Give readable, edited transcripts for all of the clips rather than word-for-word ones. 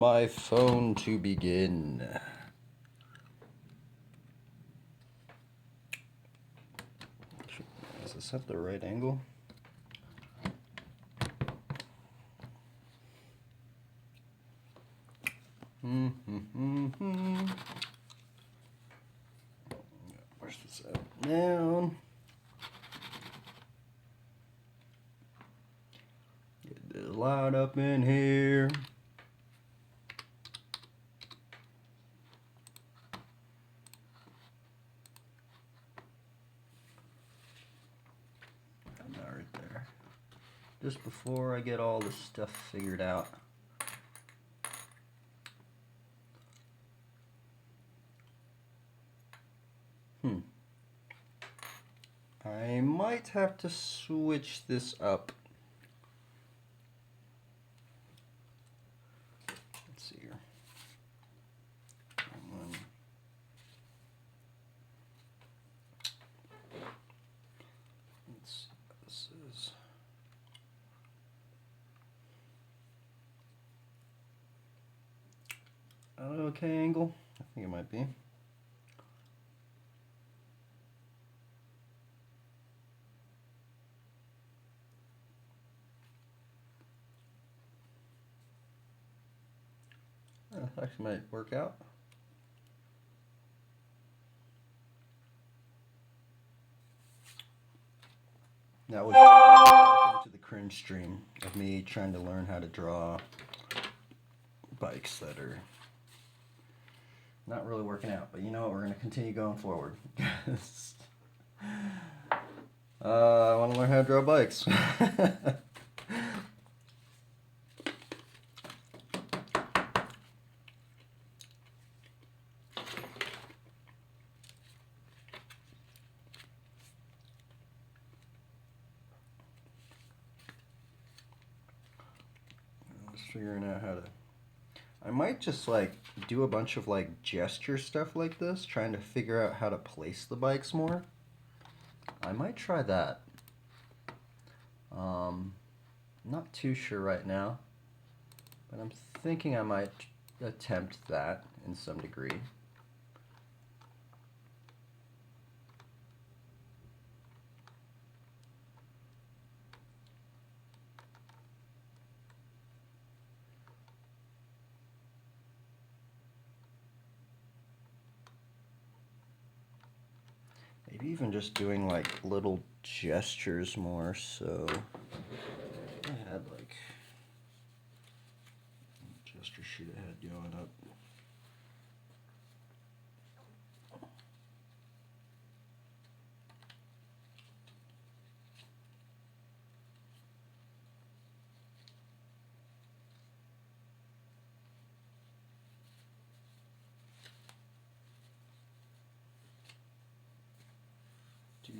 My phone to begin. Is this at the right angle? Push this out down. Get this light up in here. Right there. Just before I get all this stuff figured out. I might have to switch this up. Let's see here. Let's see what this is. Okay, angle? I think it might be. That actually might work out. That was welcome to the cringe stream of me trying to learn how to draw bikes that are not really working out. But you know what? We're going to continue going forward. I want to learn how to draw bikes. Figuring out how to. I might just like do a bunch of like gesture stuff like this, trying to figure out how to place the bikes more. I might try that. Not too sure right now, but I'm thinking I might attempt that in some degree. Maybe even just doing like little gestures more, so I had like gesture sheet I had going up.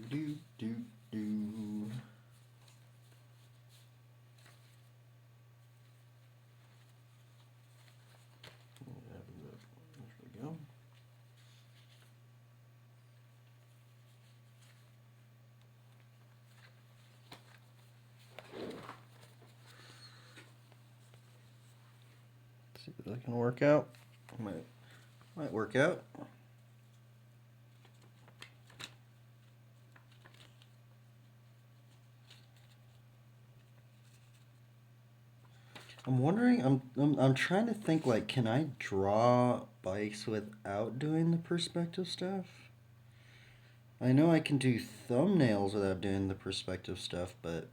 Do do do. There we go. See if that can work out. Might work out. I'm wondering. I'm trying to think. Like, can I draw bikes without doing the perspective stuff? I know I can do thumbnails without doing the perspective stuff, but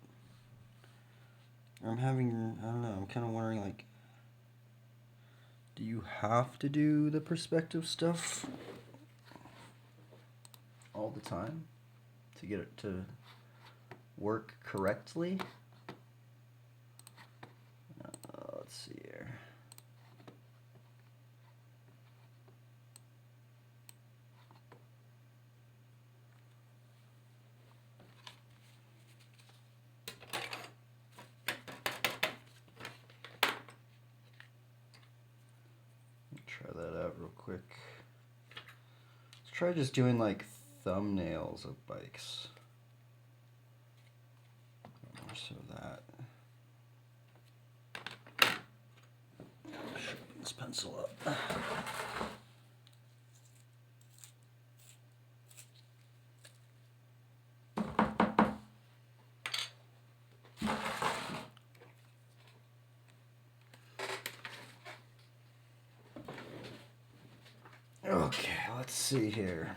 I'm having. I don't know. I'm kind of wondering. Like, do you have to do the perspective stuff all the time to get it to work correctly? Let's see here. Try that out real quick. Let's try just doing like thumbnails of bikes. More so that. this pencil up. Okay, let's see here.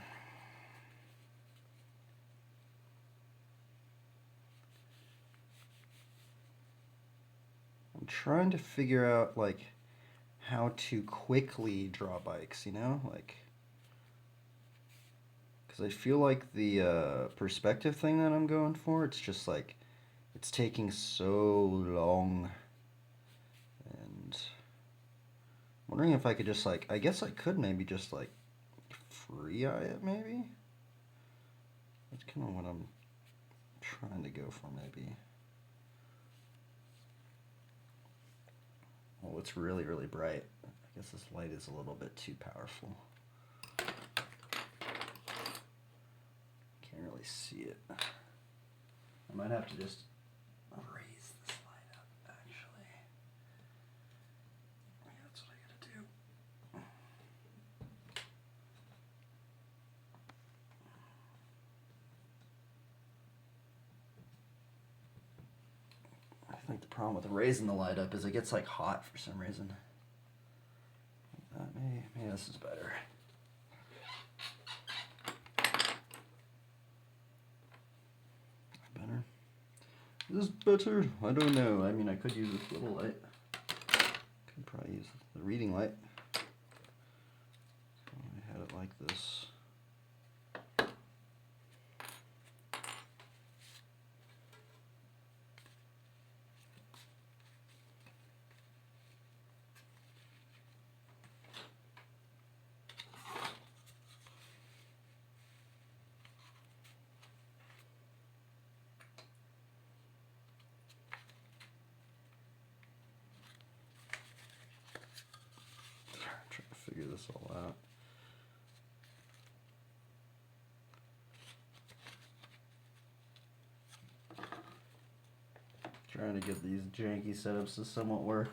I'm trying to figure out like how to quickly draw bikes, you know? Like, because I feel like the perspective thing that I'm going for, it's just like, it's taking so long. And I'm wondering if I could just like, I guess I could maybe just like free eye it maybe? That's kind of what I'm trying to go for maybe. Oh, it's really, really bright. I guess this light is a little bit too powerful. Can't really see it. I might have to just raise this light up, actually. Yeah, that's what I gotta do. I think the problem with raising the light up is it gets like hot for some reason. Maybe this is better. Better? Is this better? I don't know. I mean, I could use this little light. Could probably use the reading light. I had it like this. Trying to figure this all out. Trying to get these janky setups to somewhat work.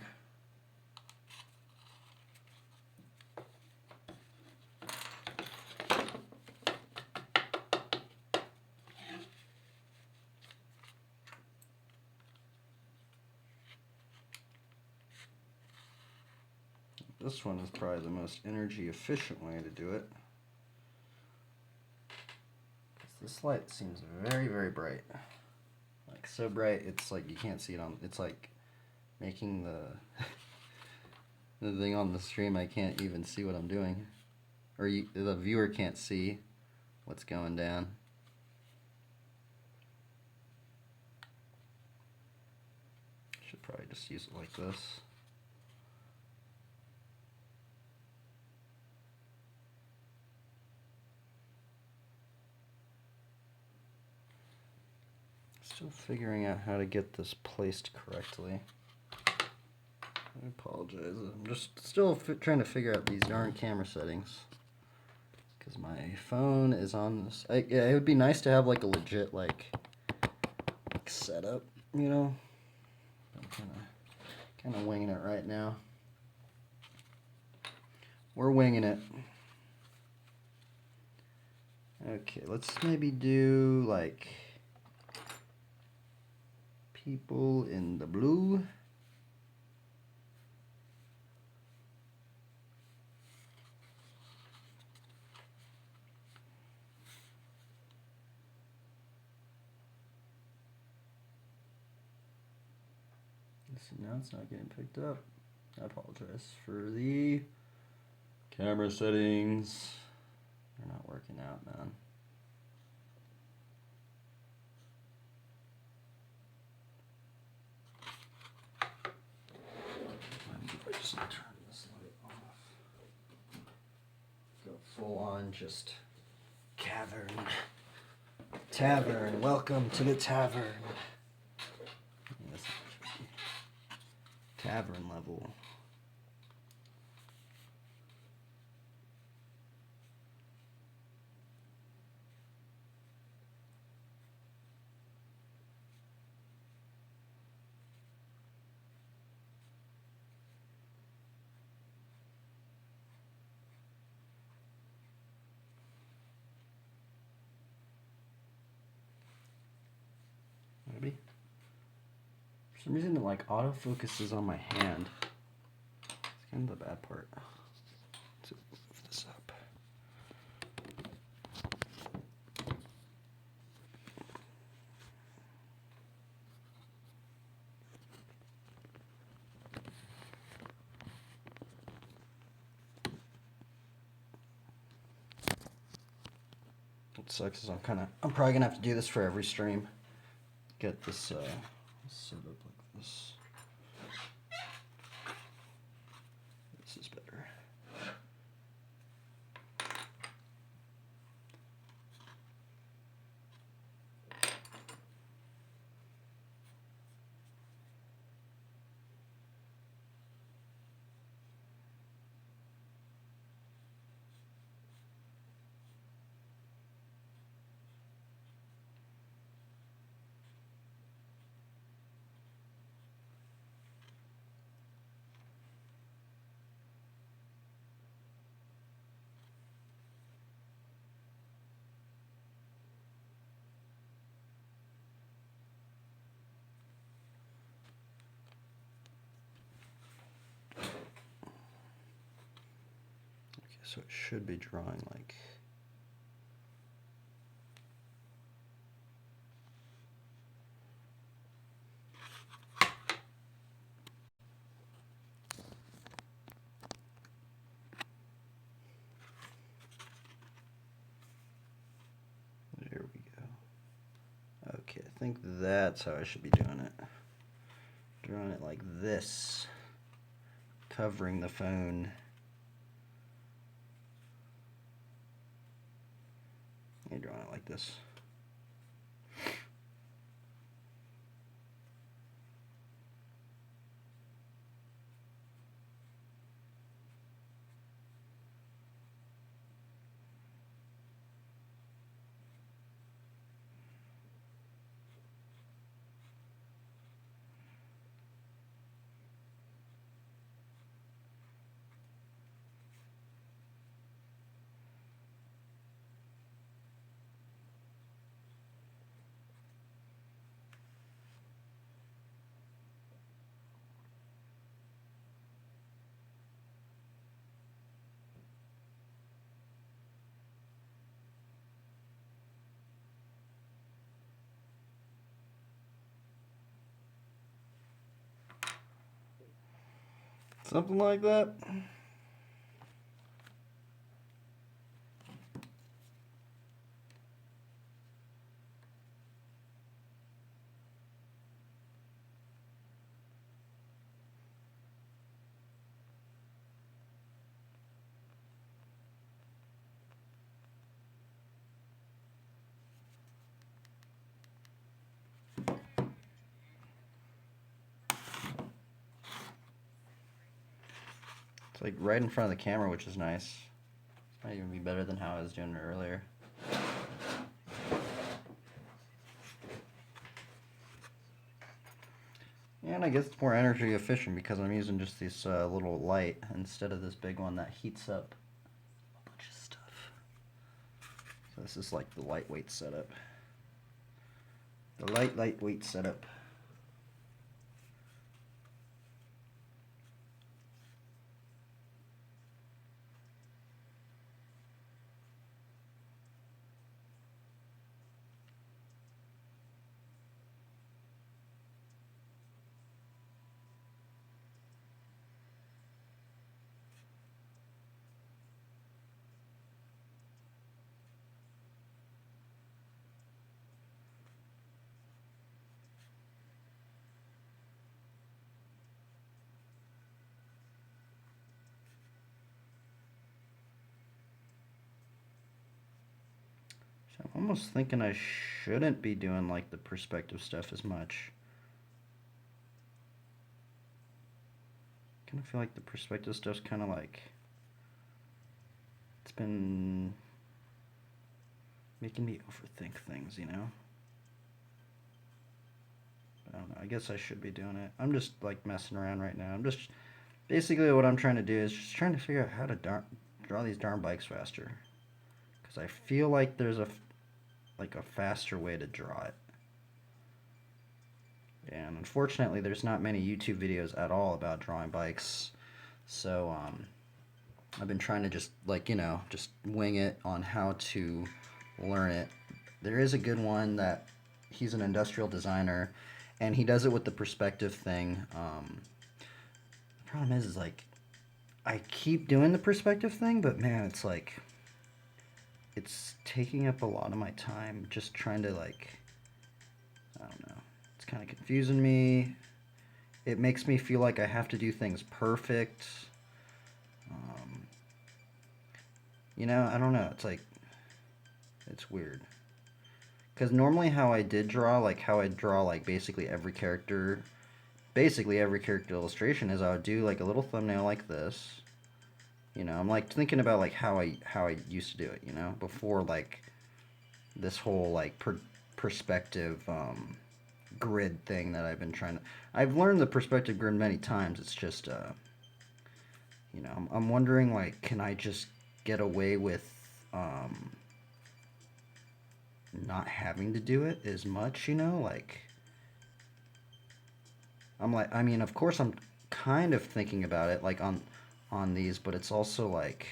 This one is probably the most energy efficient way to do it. This light seems very, very bright. Like so bright, it's like you can't see it on. It's like making the thing on the stream. I can't even see what I'm doing, or the viewer can't see what's going down. Should probably just use it like this. Still figuring out how to get this placed correctly. I apologize. I'm just still trying to figure out these darn camera settings. Because my phone is on this. Yeah, it would be nice to have like a legit like setup, you know? I'm kind of winging it right now. We're winging it. Okay, let's maybe do like people in the blue. Now it's not getting picked up. I apologize for the camera settings. They're not working out, man. I just turn this light off. Go full on just cavern. Tavern. Welcome to the tavern. Tavern level. maybe. For some reason, it like autofocuses on my hand. It's kind of the bad part. Let's move this up. What sucks is I'm probably gonna have to do this for every stream. Get this set up like this. This is better. So it should be drawing like... There we go. Okay, I think that's how I should be doing it. Drawing it like this, covering the phone. You're drawing it like this. Something like that. It's like right in front of the camera, which is nice. It might even be better than how I was doing it earlier. And I guess it's more energy efficient because I'm using just this little light instead of this big one that heats up a bunch of stuff. So this is like the lightweight setup. The lightweight setup. I'm almost thinking I shouldn't be doing like the perspective stuff as much. I kind of feel like the perspective stuff's kind of like, it's been making me overthink things, you know? I don't know, I guess I should be doing it. I'm just like messing around right now. I'm just, basically what I'm trying to do is just trying to figure out how to draw these darn bikes faster. Because I feel like there's a faster way to draw it. And unfortunately, there's not many YouTube videos at all about drawing bikes. So I've been trying to just just wing it on how to learn it. There is a good one that he's an industrial designer, and he does it with the perspective thing. The problem is like I keep doing the perspective thing, but man, it's like it's taking up a lot of my time just trying to I don't know. It's kind of confusing me. It makes me feel like I have to do things perfect. Um, I don't know. It's like it's weird. Because normally how I did draw, like how I draw like basically every character illustration is I would do like a little thumbnail like this. I'm like thinking about like how I used to do it, before like this whole like perspective grid thing that I've been trying to. I've learned the perspective grid many times. It's just I'm wondering like can I just get away with not having to do it as much, like I mean, of course I'm kind of thinking about it like on these, but it's also like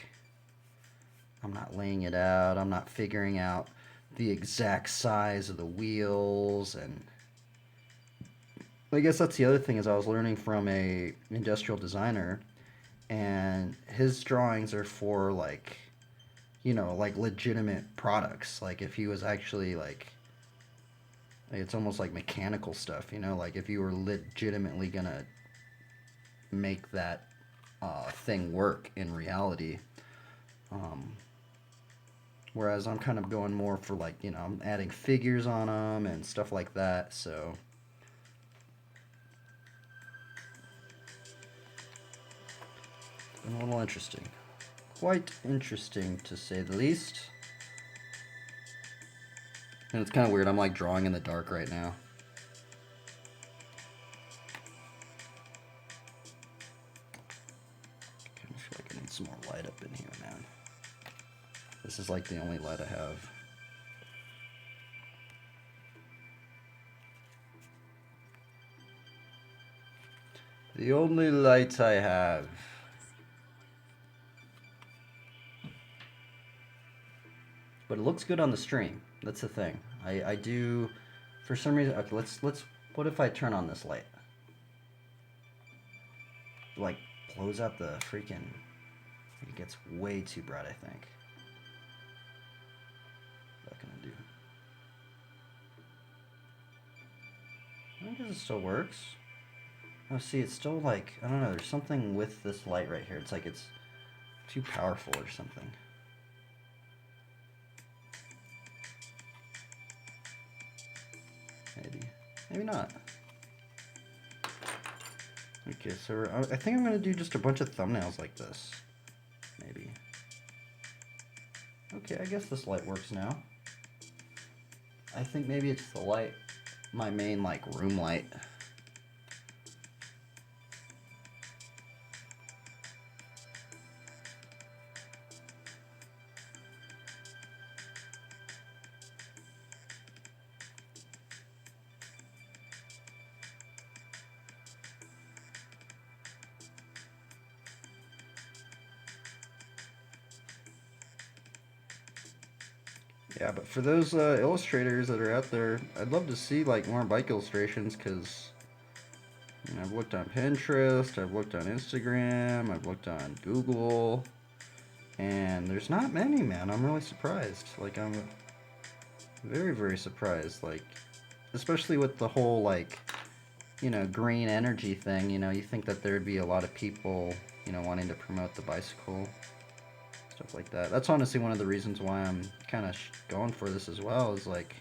I'm not laying it out. I'm not figuring out the exact size of the wheels, and I guess that's the other thing is I was learning from a industrial designer, and his drawings are for like legitimate products. Like if he was actually like it's almost like mechanical stuff, like if you were legitimately gonna make that thing work in reality. Um, Whereas I'm kind of going more for like, I'm adding figures on them and stuff like that. So it's been a little interesting. Quite interesting to say the least. And it's kind of weird. I'm like drawing in the dark right now. I kind of feel like I need some more light up in here, man. This is like the only light I have. The only light I have. But it looks good on the stream. That's the thing. I do, for some reason. Okay, let's. What if I turn on this light? Like blows out the freaking. It gets way too bright. I think. What can I do? I guess it still works. Oh, see, it's still like I don't know. There's something with this light right here. It's like it's too powerful or something. Maybe not. Okay, so I think I'm gonna do just a bunch of thumbnails like this. Maybe. Okay, I guess this light works now. I think maybe it's the light, my main like room light. Yeah, but for those illustrators that are out there, I'd love to see like more bike illustrations because I've looked on Pinterest, I've looked on Instagram, I've looked on Google, and there's not many, man. I'm really surprised. Like I'm very, very surprised. Like especially with the whole like green energy thing. You think that there'd be a lot of people wanting to promote the bicycle, stuff like that. That's honestly one of the reasons why I'm kind of going for this as well. Is like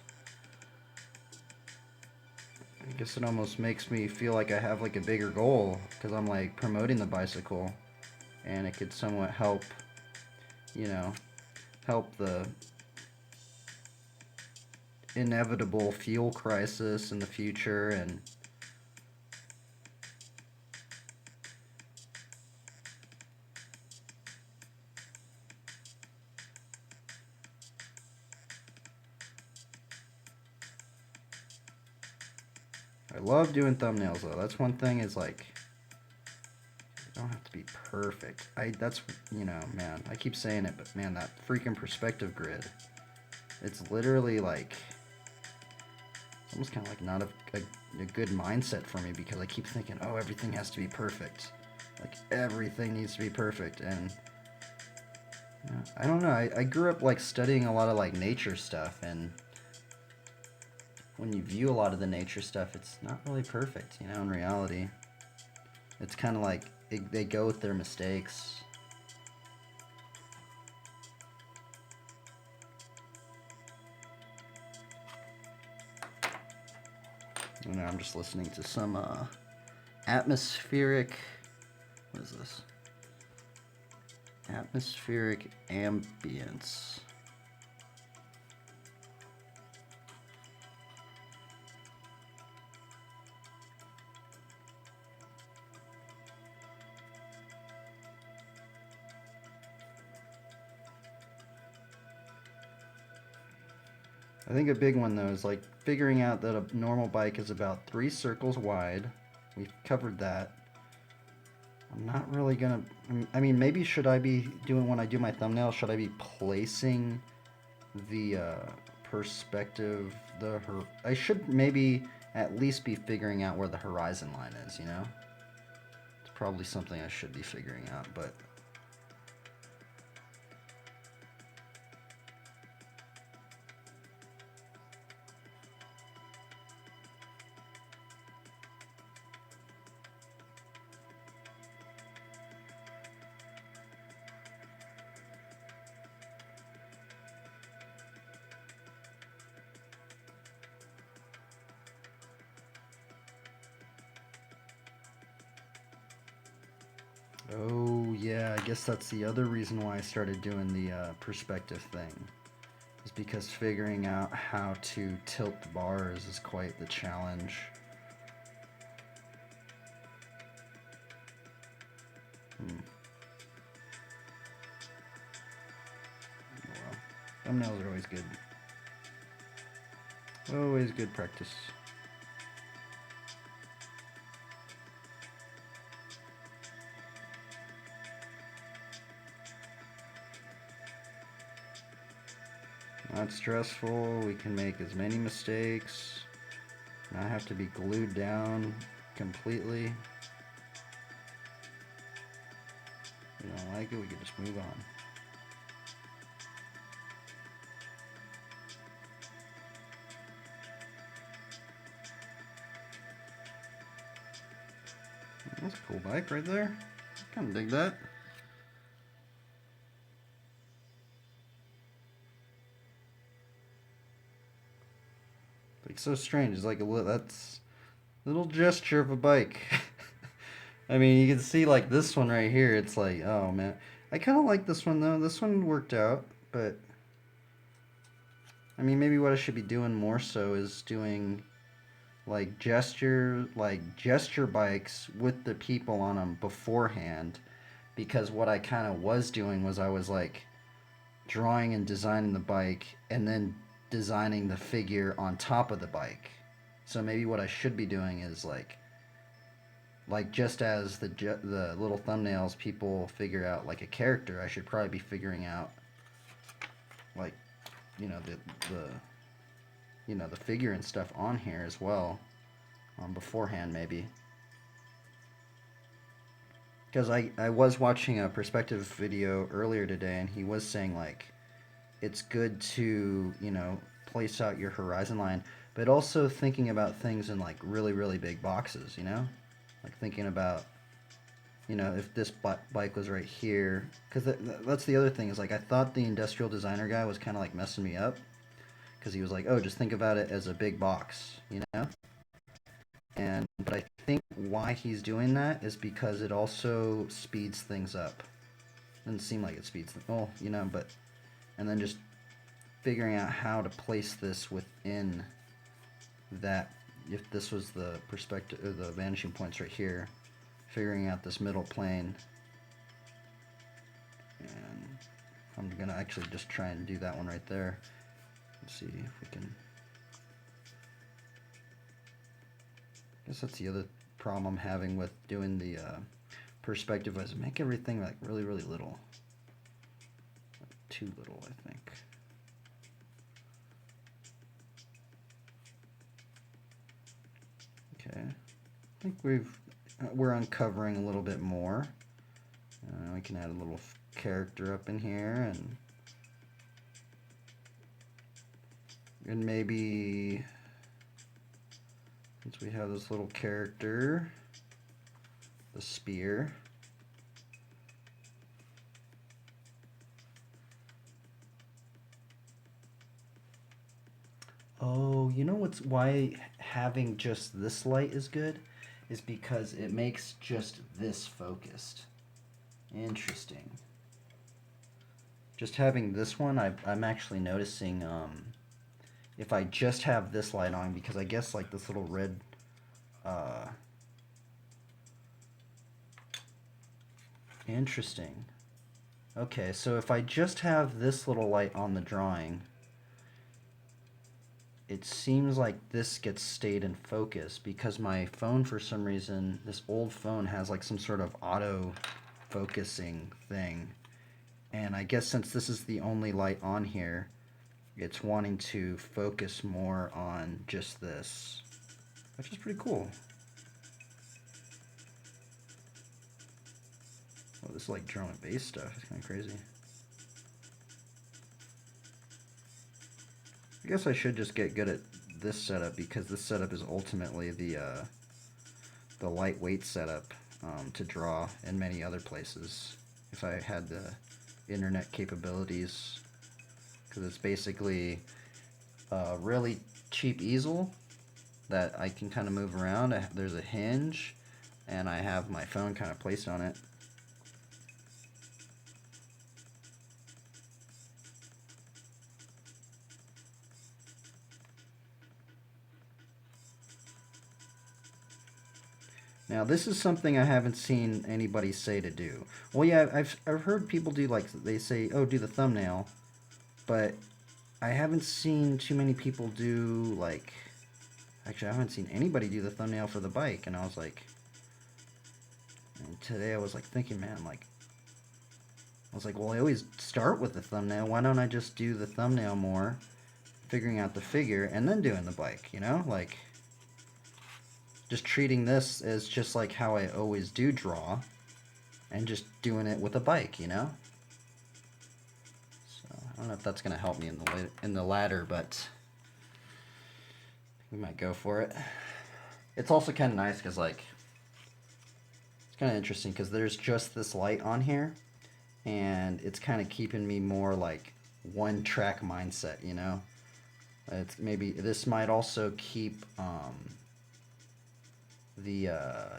I guess it almost makes me feel like I have like a bigger goal because I'm like promoting the bicycle, and it could somewhat help, you know, help the inevitable fuel crisis in the future. And I love doing thumbnails though. That's one thing is like, they don't have to be perfect. That's, you know, man, I keep saying it, but man, that freaking perspective grid, it's literally like, it's almost kind of like not a good mindset for me because I keep thinking, oh, everything has to be perfect. Like everything needs to be perfect. And you know, I don't know. I grew up like studying a lot of like nature stuff, and when you view a lot of the nature stuff, it's not really perfect, you know, in reality. It's kind of like they go with their mistakes. You know, I'm just listening to some atmospheric, what is this? Atmospheric ambience. I think a big one though is like figuring out that a normal bike is about 3 circles wide. We've covered that. I'm not really gonna, I mean, maybe should I be doing, when I do my thumbnail, should I be placing the perspective, I should maybe at least be figuring out where the horizon line is, you know? It's probably something I should be figuring out, but oh yeah, I guess that's the other reason why I started doing the perspective thing. Is because figuring out how to tilt the bars is quite the challenge. Hmm. Oh well. Thumbnails are always good. Always good practice. Not stressful. We can make as many mistakes. Not have to be glued down completely. If you don't like it, we can just move on. That's a cool bike right there. I kind of dig that. Like so strange. It's like that's a little gesture of a bike. I mean, you can see like this one right here. It's like, oh man, I kind of like this one though. This one worked out, but I mean, maybe what I should be doing more so is doing like gesture bikes with the people on them beforehand, because what I kind of was doing was I was like drawing and designing the bike and then designing the figure on top of the bike. So maybe what I should be doing is like just as the little thumbnails people figure out like a character, I should probably be figuring out like, you know, the you know, the figure and stuff on here as well, beforehand maybe. Because I was watching a perspective video earlier today, and he was saying like it's good to, you know, place out your horizon line, but also thinking about things in like really really big boxes, you know, like thinking about, you know, if this bike was right here, because that's the other thing is like I thought the industrial designer guy was kind of like messing me up, because he was like, oh, just think about it as a big box, you know. And but I think why he's doing that is because it also speeds things up. Doesn't seem like it speeds them, well, you know, but and then just figuring out how to place this within that. If this was the perspective or the vanishing points right here, figuring out this middle plane, and I'm gonna actually just try and do that one right there. Let's see if we can. guess that's the other problem I'm having with doing the perspective is make everything like really, really little. Too little, I think. Okay, I think we're uncovering a little bit more. We can add a little character up in here, and maybe since we have this little character, the spear. Oh, you know why having just this light is good? Is because it makes just this focused. Interesting. Just having this one, I'm actually noticing if I just have this light on, because I guess like this little red interesting. Okay, so if I just have this little light on the drawing, it seems like this gets stayed in focus because my phone, for some reason, this old phone has like some sort of auto focusing thing. And I guess since this is the only light on here, it's wanting to focus more on just this, which is pretty cool. Oh, this is like drum and bass stuff. It's kind of crazy. I guess I should just get good at this setup because this setup is ultimately the lightweight setup to draw in many other places if I had the internet capabilities, because it's basically a really cheap easel that I can kind of move around. There's a hinge and I have my phone kind of placed on it. Now this is something I haven't seen anybody say to do. Well, yeah, I've heard people do, like, they say, oh, do the thumbnail, but I haven't seen too many people do, like, actually I haven't seen anybody do the thumbnail for the bike. And I was like, and today I was like thinking, man, like, I was like, well, I always start with the thumbnail. Why don't I just do the thumbnail more, figuring out the figure, and then doing the bike, you know? Like, just treating this as just like how I always do draw, and just doing it with a bike, you know? So I don't know if that's going to help me in the ladder, but we might go for it. It's also kind of nice because, like, it's kind of interesting because there's just this light on here, and it's kind of keeping me more like one track mindset, you know? It's maybe this might also keep the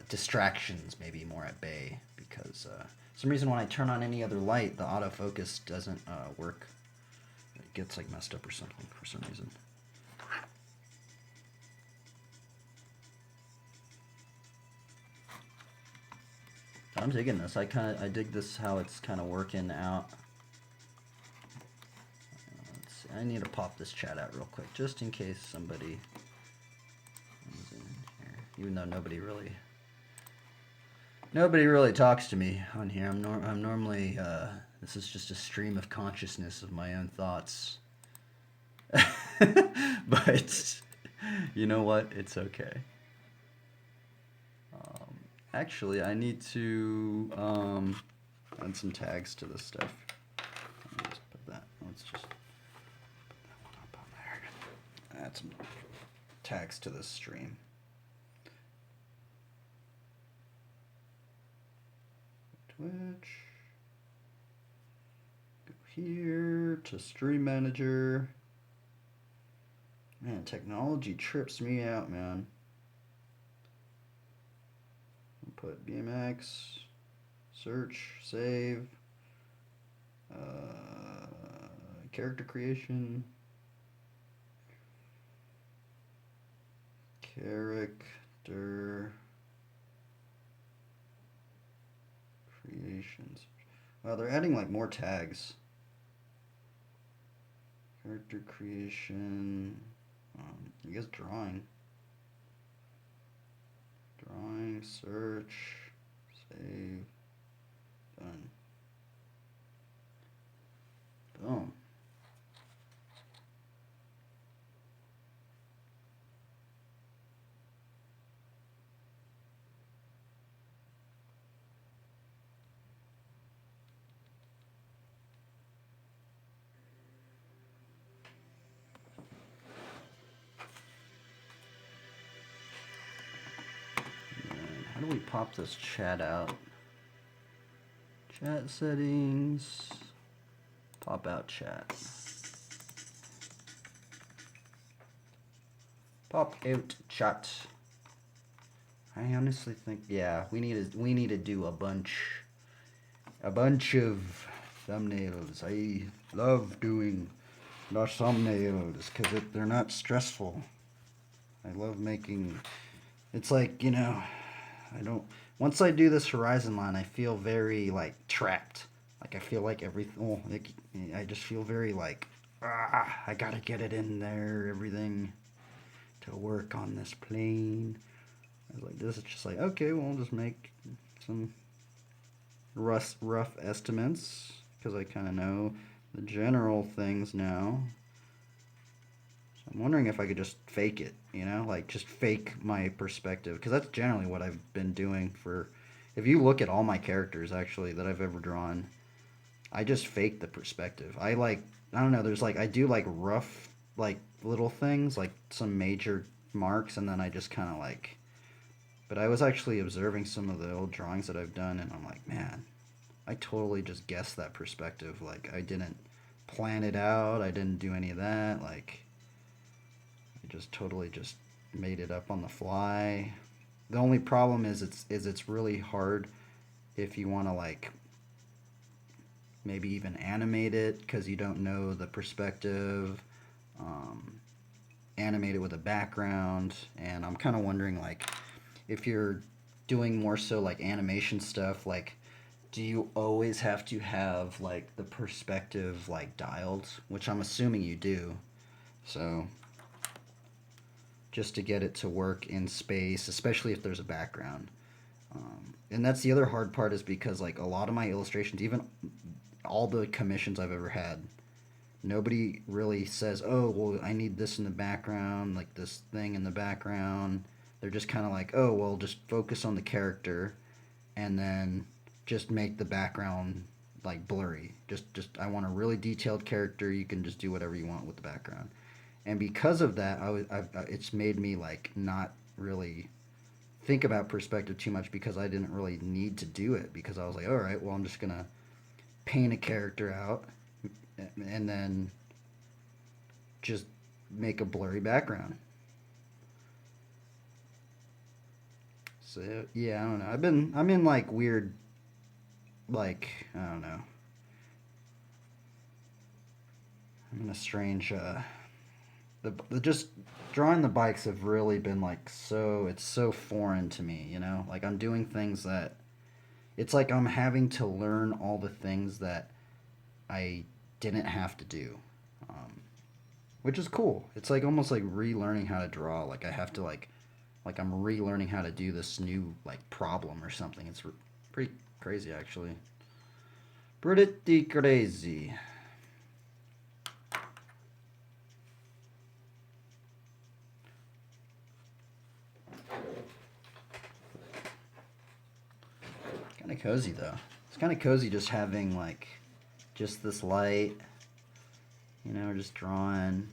distractions maybe more at bay, because some reason when I turn on any other light, the autofocus doesn't work. It gets like messed up or something for some reason. I'm digging this. I dig this, how it's kind of working out. Let's see. I need to pop this chat out real quick just in case somebody comes in here. Even though nobody really talks to me on here. I'm normally this is just a stream of consciousness of my own thoughts. But you know what? It's okay. Actually, I need to add some tags to this stuff. Let's put that. Let's just put that one up on there. Add some tags to this stream. Twitch. Go here to Stream Manager. Man, technology trips me out, man. Put BMX, search, save, character creation, character creations. Wow, they're adding like more tags. Character creation, I guess drawing. Drawing, search, save, done. Boom. How do we pop this chat out? Chat settings. Pop out chat. Pop out chat. I honestly think, yeah, we need to do a bunch of thumbnails. I love doing the thumbnails because they're not stressful. I love making. It's like, I don't. Once I do this Horizon line, I feel very like trapped. Like I feel like everything. Like, I just feel very like, I gotta get it in there, everything, to work on this plane. I was like, this is just like, okay, well, I'll just make some rough estimates because I kind of know the general things now. So I'm wondering if I could just fake it, like just fake my perspective, because that's generally what I've been doing for. If you look at all my characters actually that I've ever drawn, I just fake the perspective. I don't know. There's I do rough little things like some major marks, and then I just kind of like. But I was actually observing some of the old drawings that I've done, and I'm like, man, I totally just guessed that perspective. Like I didn't plan it out. I didn't do any of that. Like I just totally just made it up on the fly. The only problem is it's really hard if you want to maybe even animate it because you don't know the perspective. Animate it with a background, and I'm kind of wondering if you're doing more so animation stuff, do you always have to have the perspective dialed, which I'm assuming you do. So just to get it to work in space, especially if there's a background. And that's the other hard part, is because a lot of my illustrations, even all the commissions I've ever had, nobody really says, oh, well, I need this in the background, like this thing in the background. They're just kind of like, oh, well, just focus on the character and then just make the background blurry. Just I want a really detailed character. You can just do whatever you want with the background. And because of that, it's made me not really think about perspective too much, because I didn't really need to do it, because I was like, all right, well, I'm just gonna paint a character out and then just make a blurry background. So yeah, I don't know. I'm in weird, I don't know. I'm in a strange the just drawing the bikes have really been it's so foreign to me, I'm doing things that it's like I'm having to learn all the things that I didn't have to do, which is cool. It's almost like relearning how to draw. I have to I'm relearning how to do this new problem or something. It's pretty crazy, actually. Pretty crazy. Kind of cozy though. It's kind of cozy just having just this light. Just drawing.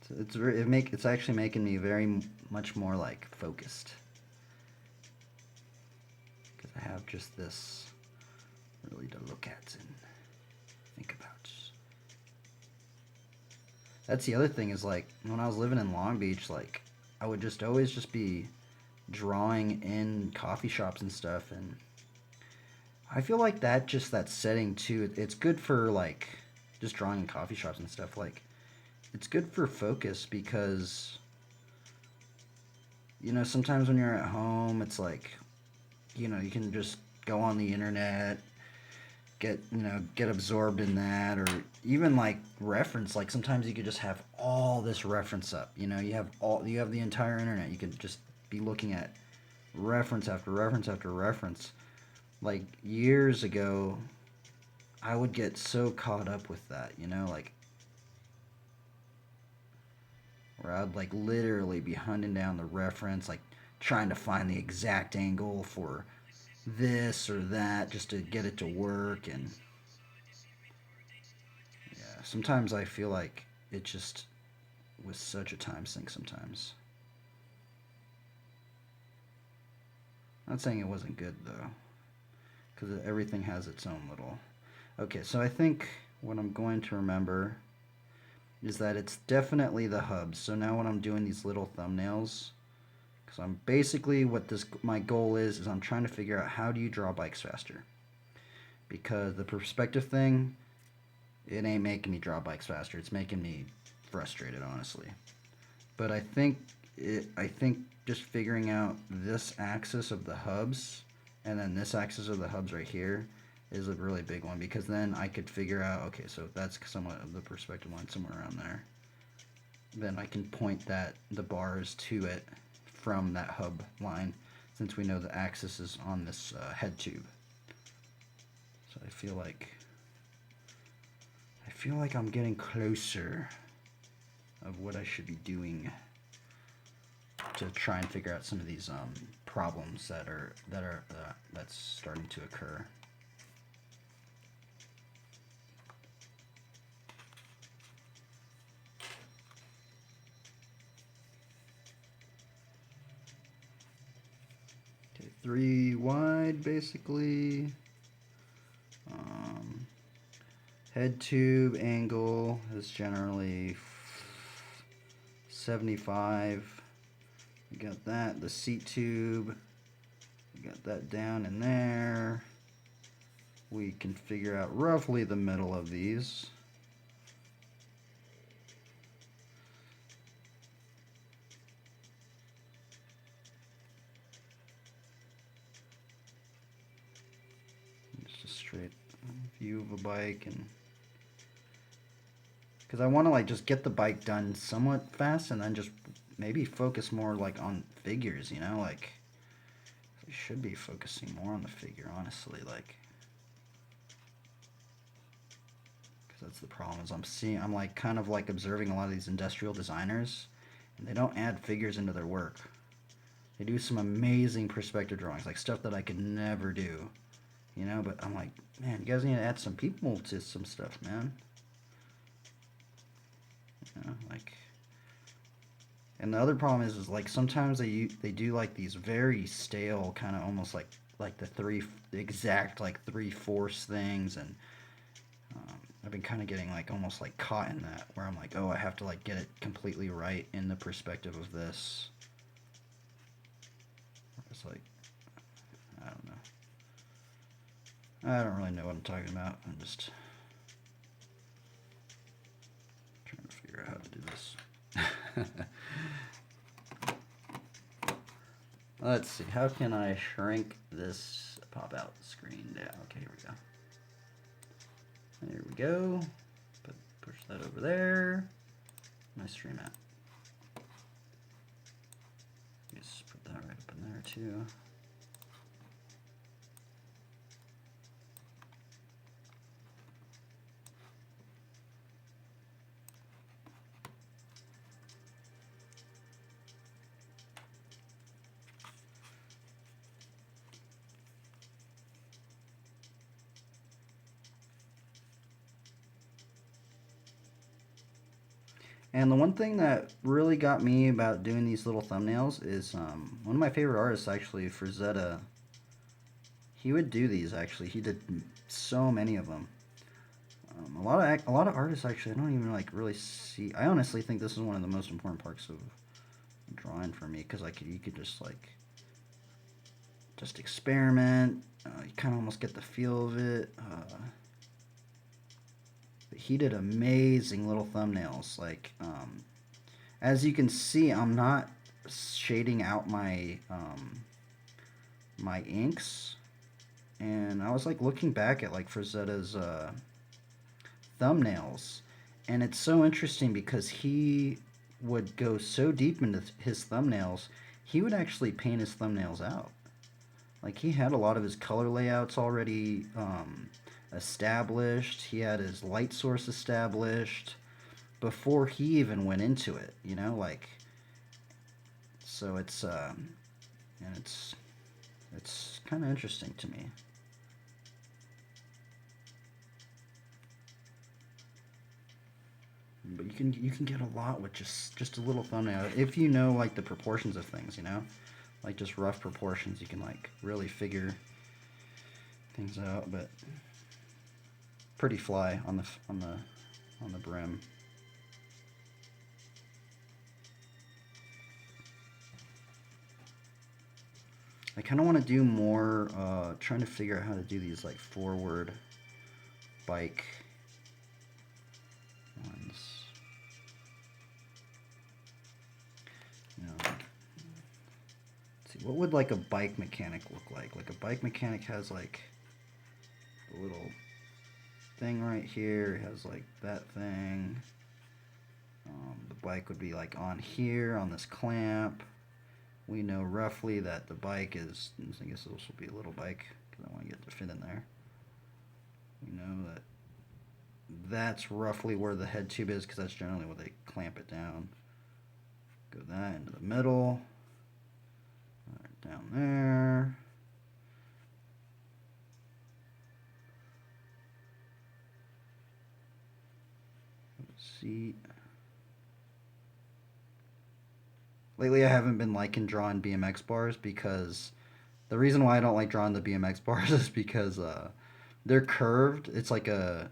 It's actually making me very much more focused, because I have just this really to look at and think about. That's the other thing, is when I was living in Long Beach, I would just always just be drawing in coffee shops and stuff, and I feel like that setting too, it's good for just drawing in coffee shops and stuff. It's good for focus, because sometimes when you're at home, it's you can just go on the internet, get absorbed in that, or even reference. Sometimes you could just have all this reference up. You have the entire internet. You could just be looking at reference after reference after reference. Like years ago, I would get so caught up with that, you know, like where I'd like literally be hunting down the reference, like trying to find the exact angle for this or that just to get it to work. And yeah, sometimes I feel like it just was such a time sink sometimes. Not saying it wasn't good though, because everything has its own little. Okay, so I think what I'm going to remember is that it's definitely the hubs. So now when I'm doing these little thumbnails, because I'm basically what this my goal is I'm trying to figure out how do you draw bikes faster. Because the perspective thing, it ain't making me draw bikes faster. It's making me frustrated, honestly. But I think just figuring out this axis of the hubs and then this axis of the hubs right here is a really big one, because then I could figure out, okay, so that's somewhat of the perspective line somewhere around there. Then I can point the bars to it from that hub line, since we know the axis is on this head tube. So I feel like I'm getting closer of what I should be doing to try and figure out some of these problems that's starting to occur. Okay, 3 wide basically. Head tube angle is generally 75. We got that. The seat tube, we got that down in there. We can figure out roughly the middle of these. Just a straight view of a bike, and because I want to like just get the bike done somewhat fast and then just maybe focus more like on figures, you know, like I should be focusing more on the figure, honestly, like, because that's the problem is I'm like kind of like observing a lot of these industrial designers, and they don't add figures into their work. They do some amazing perspective drawings, like stuff that I could never do, you know, but I'm like, man, you guys need to add some people to some stuff, man. You know, like, and the other problem is like sometimes they do like these very stale kind of almost like the exact like 3/4 things, and I've been kind of getting like almost like caught in that where I'm like, oh, I have to like get it completely right in the perspective of this. It's like, I don't know. I don't really know what I'm talking about. I'm just trying to figure out how to do this. Let's see, how can I shrink this pop out screen down? Okay, here we go. There we go. Push that over there. My stream at. Just put that right up in there too. And the one thing that really got me about doing these little thumbnails is one of my favorite artists, actually, Frazetta. He would do these, actually. He did so many of them. A lot of artists, actually, I don't even like really see. I honestly think this is one of the most important parts of drawing for me, because you could just experiment. You kind of almost get the feel of it. But he did amazing little thumbnails. Like, as you can see, I'm not shading out my my inks, and I was like looking back at like Frazetta's thumbnails, and it's so interesting because he would go so deep into his thumbnails. he would actually paint his thumbnails out. Like he had a lot of his color layouts already established. He had his light source established before he even went into it. You know, like so and it's kind of interesting to me. But you can get a lot with just a little thumbnail if you know like the proportions of things, you know, like just rough proportions. You can like really figure things out. But pretty fly on the brim. I kind of want to do more. Trying to figure out how to do these like forward bike ones. You know, like, let's see, what would like a bike mechanic look like? Like a bike mechanic has like a little thing right here. It has like that thing. The bike would be like on here on this clamp. We know roughly that the bike is, I guess this will be a little bike because I want to get it to fit in there. We know that that's roughly where the head tube is because that's generally where they clamp it down. Go that into the middle. Right down there. Seat. Lately I haven't been liking drawing BMX bars because the reason why I don't like drawing the BMX bars is because they're curved. It's like a,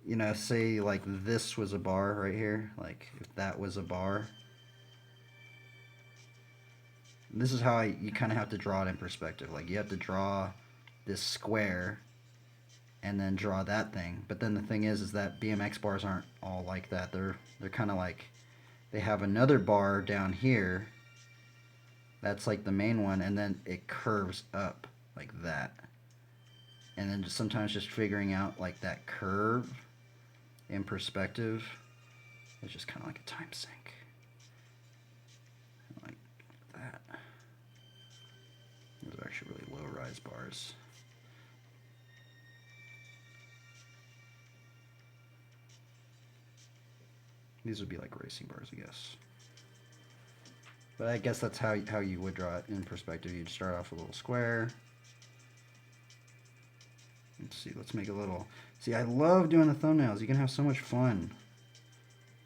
you know, say like this was a bar right here, like if that was a bar. This is how you kind of have to draw it in perspective. Like you have to draw this square and then draw that thing. But then the thing is that BMX bars aren't all like that. They're kind of like, they have another bar down here. That's like the main one, and then it curves up like that. And then sometimes just figuring out like that curve in perspective is just kind of like a time sink. Like that. Those are actually really low rise bars. These would be like racing bars, I guess. But I guess that's how you would draw it in perspective. You'd start off with a little square. Let's see, let's make a little... See, I love doing the thumbnails. You can have so much fun.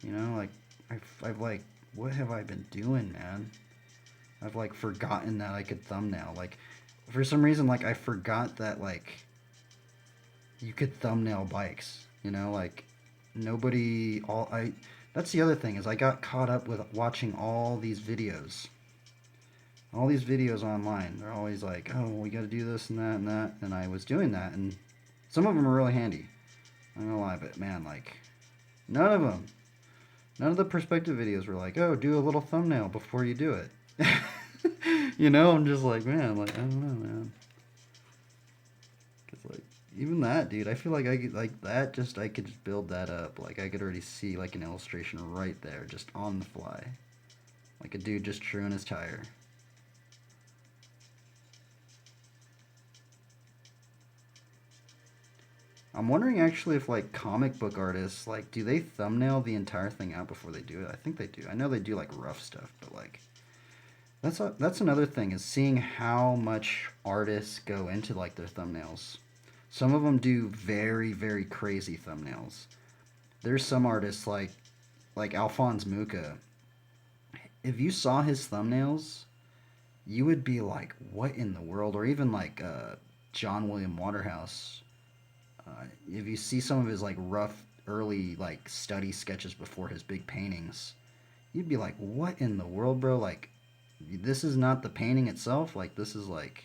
You know, like, I've like, what have I been doing, man? I've like forgotten that I could thumbnail. Like, for some reason, like, I forgot that, like, you could thumbnail bikes. You know, like, nobody... That's the other thing, is I got caught up with watching all these videos. All these videos online. They're always like, oh, we gotta do this and that and that. And I was doing that, and some of them are really handy. I'm not gonna lie, but man, like, none of the perspective videos were like, oh, do a little thumbnail before you do it. You know, I'm just like, man, like, I don't know, man. Cause like, even that, dude, I feel like I could, like, that, just, I could just build that up. Like, I could already see, like, an illustration right there, just on the fly. Like a dude just chewing his tire. I'm wondering actually if like comic book artists, like, do they thumbnail the entire thing out before they do it? I think they do. I know they do like rough stuff, but like that's another thing, is seeing how much artists go into like their thumbnails. Some of them do very, very crazy thumbnails. There's some artists like Alphonse Mucha. If you saw his thumbnails, you would be like, what in the world? Or even like John William Waterhouse. If you see some of his like rough early like study sketches before his big paintings, you'd be like, what in the world, bro? Like, this is not the painting itself. Like, this is like...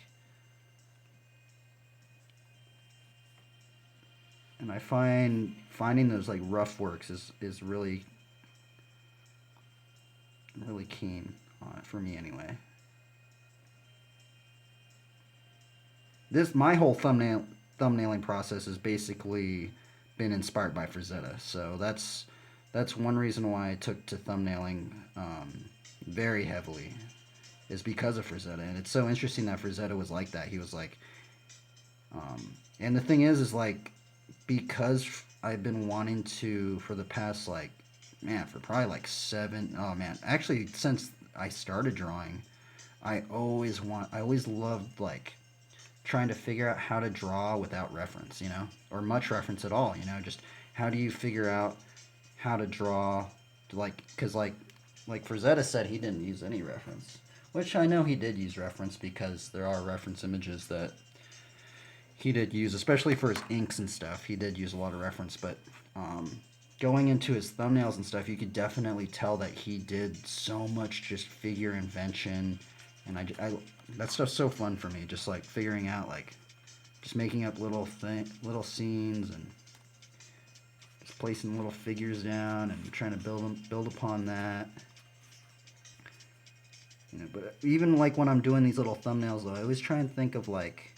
And I find finding those like rough works is really keen on it, for me anyway. My whole thumbnailing process has basically been inspired by Frazetta, so that's one reason why I took to thumbnailing very heavily. is because of Frazetta, and it's so interesting that Frazetta was like that. He was like, and the thing is like because I've been wanting to for the past like man for probably like seven oh man actually since I started drawing I always loved like trying to figure out how to draw without reference, you know, or much reference at all, you know, just how do you figure out how to draw, like, because like Frazetta said he didn't use any reference, which I know he did use reference because there are reference images that he did use, especially for his inks and stuff. He did use a lot of reference, but um, going into his thumbnails and stuff, you could definitely tell that he did so much just figure invention, and that stuff's so fun for me. Just like figuring out like just making up little scenes and just placing little figures down and trying to build upon that. You know, but even like when I'm doing these little thumbnails, though, I always try and think of like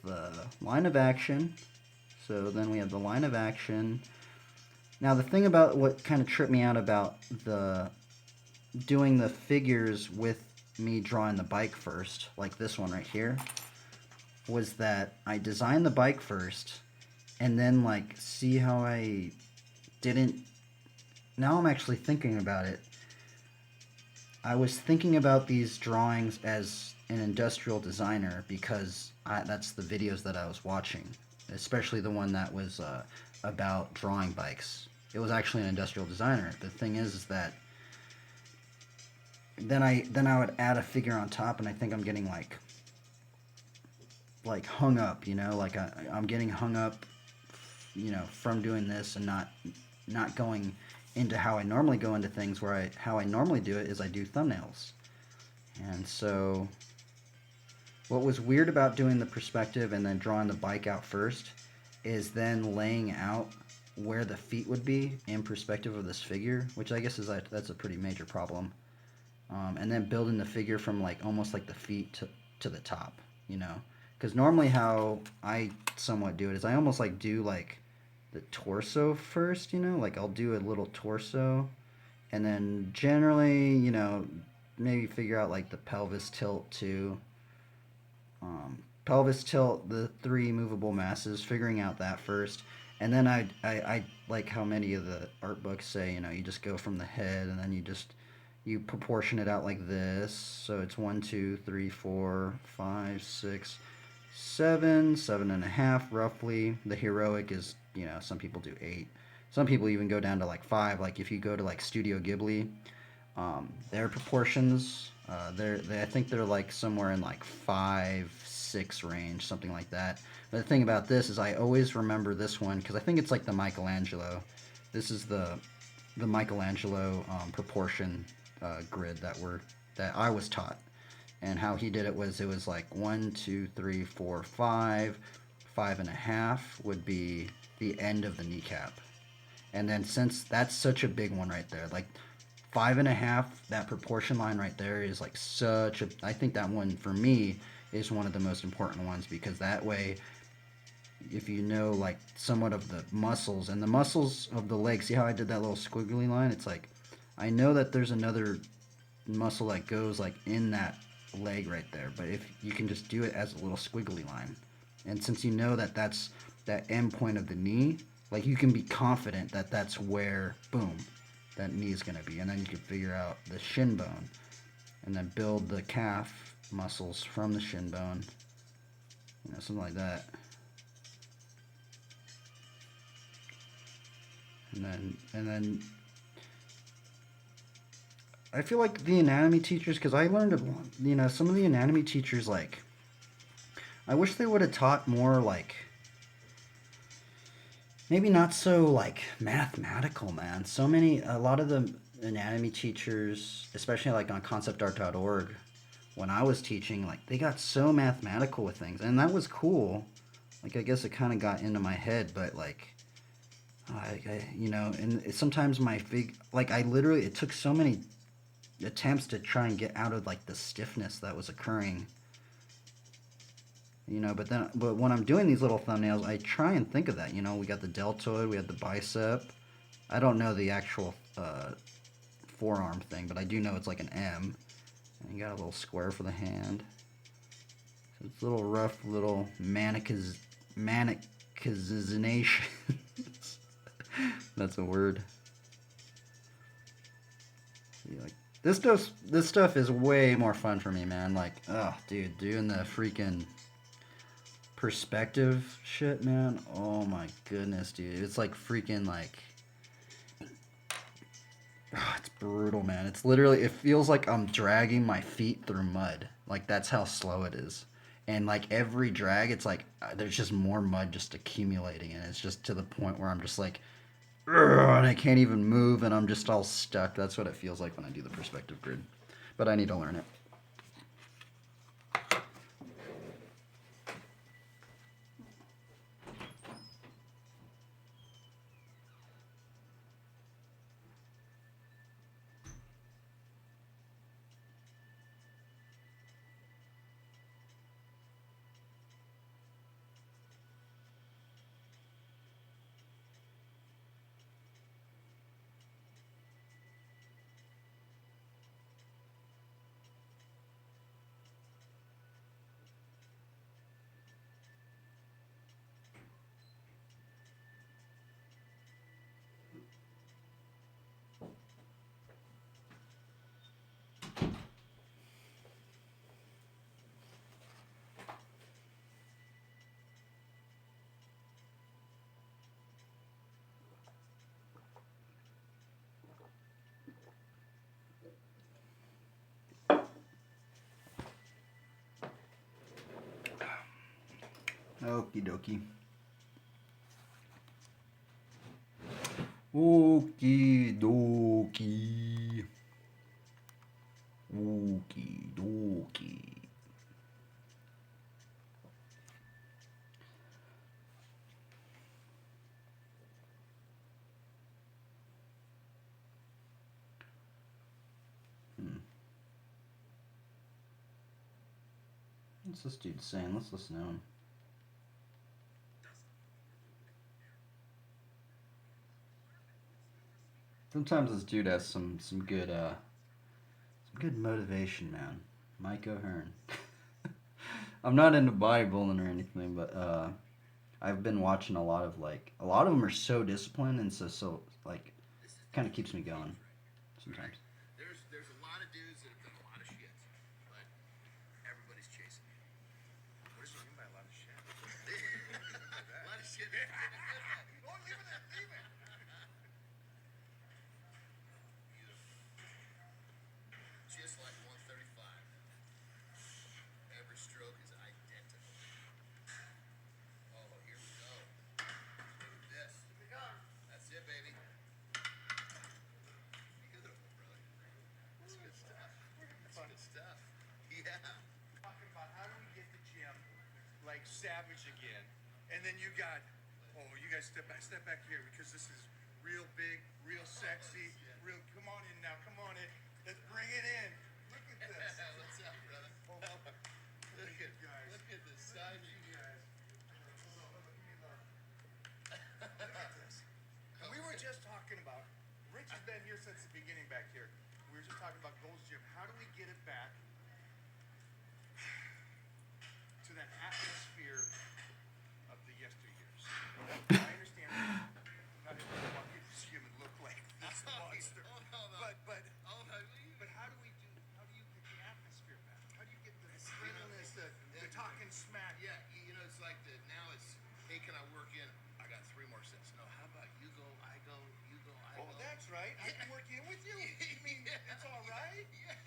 the line of action. So then we have the line of action. Now the thing about what kind of tripped me out about the doing the figures with me drawing the bike first, like this one right here, was that I designed the bike first and then like see how I didn't. Now I'm actually thinking about it. I was thinking about these drawings as an industrial designer because that's the videos that I was watching, especially the one that was about drawing bikes. It was actually an industrial designer. The thing is that then I would add a figure on top, and I think I'm getting like hung up, you know, like I'm getting hung up, you know, from doing this and not going into how I normally go into things. How I normally do it is I do thumbnails, and so what was weird about doing the perspective and then drawing the bike out first is then laying out where the feet would be in perspective of this figure, which I guess that's a pretty major problem. And then building the figure from like almost like the feet to the top, you know, because normally how I somewhat do it is I almost like do like the torso first, you know, like I'll do a little torso, and then generally, you know, maybe figure out like the pelvis tilt too. Pelvis tilt, the three movable masses, figuring out that first, and then I like how many of the art books say, you know, you just go from the head and then you proportion it out like this. So it's 1, 2, 3, 4, 5, 6, 7 roughly. The heroic is, you know, some people do 8. Some people even go down to like 5. Like if you go to like Studio Ghibli, their proportions, I think they're like somewhere in like 5, 6 range, something like that. But the thing about this is I always remember this one because I think it's like the Michelangelo. This is the Michelangelo proportion grid that I was taught, and how he did it was like 1, 2, 3, 4, 5, 5.5 would be the end of the kneecap, and then since that's such a big one right there, like 5.5, that proportion line right there is like such a. I think that one for me is one of the most important ones because that way if you know like somewhat of the muscles and the muscles of the leg, see how I did that little squiggly line? It's like I know that there's another muscle that goes like in that leg right there, but if you can just do it as a little squiggly line, and since you know that that's that end point of the knee, like you can be confident that that's where boom that knee is going to be, and then you can figure out the shin bone and then build the calf muscles from the shin bone, you know, something like that. And then I feel like the anatomy teachers, because I learned, you know, some of the anatomy teachers, like, I wish they would have taught more, like, maybe not so, like, mathematical, man. A lot of the anatomy teachers, especially, like, on conceptart.org, when I was teaching, like, they got so mathematical with things, and that was cool. Like, I guess it kind of got into my head, but, like, you know, and sometimes like, I literally, it took so many attempts to try and get out of like the stiffness that was occurring, you know. But when I'm doing these little thumbnails, I try and think of that, you know. We got the deltoid, we had the bicep. I don't know the actual forearm thing, but I do know it's like an M. And you got a little square for the hand. So it's a little rough, little manicization. That's a word. See, like this stuff is way more fun for me, man. Like, oh, dude, doing the freaking perspective shit, man. Oh my goodness, dude. It's like freaking like. Oh, it's brutal, man. It's literally, it feels like I'm dragging my feet through mud. Like, that's how slow it is. And, like, every drag, it's like, there's just more mud just accumulating. And it's just to the point where I'm just like, and I can't even move and I'm just all stuck. That's what it feels like when I do the perspective grid. But I need to learn it. Okie dokie. Okie dokie. Okie dokie. What's this dude saying? Let's listen to him. Sometimes this dude has some good motivation, man. Mike O'Hearn. I'm not into bodybuilding or anything, but I've been watching a lot of them are so disciplined and so like kind of keeps me going sometimes. There's a lot of dudes that have done a lot of shit, but everybody's chasing me. What does he mean by a lot of shit? A lot of shit. Oh, leave it. Just like 135. Every stroke is identical. Oh, here we go. This. That's it, baby. Beautiful, brother. That's good stuff. That's good stuff. Yeah. Talking about how do we get the gym like savage again, and then you got, oh, you guys step back here because this is real big, real sexy, real. Come on in now, come on in. Let's bring it in. Look at this. What's up, brother? Oh, Look at guys. Look at this side you guys. Look at this. And we were just talking about. Rich has been here since the beginning back here. We were just talking about Gold's Gym. How do we get it back to that atmosphere of the yesteryears? I understand not everyone walk into this gym and look like this monster. But how do you get the atmosphere back? How do you get the friendliness, the talking smack? Yeah, it's like now it's, hey, can I work in? I got 3 more sets. No, how about you go, I go, you go, I go. Oh, that's right. I can work in with you. You mean it's all right? Yeah.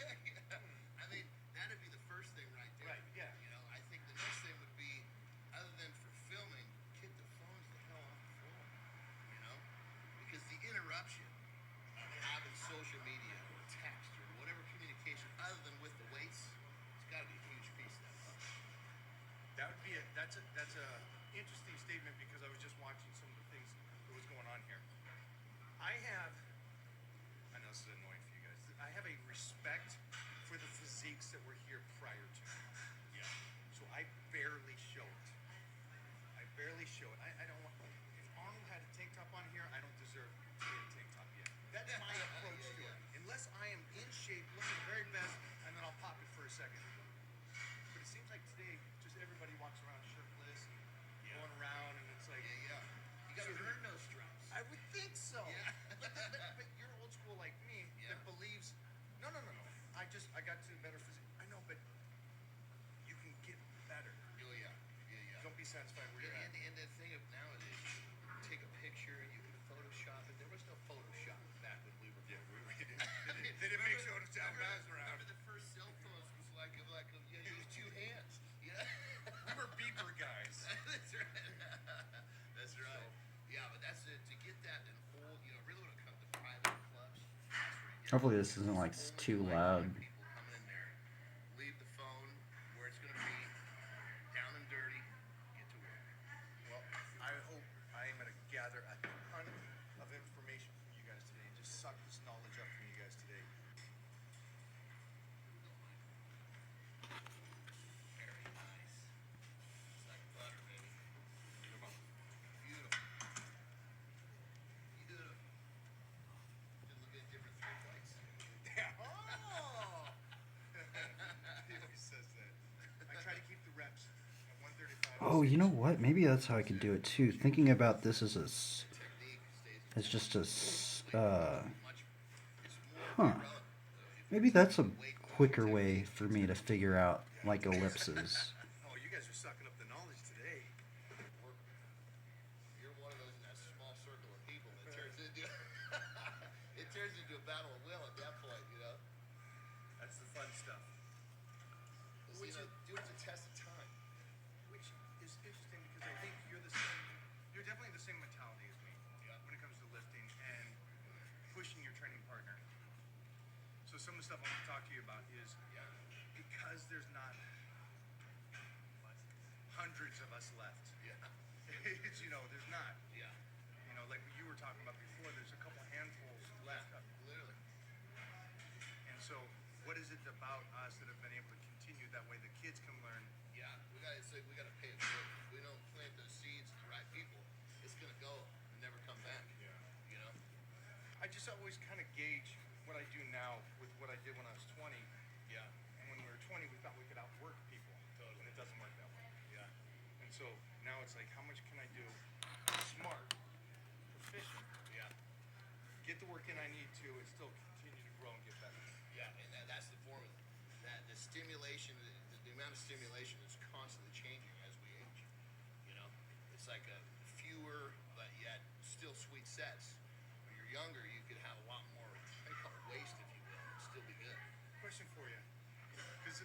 I mean, that'd be the first thing right there. Right, yeah. I think the next thing would be, other than for filming, get the phones the hell off the floor. Because the interruption of having social media or text or whatever communication other than with the weights, it's got to be a huge piece of that puzzle. That would be that's a interesting statement because I was just watching some of the things that was going on here. I know this is annoying for you guys. I have a respect for the physiques that were here prior to. Yeah. So I barely show it. I don't want. If Arnold had a tank top on here, I don't deserve to be in a tank top yet. That's my approach to it. Unless I am in shape, looking the very best, and then I'll pop Hopefully this isn't like too loud. People coming in there. Leave the phone where it's gonna be, down and dirty. Get to work. Well, I hope I am going to gather a ton of information from you guys today and just suck this knowledge up from you guys today. Very nice. It's like butter, baby. Come on. Beautiful. Beautiful. Just look at different thrift lights. Oh! He always says that. I try to keep the reps at 135. Oh, you know what? Maybe that's how I could do it too. Thinking about this as Technique stays as just much. It's more huh. irrelevant. Maybe that's a quicker way for me to figure out like ellipses. Oh, you guys are sucking up the knowledge today. You're one of those in that small circle of people that turns into it turns into a battle of will at that point, you know. That's the fun stuff. You know, do it to test of time. Which is interesting because I think you're the same. You're definitely the same mentality as me when it comes to lifting and pushing your training partner. So some of the stuff I want to talk to you about is because there's not hundreds of us left. Yeah. It's, there's not. Yeah. Like you were talking about before, there's a couple handfuls left. Literally. And so, what is it about us that have been able to continue that way? The kids can learn. Yeah. It's like we gotta pay it forward. If we don't plant those seeds in the right people, it's gonna go and never come back. Yeah. You know? I just always kind of gauge what I do now with what I did when I was 20. Yeah. And when we were 20, we thought we could outwork people. Totally. And it doesn't work that way. Yeah. And so now it's like, how much can I do? Smart, proficient, Yeah. get the work in I need to, and still continue to grow and get better. Yeah, and that's the formula. That the stimulation, the amount of stimulation is constantly changing as we age. You know, it's like a fewer but yet still sweet sets. When you're younger, you could have a lot more. I call it waste, if you will, and still be good. Question for you, because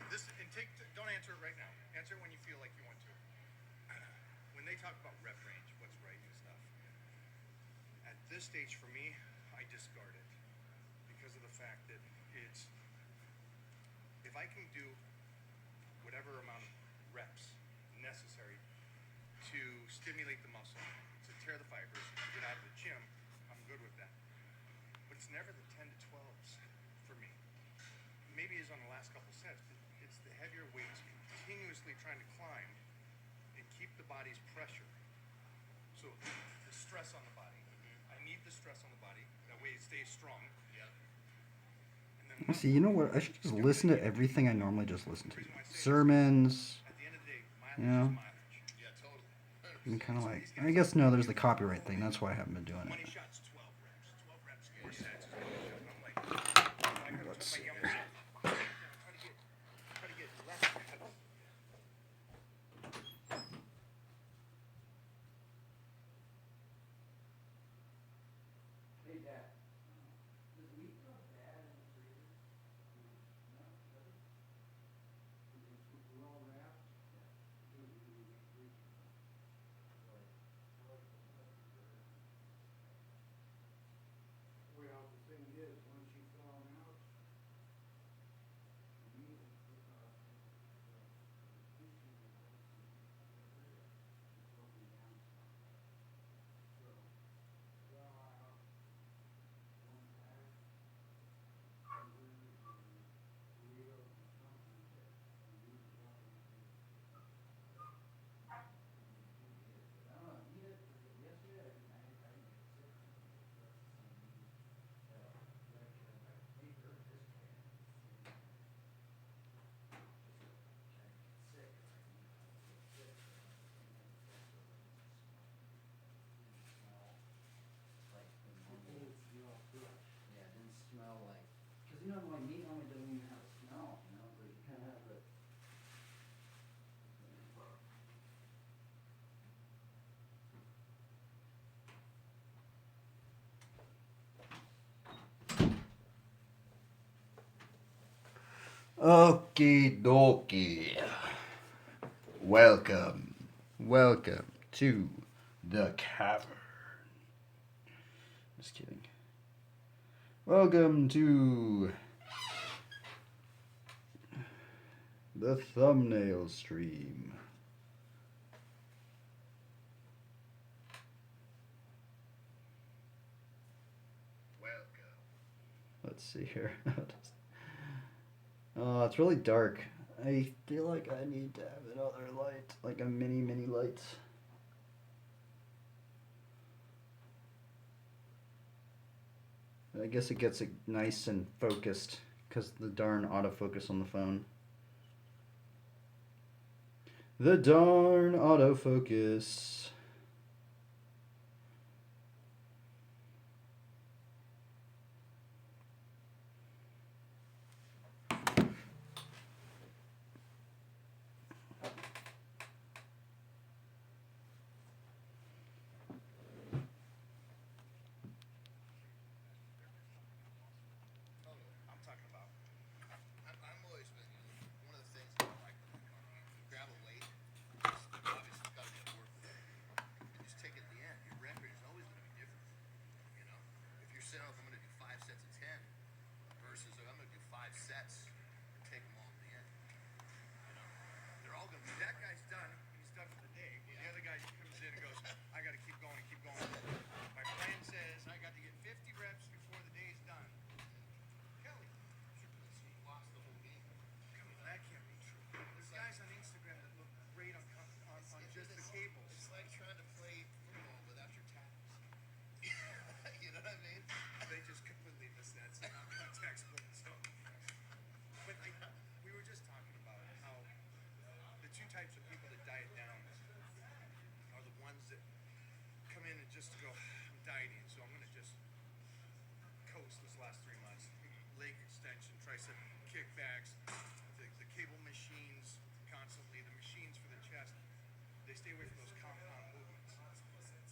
don't answer it right now. Answer it when you feel like you want to. When they talk about rep range, what's right and stuff. At this stage, for me, I discard it because of the fact that if I can do whatever amount of reps necessary to stimulate the muscle, to tear the fibers, to get out of the gym, I'm good with that. But it's never the 10 to 12s for me. Maybe it's on the last couple sets, but it's the heavier weights continuously trying to climb and keep the body's pressure. So the stress on the body. I need the stress on the body. That way it stays strong. Yeah. And then See, you know what? I should just listen to everything I normally just listen to. Sermons, at the end of the day, you mileage know. is mileage. Yeah, totally. And kind of like, I guess no, there's the copyright thing. That's why I haven't been doing 20 it. shots, 12 reps. 12 reps, 4 sets is 20 shots. And I'm like, I gotta Let's tell see my younger self, try to get less reps. Well, the thing is, once you thaw them out, you need them because the tissue that holds them together is broken down some. So, thaw out one pack, burgers and burritos and something that you use it up and you I don't know, eat it, yesterday I didn't get sick. Yeah, it didn't smell like, because you know, like meat normally doesn't even have a smell, you know, but you kind of have it. Okie dokie. Welcome to the cavern. Just kidding. Welcome to the thumbnail stream. Welcome. Let's see here. Oh, it's really dark. I feel like I need to have another light, like a mini light. I guess it gets it nice and focused because the darn autofocus on the phone. The darn autofocus. I'm talking about. I'm always been one of the things that I like when I come here. You grab a weight, obviously got to be at work with it. And just take it at the end. Your record is always going to be different. You know, if you're saying, oh, I'm going to do 5 sets of 10 versus I'm going to do 5 sets and take them all at the end. You know, they're all going to be That guy's done. He's done for the day. When the other guy comes in and goes, I got to keep going and keep going. My plan says I got to get 50 reps before the day's done. Kelly, you lost the whole game. come on, that can't be true. There's guys on Instagram that look great on just the cables. It's like trying to play football without your tackles. You know what I mean? They just completely miss that. It's not contact sport. So, but we were just talking about how the two types of people that diet down are the ones that come in and just go, I'm dieting, so I'm gonna just coast this last 3 months. Leg extension, tricep kickbacks, the cable machines constantly, the machines for the chest. They stay away from those compound movements.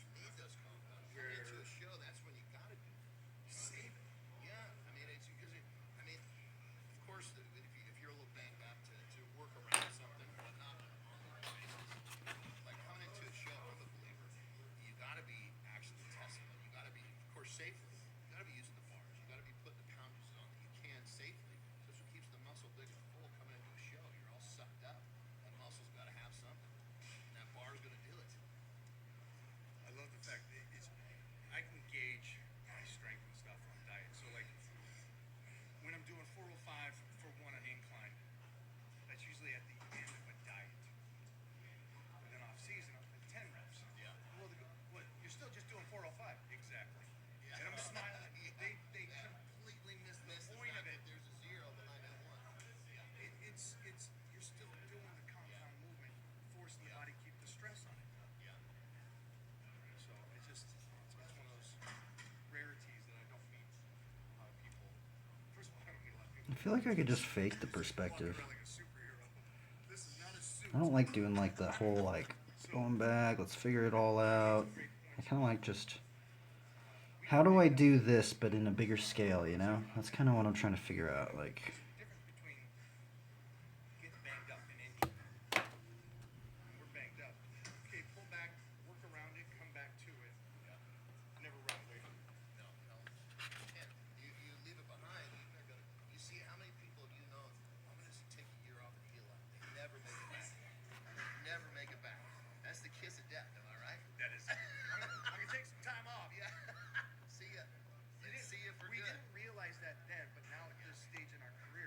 You need those compounds. Where- Going into a show, that's when you gotta do. Save it. Yeah, I mean, it's because I mean, of course, if you're a little banged up to work around something or whatnot on a basis, like coming into a show, I'm a believer. You gotta be actually testing it. You gotta be, of course, safely. You gotta be using the bars. You gotta be putting the pounders on that you can safely. That's what keeps the muscle big and full coming into a show. You're all sucked up. That muscle's gotta have something, and that bar's gonna do it. I love the fact that I can gauge my strength and stuff on diet. So like when I'm doing 405 for one on incline, that's usually at the end of a diet. And then off season, I'm at 10 reps. Yeah. Well, what? You're still just doing 405. Exactly. Yeah. And I'm smiling. Yeah. They Yeah. completely miss the Miss the point of fact it. that there's a zero behind that one. It's you're still doing the compound movement, forcing the body to keep the stress on it. Yeah. So it's one of those rarities that I don't meet a lot of people. First of all, I don't meet a lot of people. I feel like I could just fake the Walking perspective. around like a superhero. This is not a suit. I don't like doing like the whole like going back, let's figure it all out. I kind of like just how do I do this but in a bigger scale, you know? That's kind of what I'm trying to figure out. Like, Difference between getting banged up and injured. We're banged up. Okay, pull back, work around it, come back to it. Never run away from it. No, no. And you leave it behind. You're gonna. You see how many people have you known? I'm gonna just take a year off and heal up. They never make it back. Never make it back. That's the kiss of death. Am I right? That is. I'm gonna take some time off. Yeah. See ya. And see ya for We good. didn't realize that then, but now at this stage in our career,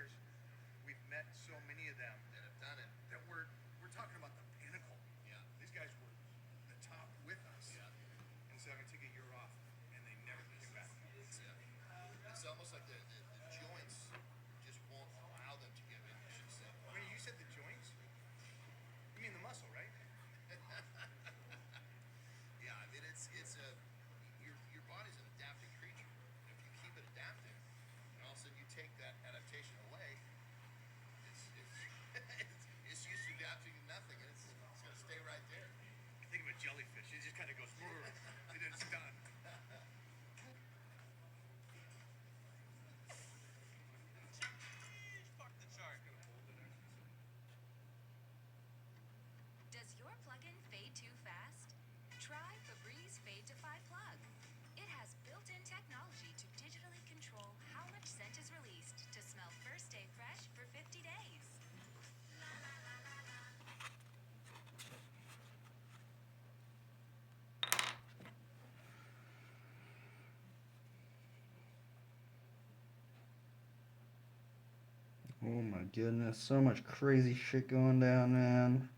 Oh my goodness, so much crazy shit going down, man.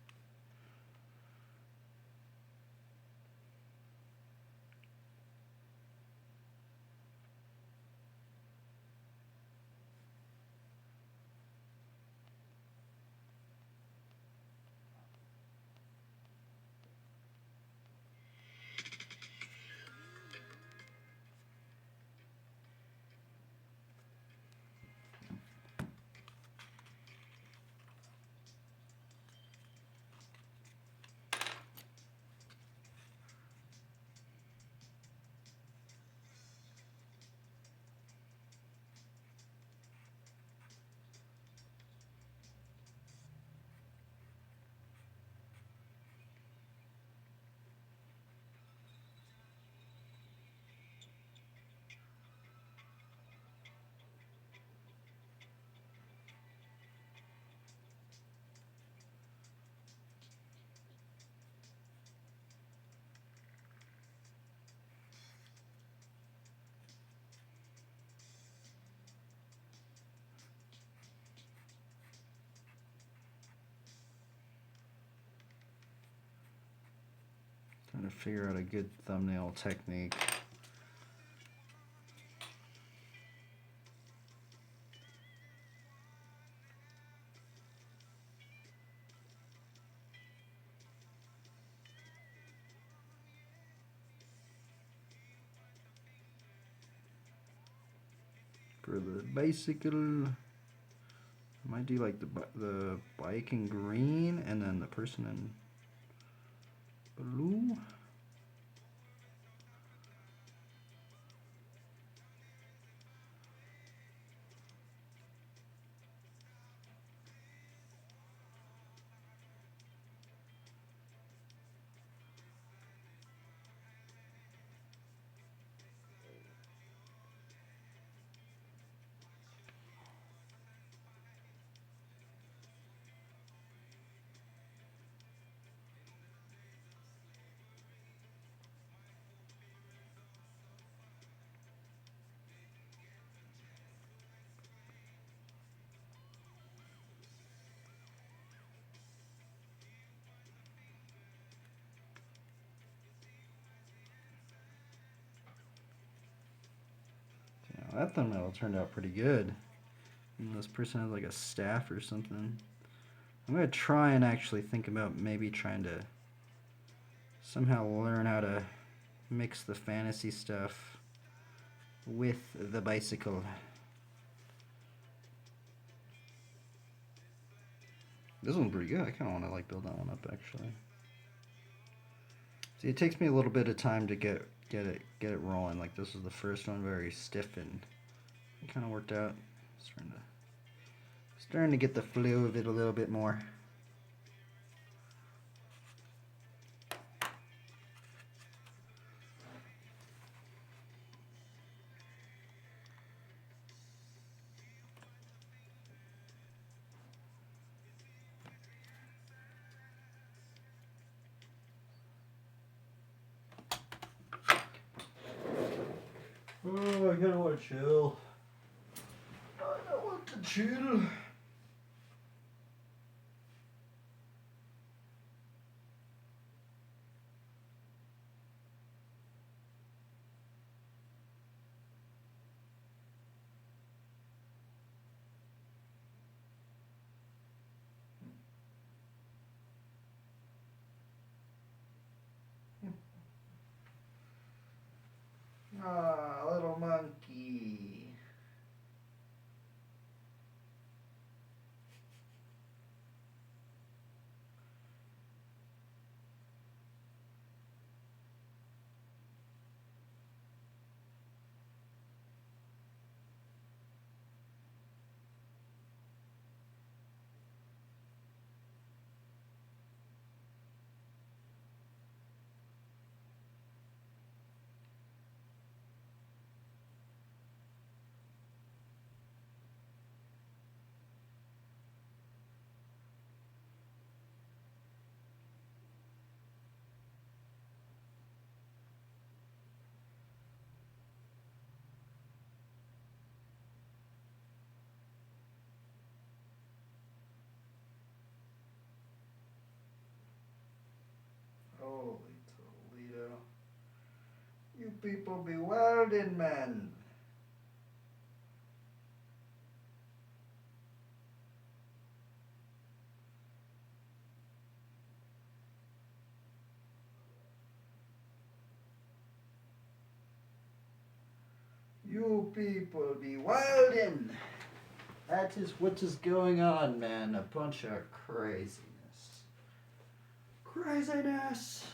Trying to figure out a good thumbnail technique. For the bicycle, I might do like the bike in green and then the person in blue. Yeah, that thumbnail turned out pretty good. And this person has like a staff or something. I'm gonna try and actually think about maybe trying to somehow learn how to mix the fantasy stuff with the bicycle. This one's pretty good. I kind of want to like build that one up actually. See, it takes me a little bit of time to get it rolling. Like this was the first one, very stiff, and it kind of worked out. Starting to get the flow of it a little bit more. Oh, I kind of want to chill. I want to chill. Ah, little monkey. You people be wildin', man. You people be wildin'. That is what is going on, man. A bunch of craziness. Craziness.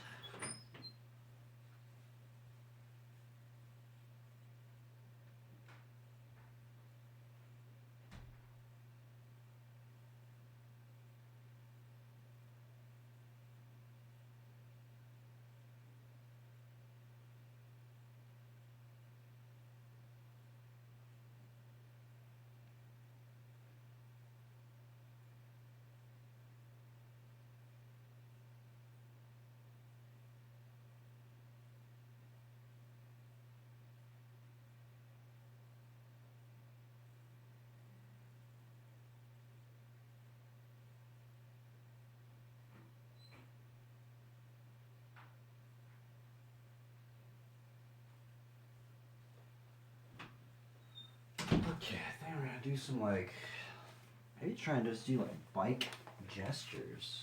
Okay, I think we're gonna do some like, maybe try and just do like bike gestures.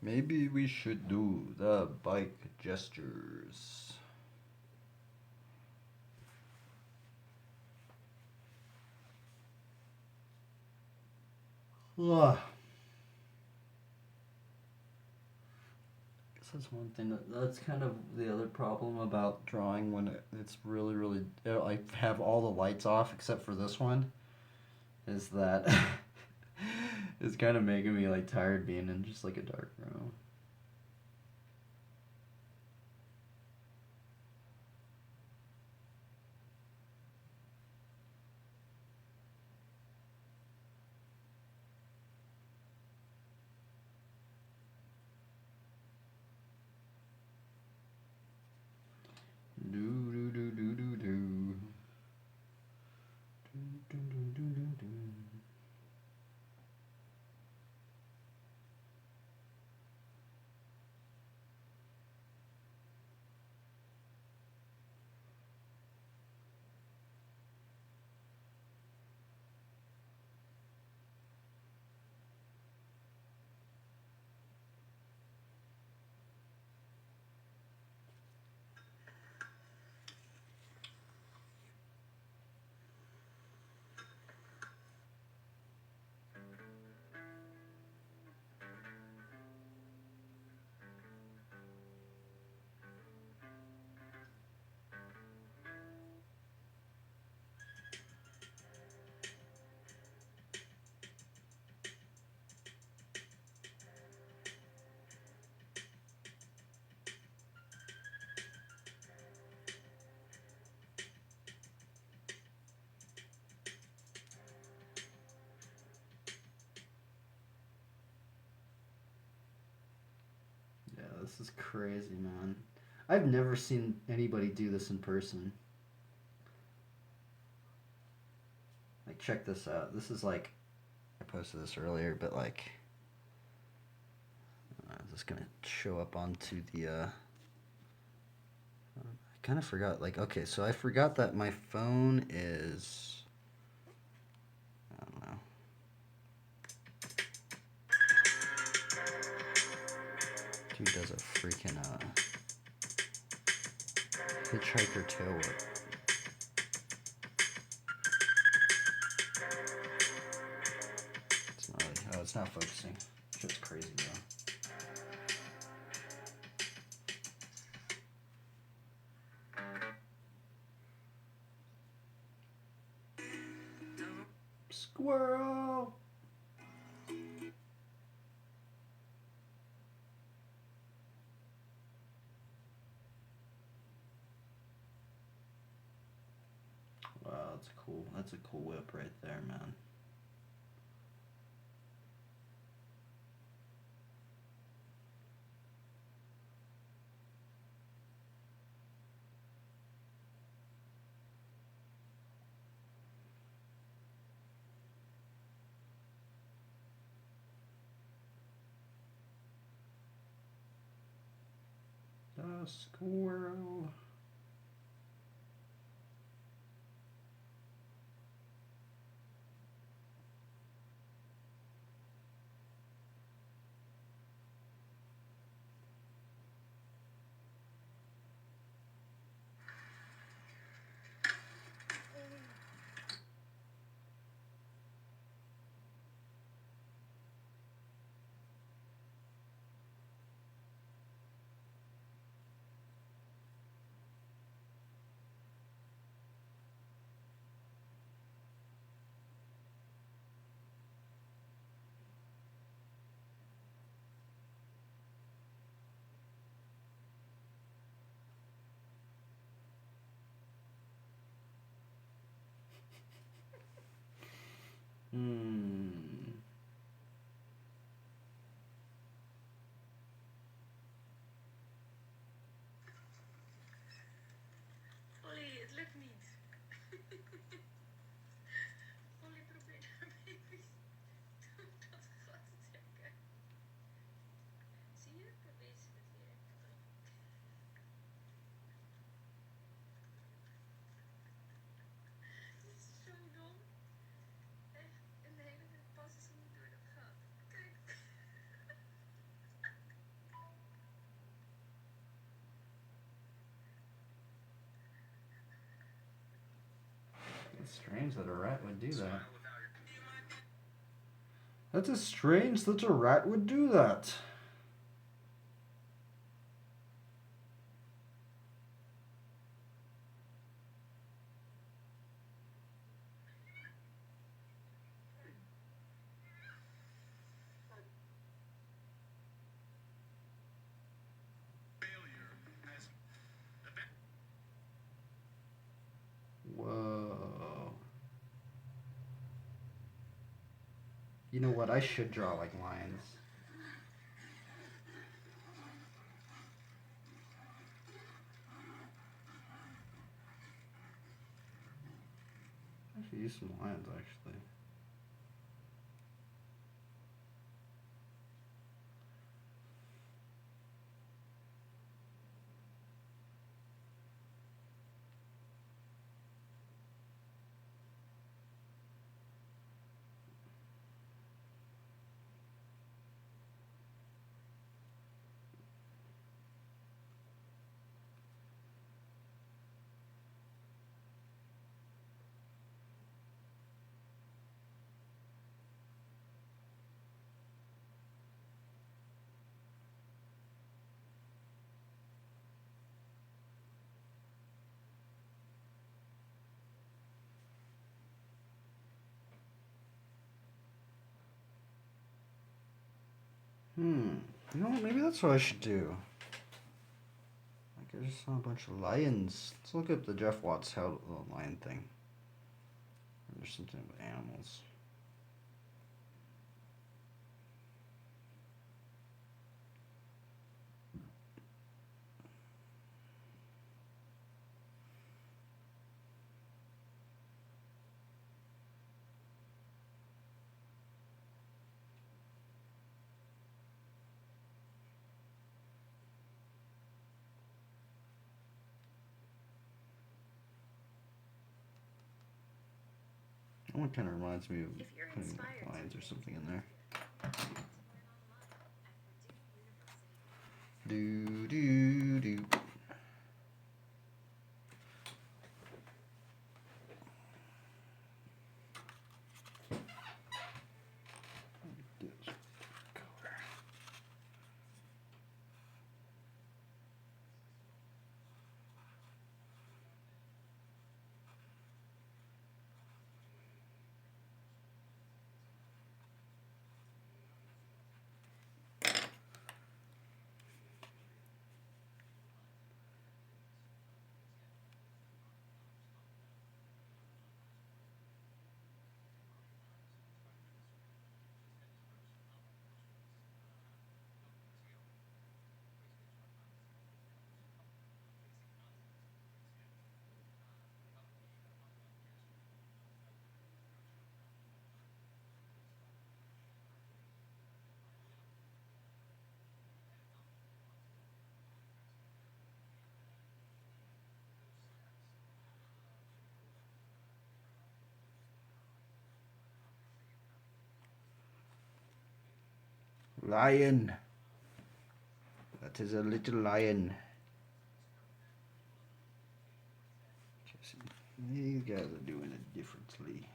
Maybe we should do the bike gestures. Ugh. That's one thing that's kind of the other problem about drawing when it's really I have all the lights off except for this one, is that it's kind of making me like tired being in just like a dark room. Do do do do do do. Do do do do do. Yeah, this is crazy, man. I've never seen anybody do this in person. Like, check this out. This is like, I posted this earlier, but like, I'm just gonna show up onto the, I kind of forgot, like, okay, so I forgot that my phone is, I don't know. Dude does a freaking, hitchhiker tail whip. It's not really, oh, it's not focusing. Shit's crazy, bro. Squirrel! Wow, that's cool. That's a cool whip right there, man. Squirrel. Hmm. Olly, het lukt niet. Olly probeert haar baby's door dat gat te trekken. Zie je? Probeert ze het weer. Dit is zo dom. Echt. En de hele tijd passen ze niet door dat gat. Kijk. It's strange that a rat would do that. That is strange that a rat would do that. Whoa. You know what? I should draw like lions. I should use some lions actually. You know what? Maybe that's what I should do. Like, I just saw a bunch of lions. Let's look up the Jeff Watts how the lion thing. There's something with animals. That one kind of reminds me of If you're putting like inspired lions to or something in make there. to learn online at Purdue University. Do do do. This color. lion. That is a little lion. See, these guys are doing it differently.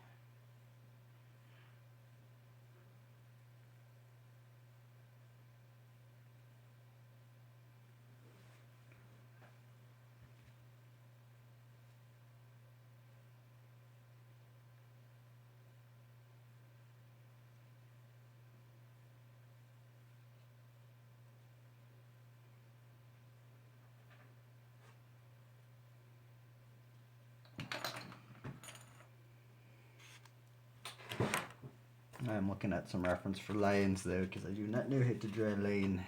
I'm looking at some reference for lions there because I do not know how to draw a lion.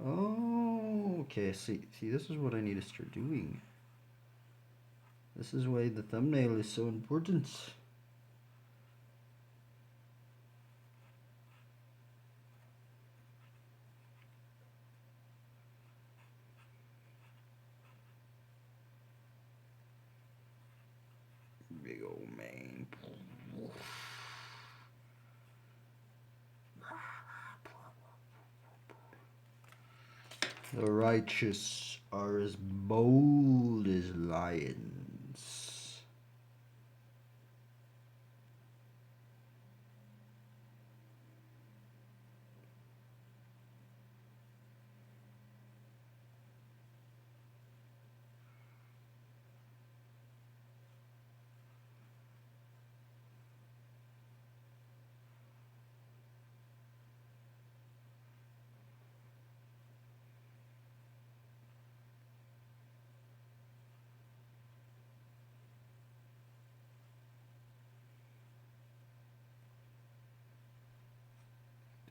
Oh, okay. See, this is what I need to start doing. This is why the thumbnail is so important. Big old mane. The righteous are as bold as lions.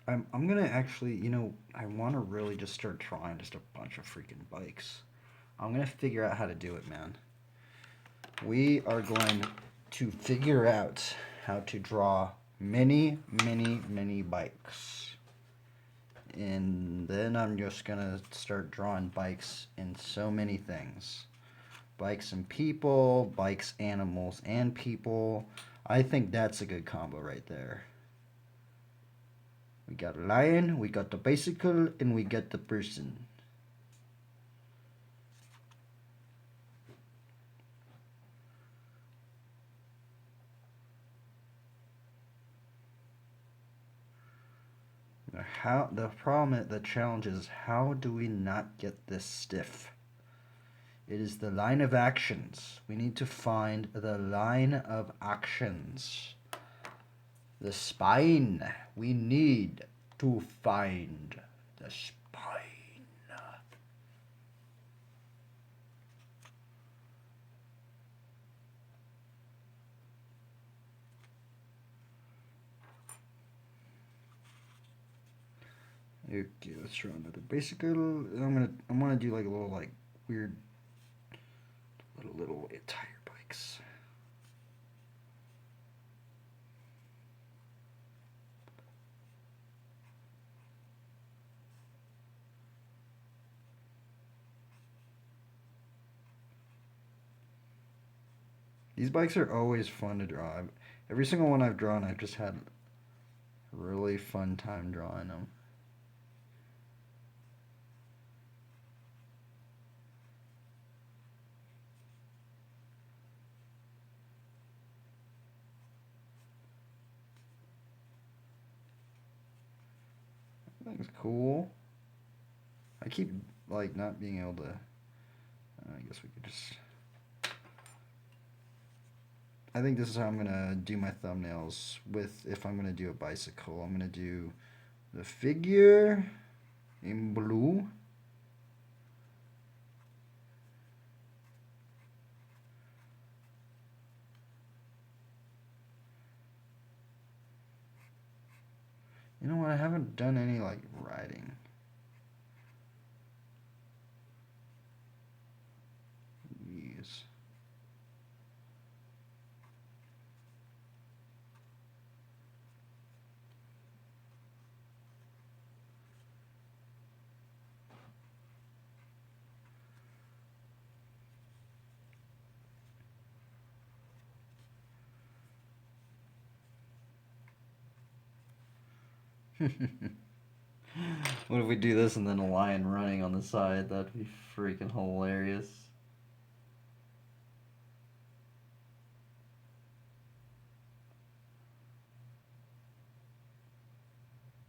I'm gonna actually, I want to really just start drawing just a bunch of freaking bikes. I'm gonna figure out how to do it, man. We are going to figure out how to draw many, many, many bikes. And then I'm just gonna start drawing bikes in so many things. Bikes and people, bikes, animals, and people. I think that's a good combo right there. We got a lion, we got the bicycle, and we got the person. How the problem, the challenge is, how do we not get this stiff? It is the line of actions. We need to find the line of actions. The spine. We need to find the spine. Okay, let's draw another bicycle. I want to do like a little like weird little tire bikes. These bikes are always fun to draw. Every single one I've drawn, I've just had a really fun time drawing them. That's cool. I keep like not being able to. I guess we could just. I think this is how I'm gonna do my thumbnails. If I'm gonna do a bicycle, I'm gonna do the figure in blue. You know what? I haven't done any like writing. Yes. What if we do this and then a lion running on the side? That'd be freaking hilarious.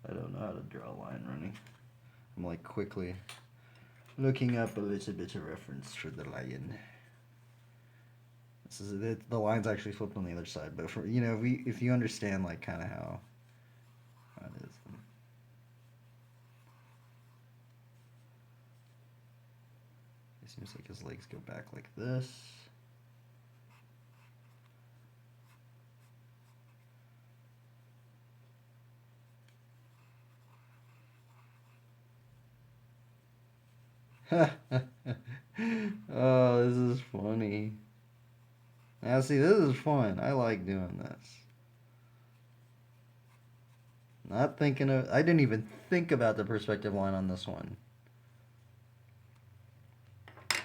I don't know how to draw a lion running. I'm like quickly looking up a little bit of reference for the lion. This is it, the line's actually flipped on the other side, but for if you understand like kind of how it is. It seems like his legs go back like this. Oh, this is funny. Now, see, this is fun. I like doing this. Not thinking of. I didn't even think about the perspective line on this one. I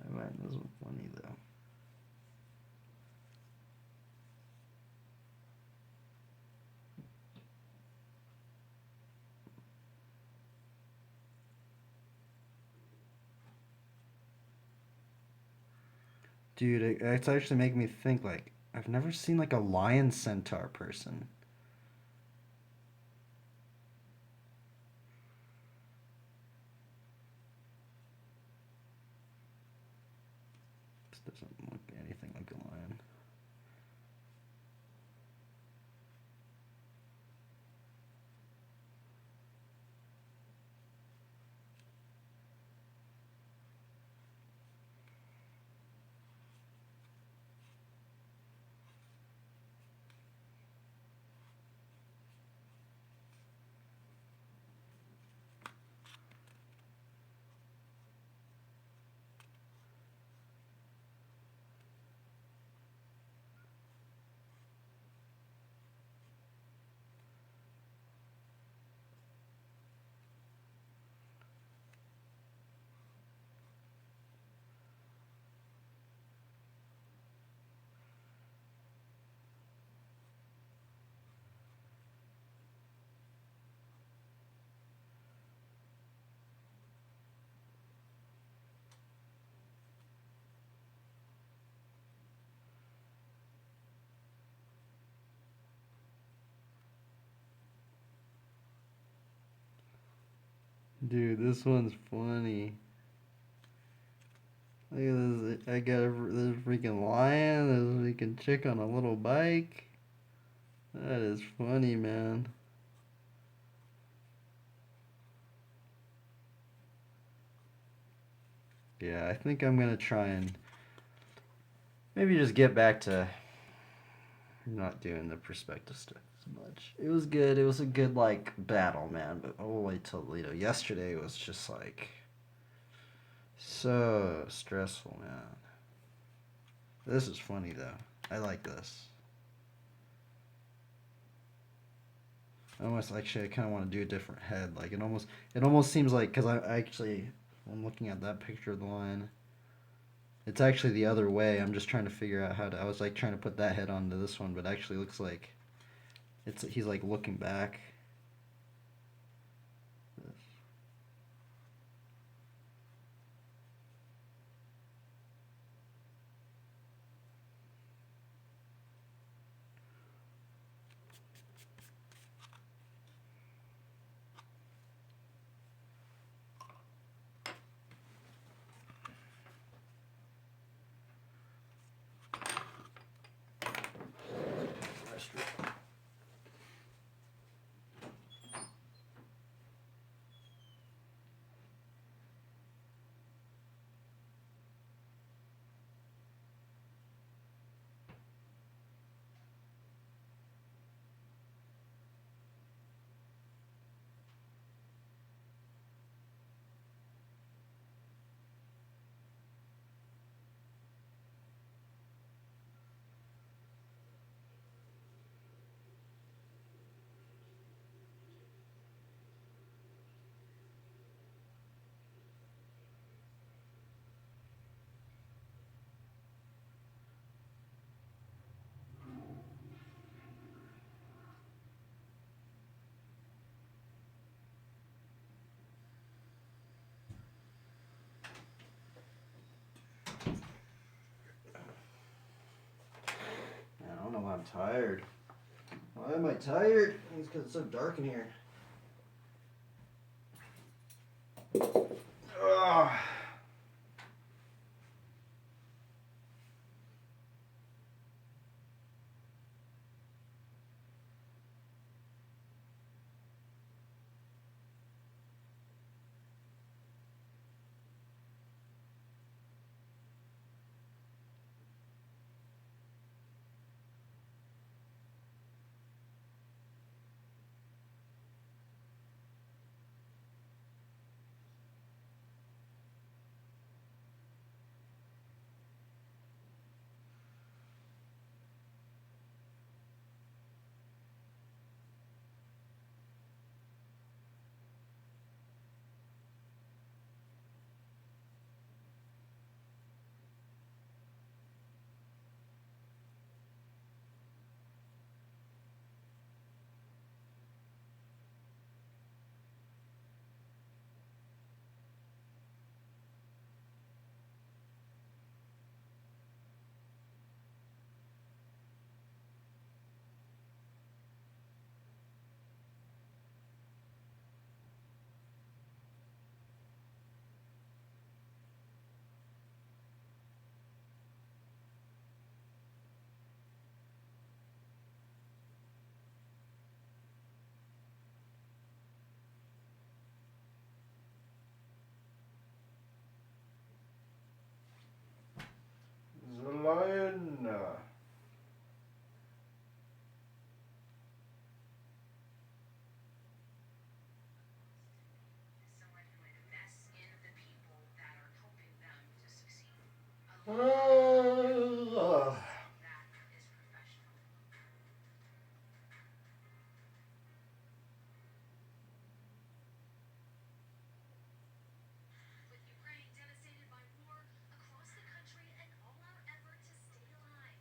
find this one funny, though. Dude, it's actually making me think, like, I've never seen, like, a lion centaur person. This doesn't look anything like a lion. Dude, this one's funny. Look at this. I got this freaking lion, this freaking chick on a little bike. That is funny, man. Yeah, I think I'm gonna try and maybe just get back to not doing the perspective stuff as much. It was good. It was a good like battle, man. But holy Toledo, yesterday was just like so stressful, man. This is funny though. I like this. Almost actually, I kind of want to do a different head. Like it almost seems like because I'm looking at that picture of the lion. It's actually the other way. I'm just trying to figure out how to. I was like trying to put that head onto this one, but actually looks like he's like looking back. I'm tired. Why am I tired? It's because it's so dark in here. Ugh. The lion. Someone who invests in the people that are helping them to succeed. Ugh. That is professional. With Ukraine devastated by war across the country and all our effort to stay alive,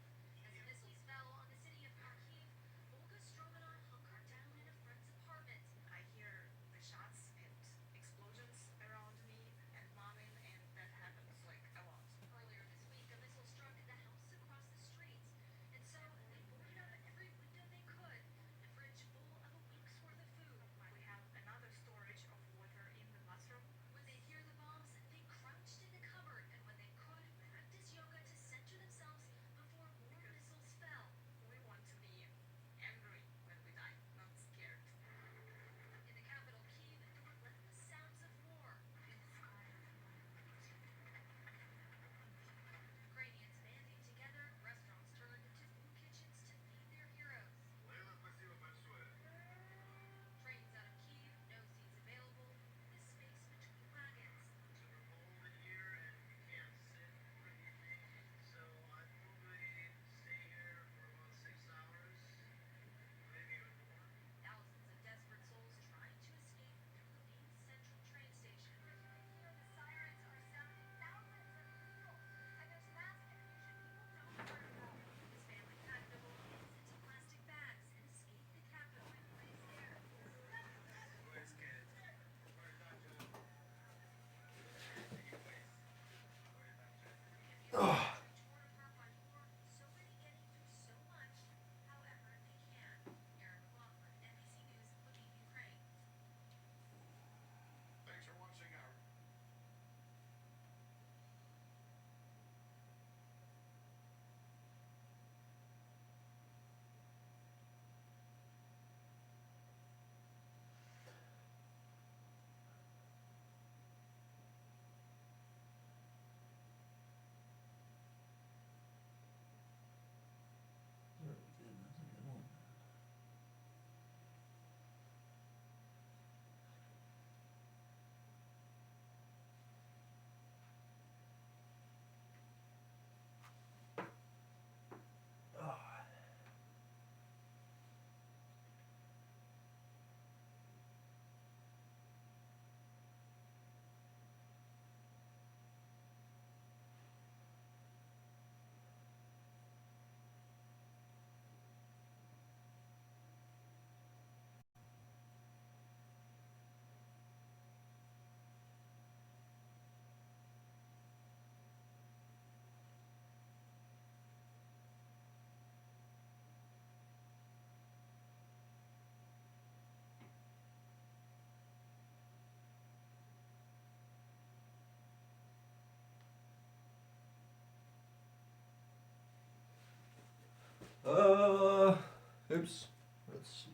Oops. Let's see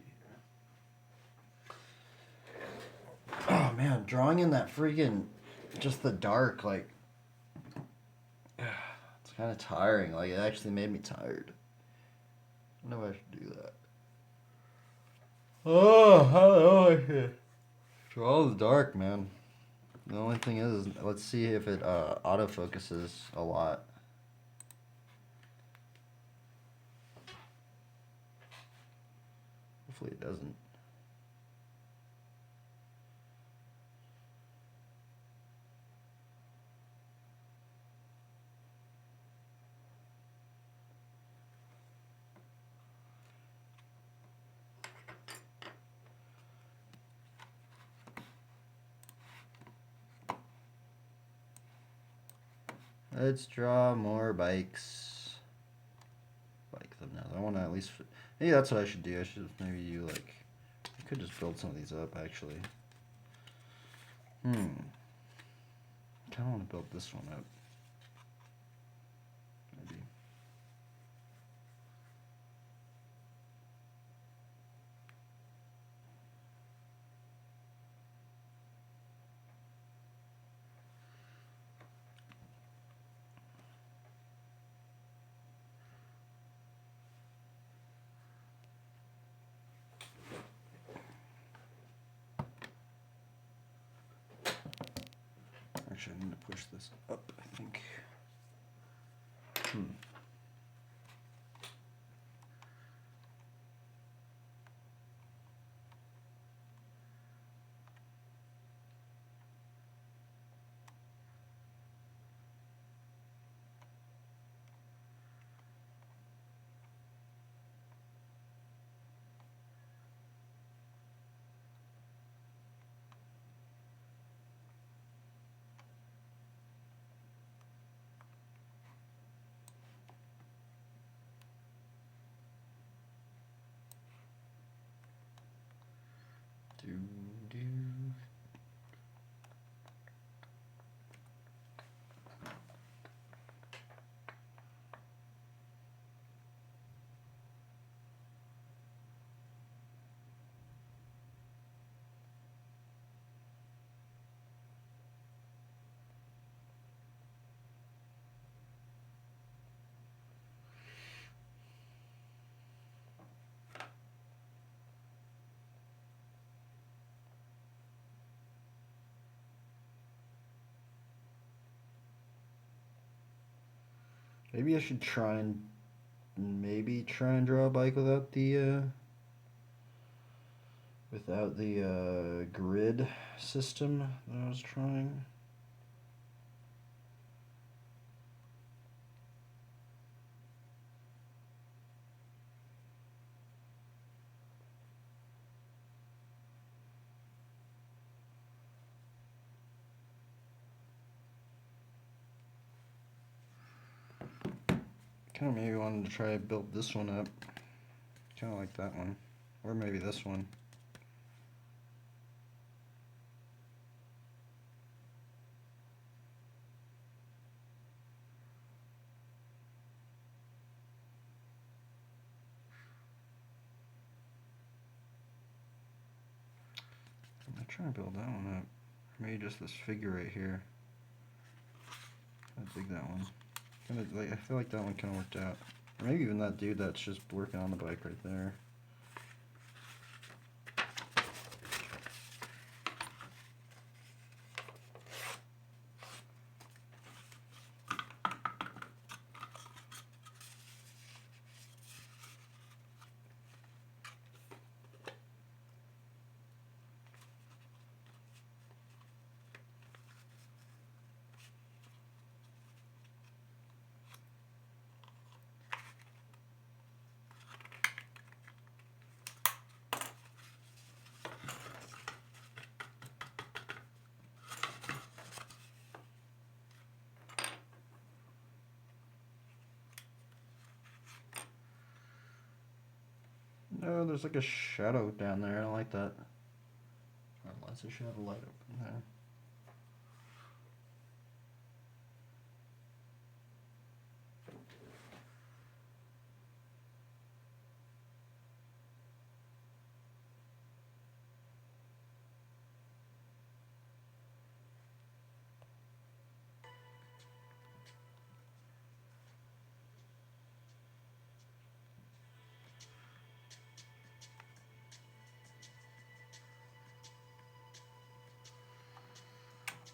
here. Oh man, drawing in that freaking just the dark, like it's kind of tiring. Like it actually made me tired. I don't know if I should do that. Oh, how do I should draw in the dark, man. The only thing is, let's see if it autofocuses a lot. Hopefully it doesn't. Let's draw more bikes. Bike thumbnails. I want to at least. Maybe that's what I should do. I should maybe do like. I could just build some of these up actually. I kind of want to build this one up. Maybe. Actually, I need to push this up, I think. Do, do. Maybe I should try and draw a bike without the grid system that I was trying. Kind of maybe wanted to try to build this one up. Kind of like that one. Or maybe this one. I'm gonna try to build that one up. Maybe just this figure right here. I dig that one. Kind of like, I feel like that one kind of worked out. Or maybe even that dude that's just working on the bike right there. No, there's like a shadow down there. I don't like that. Unless a shadow light up in there.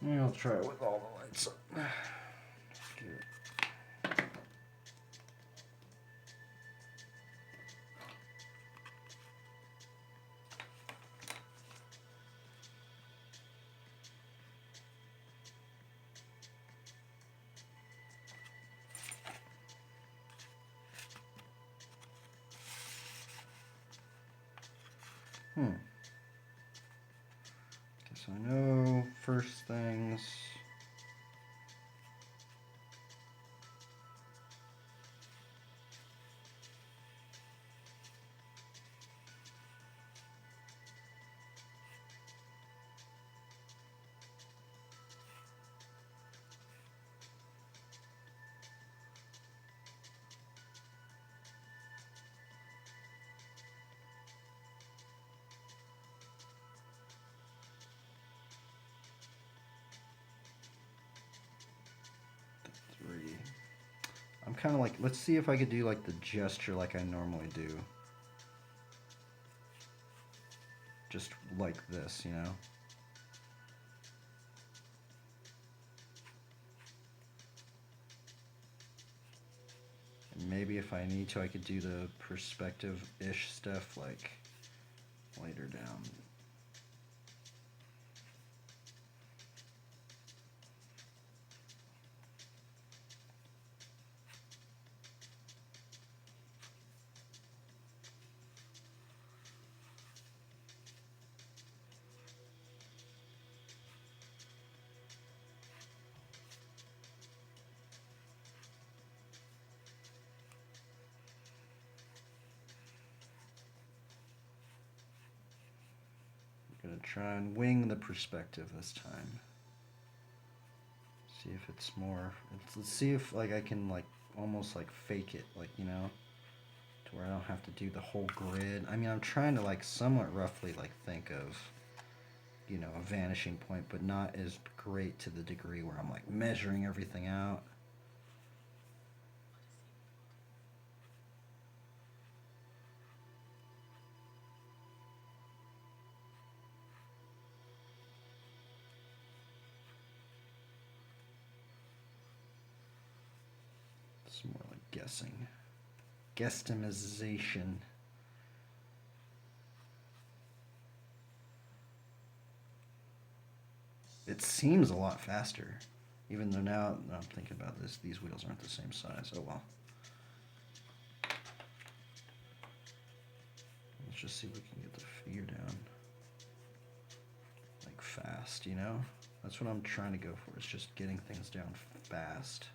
Maybe I'll try it with all the lights up. Give it- Guess I know first things. Three. I'm kind of like, let's see if I could do like the gesture like I normally do. Just like this, you know? And maybe if I need to, I could do the perspective-ish stuff like later down. Gonna try and wing the perspective this time. See if it's more. Let's see if like I can like almost like fake it, like, you know, to where I don't have to do the whole grid. I mean, I'm trying to like somewhat roughly like think of, you know, a vanishing point, but not as great to the degree where I'm like measuring everything out. It's more like guessing. Guesstimization. It seems a lot faster. Even though now that I'm thinking about this, these wheels aren't the same size. Oh well. Let's just see if we can get the figure down. Like fast, you know? That's what I'm trying to go for, is just getting things down fast.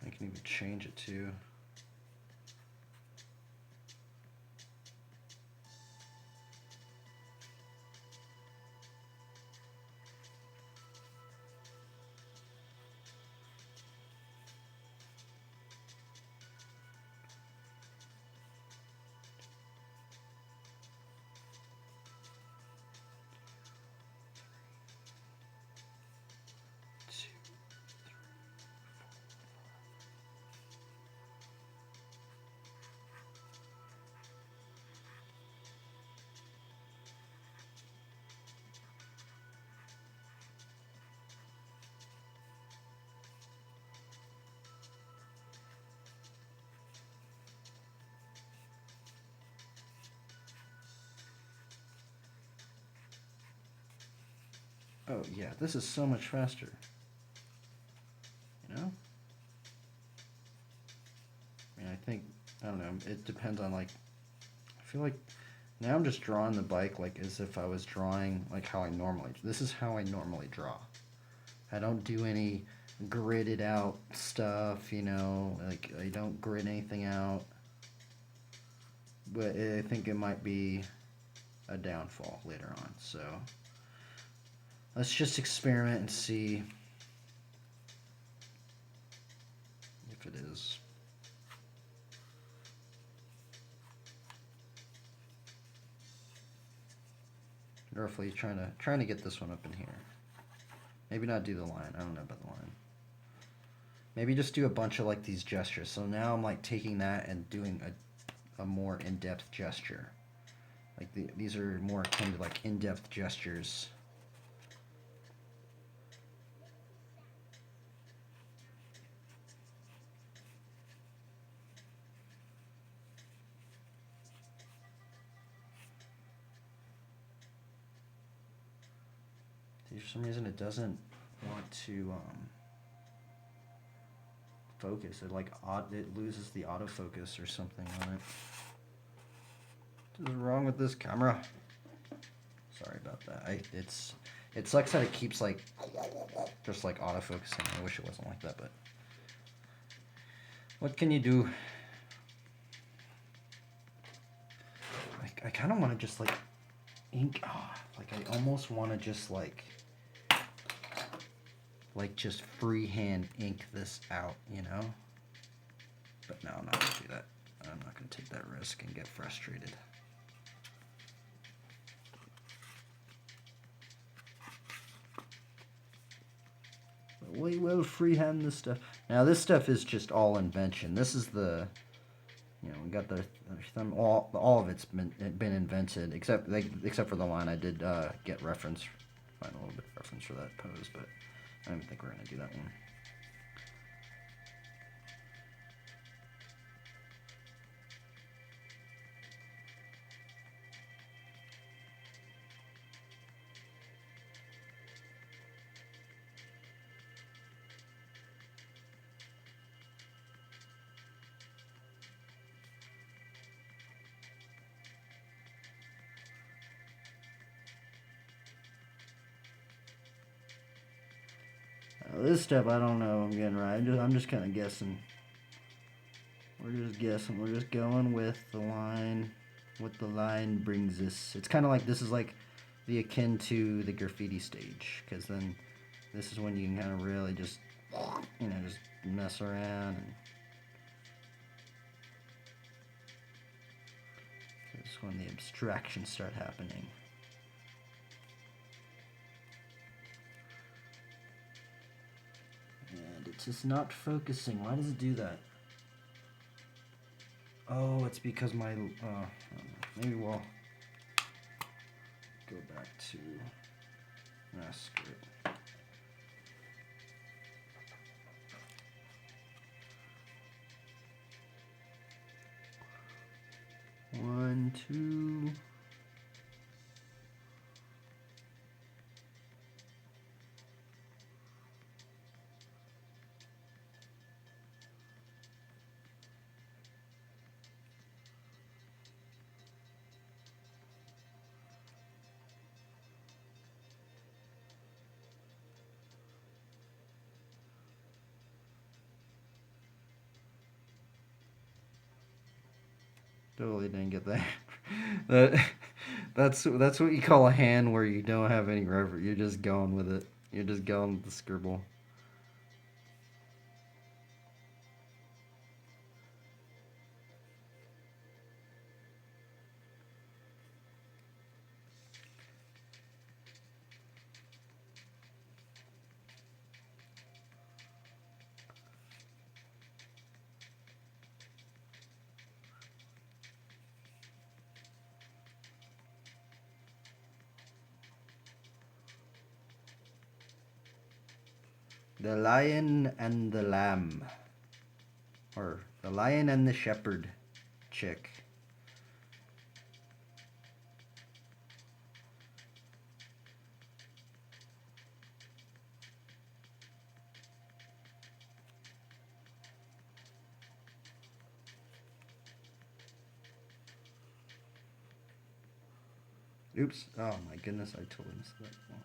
I can even change it too. Oh yeah, this is so much faster. You know? I mean, I don't know, it depends on like, I feel like now I'm just drawing the bike like as if I was drawing like how I normally, this is how I normally draw. I don't do any gridded out stuff, you know, like I don't grid anything out. But I think it might be a downfall later on, so let's just experiment and see if it is. roughly trying to get this one up in here. Maybe not do the line. I don't know about the line. Maybe just do a bunch of like these gestures. So now I'm like taking that and doing a more in-depth gesture. Like these are more akin to like in-depth gestures. For some reason it doesn't want to focus. It loses the autofocus or something on it. What is wrong with this camera? Sorry about that. It sucks that it keeps like just like autofocusing. I wish it wasn't like that, but what can you do? I kind of want to just like ink. Oh, like I almost want to just like just freehand ink this out, you know? But no, I'm not gonna do that. I'm not gonna take that risk and get frustrated. But we will freehand this stuff. Now this stuff is just all invention. This is the, you know, we got the thumb. All of it's been invented except for the line. I did get reference, find a little bit of reference for that pose, but I don't think we're gonna do that one. This step, I don't know if I'm getting right. I'm just kind of guessing. We're just guessing. We're just going with the line. What the line brings us. It's kind of like, this is like the akin to the graffiti stage. Because then this is when you can kind of really just, you know, just mess around. And this is when the abstractions start happening. And it's just not focusing. Why does it do that? Oh, it's because my, I don't know. Maybe we'll go back to, screw it. One, two. Totally didn't get that. That's what you call a hand where you don't have any reverence. You're just going with it. You're just going with the scribble. The Lion and the Lamb. Or The Lion and the Shepherd chick. Oops. Oh my goodness, I totally missed that. Oh.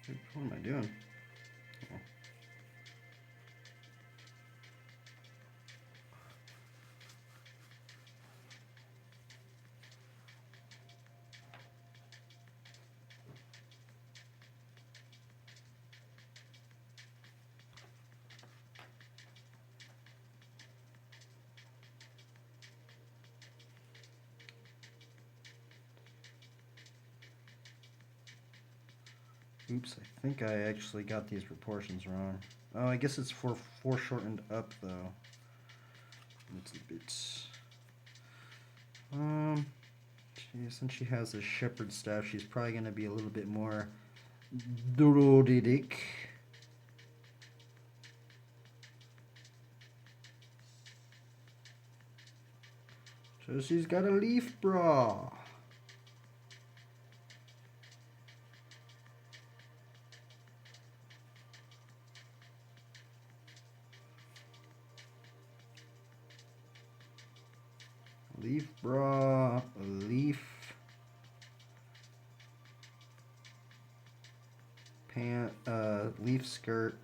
What am I doing? Oh. Oops, I think I actually got these proportions wrong. Oh, I guess it's for foreshortened up though. It's a bit. Since she has a shepherd staff, she's probably gonna be a little bit more druidic. So she's got a leaf bra. Leaf bra, leaf pant, leaf skirt.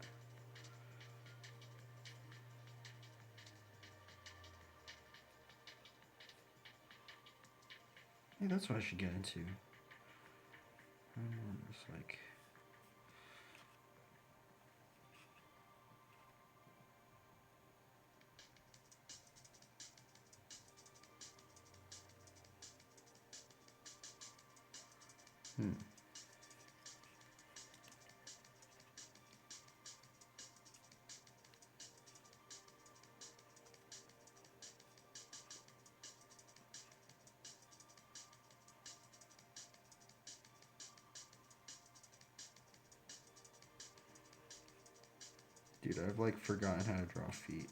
Hey, that's what I should get into. Just like. Dude, I've like forgotten how to draw feet.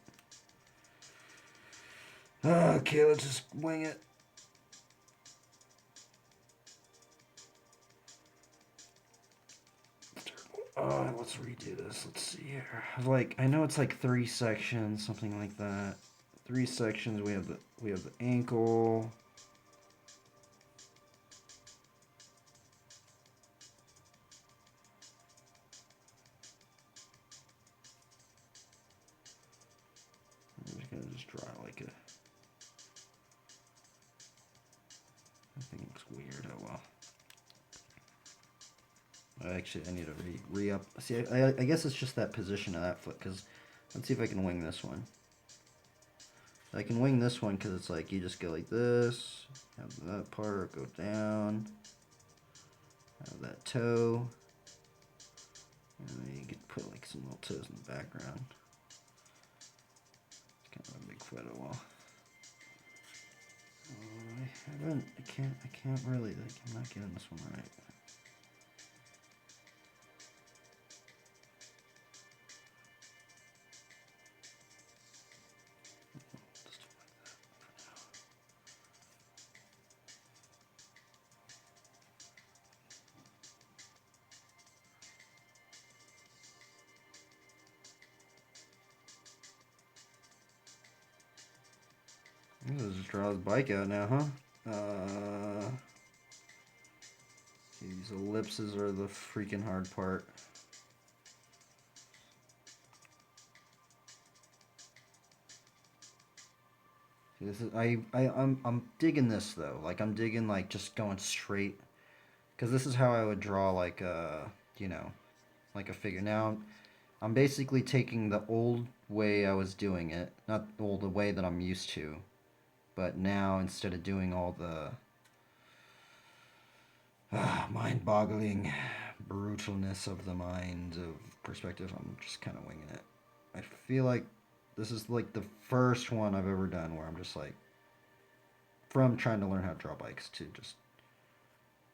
Okay, let's just wing it. Let's redo this. Let's see here. Like, I know it's like 3 sections, something like that. 3 sections. We have the ankle. I'm just gonna draw like a. I think it looks weird. Oh well. Actually, I need to re-up. See, I guess it's just that position of that foot, because let's see if I can wing this one. I can wing this one because it's like you just go like this, have that part go down, have that toe, and then you can put like some little toes in the background. It's kind of a big foot, oh well. I can't really, I'm not getting this one right. Let's just draw his bike out now, huh? These ellipses are the freaking hard part. See, this is I'm digging this though. Like I'm digging like just going straight, because this is how I would draw like you know, like a figure. Now I'm basically taking the old way I was doing it, not the way that I'm used to. But now, instead of doing all the mind-boggling brutalness of the mind of perspective, I'm just kind of winging it. I feel like this is like the first one I've ever done where I'm just like, from trying to learn how to draw bikes to just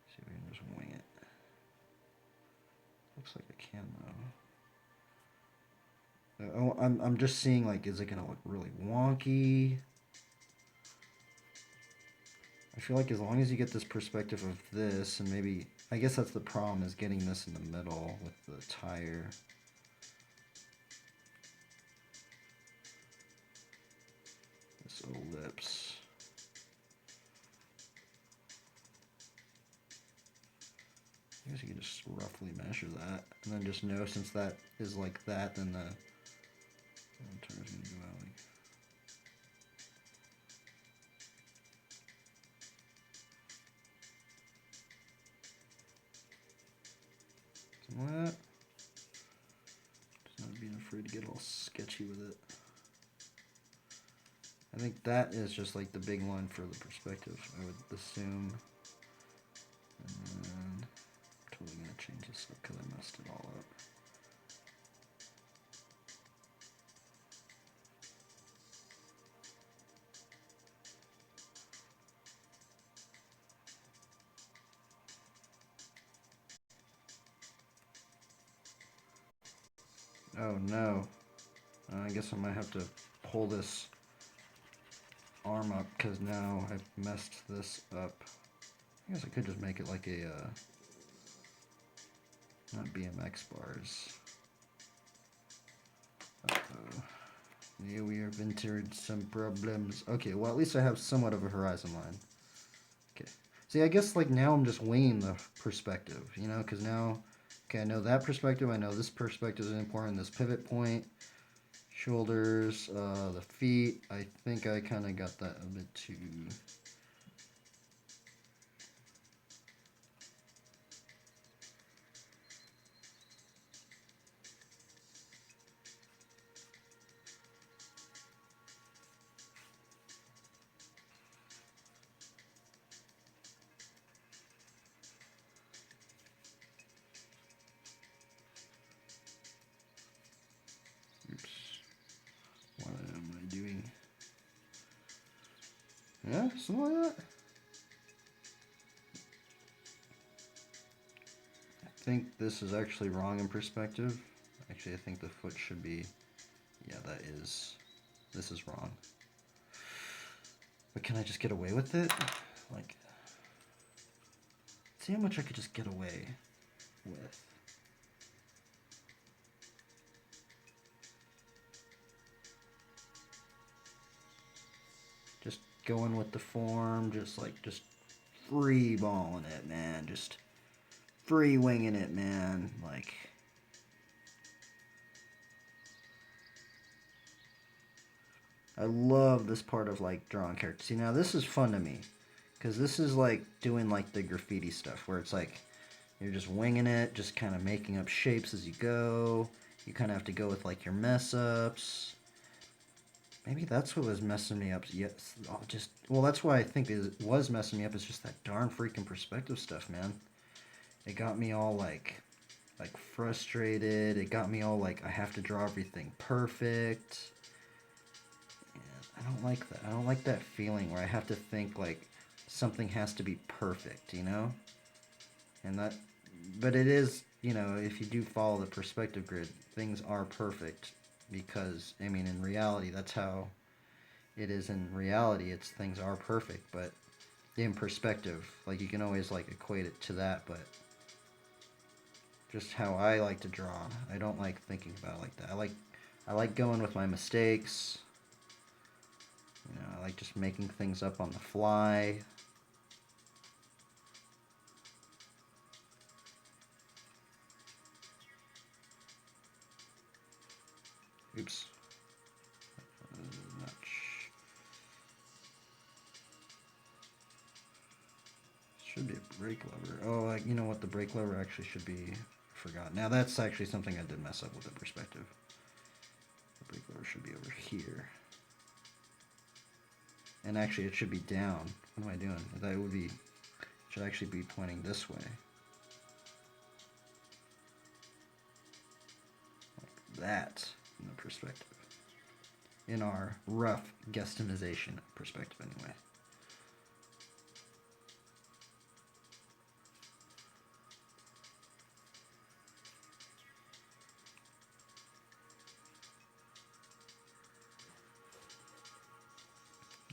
see if we can just wing it. Looks like I can though. I'm just seeing like, is it gonna look really wonky? I feel like as long as you get this perspective of this, and maybe, I guess that's the problem, is getting this in the middle with the tire. This ellipse. I guess you can just roughly measure that, and then just know since that is like that, then the tire's gonna go out like. Something like that. Just not being afraid to get all sketchy with it. I think that is just like the big one for the perspective, I would assume. And then I'm totally gonna change this up because I messed it all up. Oh no. I guess I might have to pull this arm up because now I've messed this up. I guess I could just make it like a, not BMX bars. Uh-oh. Yeah, we have entered some problems. Okay, well at least I have somewhat of a horizon line. Okay. See, I guess like now I'm just winging the perspective, you know, because now, okay, I know that perspective, I know this perspective is important, this pivot point, shoulders, the feet. I think I kind of got that a bit too... Oops. What am I doing? Yeah, something like that. I think this is actually wrong in perspective. Actually, I think the foot should be... Yeah, that is... This is wrong. But can I just get away with it? Like... See how much I could just get away with. Just going with the form, just free balling it, man. Just free winging it, man. Like, I love this part of like drawing characters. See, now this is fun to me because this is like doing like the graffiti stuff where it's like you're just winging it, just kind of making up shapes as you go. You kind of have to go with like your mess ups. Maybe that's what was messing me up. Yes, well, that's why I think it was messing me up. Is just that darn freaking perspective stuff, man. It got me all like frustrated. It got me all like I have to draw everything perfect. And I don't like that. I don't like that feeling where I have to think like something has to be perfect, you know? And that, but it is, you know, if you do follow the perspective grid, things are perfect. Because, I mean, in reality, that's how it is in reality. It's things are perfect, but in perspective, like, you can always, like, equate it to that, but just how I like to draw, I don't like thinking about it like that. I like going with my mistakes. You know, I like just making things up on the fly. Oops. Should be a brake lever. Oh, you know what? The brake lever actually should be... Forgot. Now that's actually something I did mess up with the perspective. The brake lever should be over here. And actually it should be down. What am I doing? That would be... should actually be pointing this way. Like that in the perspective. In our rough guesstimation perspective anyway.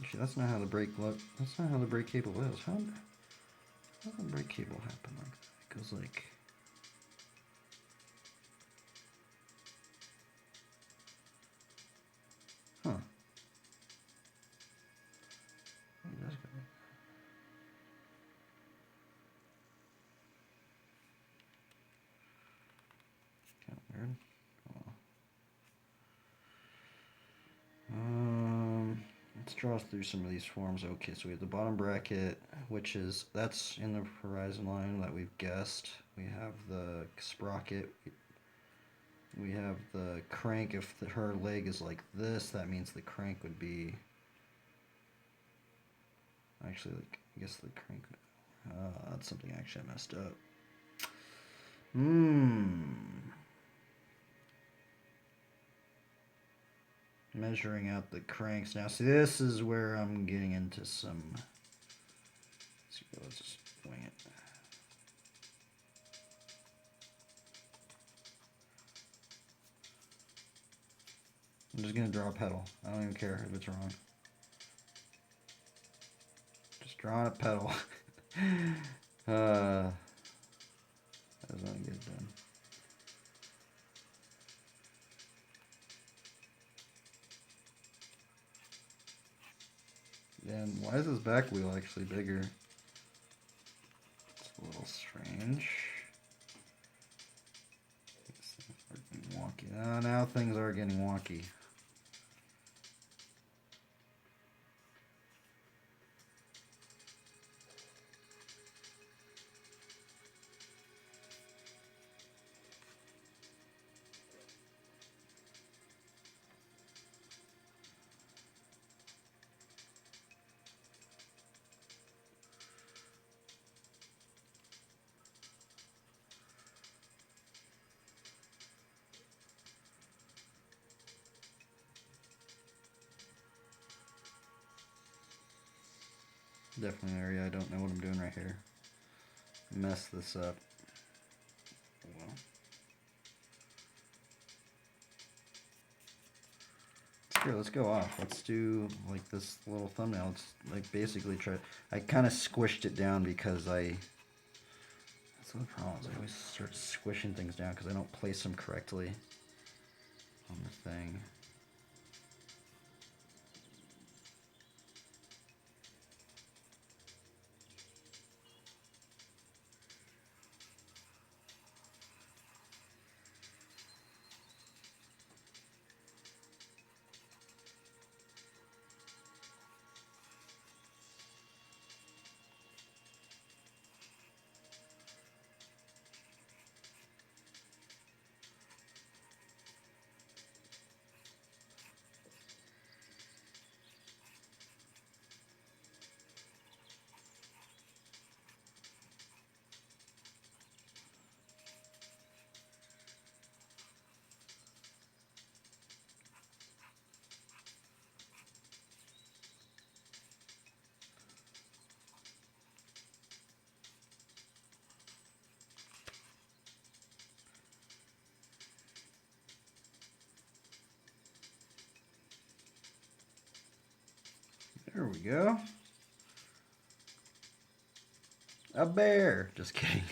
Actually, that's not how the brake look. That's not how the brake cable is. How does the brake cable happen like that? It goes like... Huh. It does go like kind of weird. Let's draw through some of these forms. Okay, so we have the bottom bracket, which is, that's in the horizon line that we've guessed. We have the sprocket. We have the crank. If her leg is like this, that means the crank would be, actually, like, I guess the crank, that's something actually I messed up. Measuring out the cranks. Now, see, this is where I'm getting into some, let's just wing it. I'm just gonna draw a pedal. I don't even care if it's wrong. Just drawing a pedal. That does not get done. And why is this back wheel actually bigger? It's a little strange. Things are getting wonky. Now things are getting wonky. Definitely an area I don't know what I'm doing right here. Mess this up. Well. Here, let's go off. Let's do like this little thumbnail. It's like basically try. I kind of squished it down because that's one of the problems. I always start squishing things down because I don't place them correctly on the thing. There we go. A bear. Just kidding.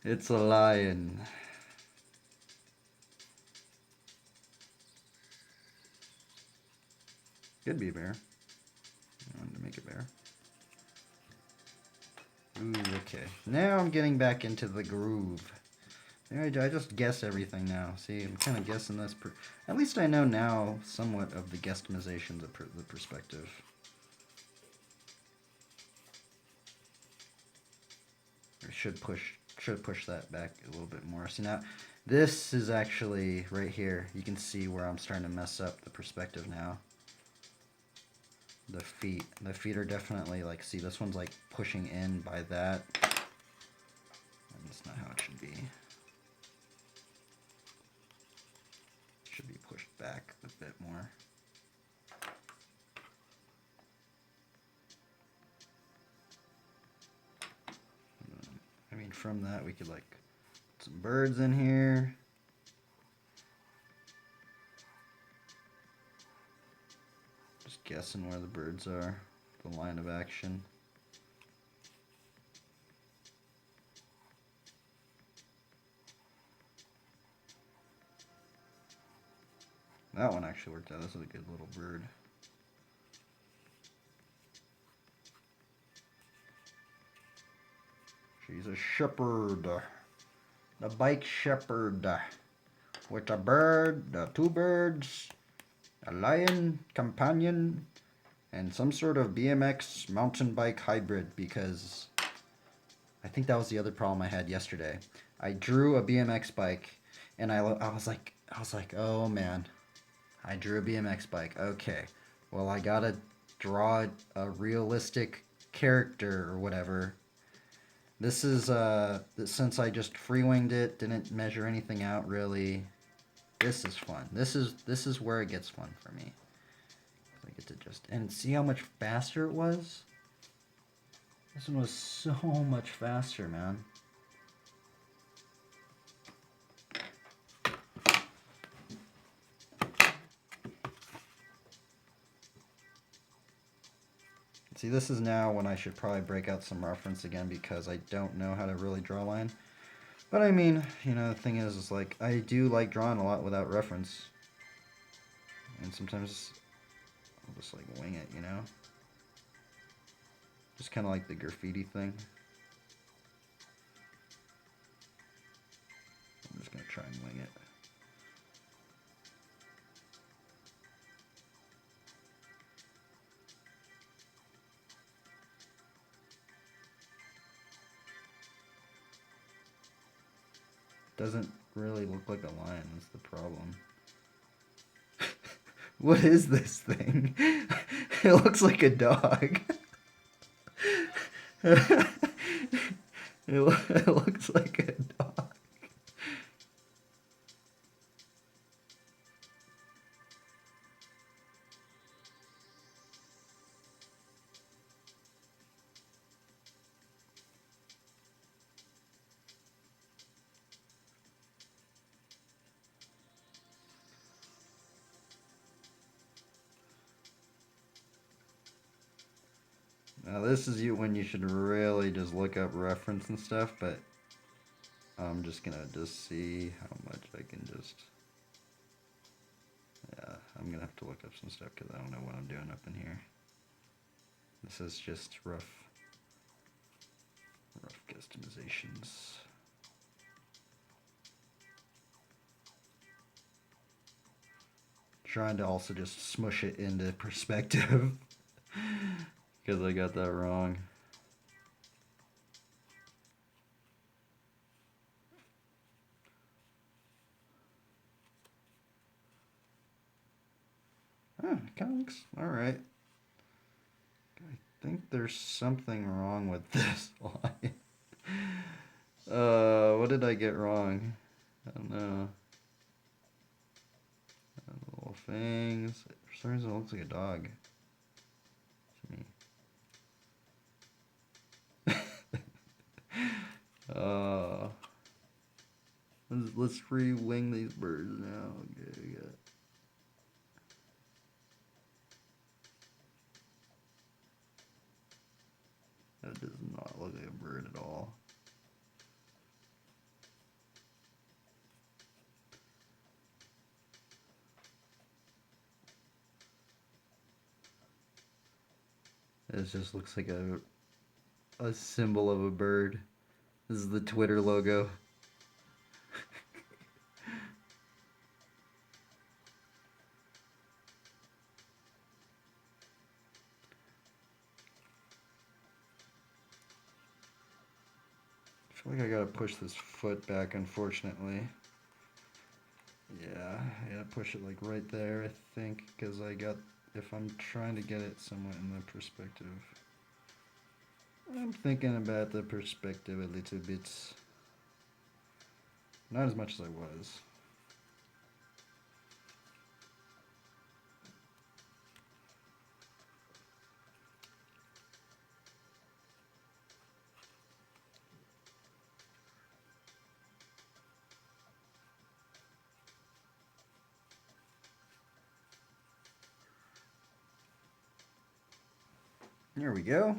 It's a lion. Could be a bear. I wanted to make a bear. Ooh, okay. Now I'm getting back into the groove. There, I just guess everything now. See, I'm kind of guessing this. At least I know now somewhat of the guesstimations of the perspective. I should push that back a little bit more. See, now this is actually right here. You can see where I'm starting to mess up the perspective now. The feet are definitely like, see, this one's like pushing in by that. And that's not how it should be. Should be pushed back a bit more. I mean, from that we could like put some birds in here. Just guessing where the birds are, the line of action. That one actually worked out. This is a good little bird. She's a shepherd. The bike shepherd. With a bird, two birds, a lion companion, and some sort of BMX mountain bike hybrid, because I think that was the other problem I had yesterday. I drew a BMX bike and I was like, oh man, I drew a BMX bike. Okay, well, I gotta draw a realistic character or whatever. This is since I just free winged it, didn't measure anything out really. This is fun. This is where it gets fun for me. I get to just, and see how much faster it was. This one was so much faster, man. See, this is now when I should probably break out some reference again, because I don't know how to really draw a line. But I mean, you know, the thing is like, I do like drawing a lot without reference. And sometimes I'll just like wing it, you know? Just kind of like the graffiti thing. I'm just going to try and wing it. Doesn't really look like a lion, that's the problem. What is this thing? It looks like a dog. It looks like a dog. Now this is when you should really just look up reference and stuff, but I'm just gonna see how much I can just, yeah, I'm gonna have to look up some stuff because I don't know what I'm doing up in here. This is just rough guesstimations. Trying to also just smush it into perspective because I got that wrong. It kind of looks alright. I think there's something wrong with this line. What did I get wrong? I don't know. Little fangs. For some reason it looks like a dog to me. Let's re-wing these birds now. Okay, we got. That does not look like a bird at all. It just looks like a symbol of a bird. This is the Twitter logo. I feel like I gotta push this foot back, unfortunately. Yeah, I gotta push it like right there, I think, because if I'm trying to get it somewhat in the perspective. I'm thinking about the perspective a little bit. Not as much as I was. There we go.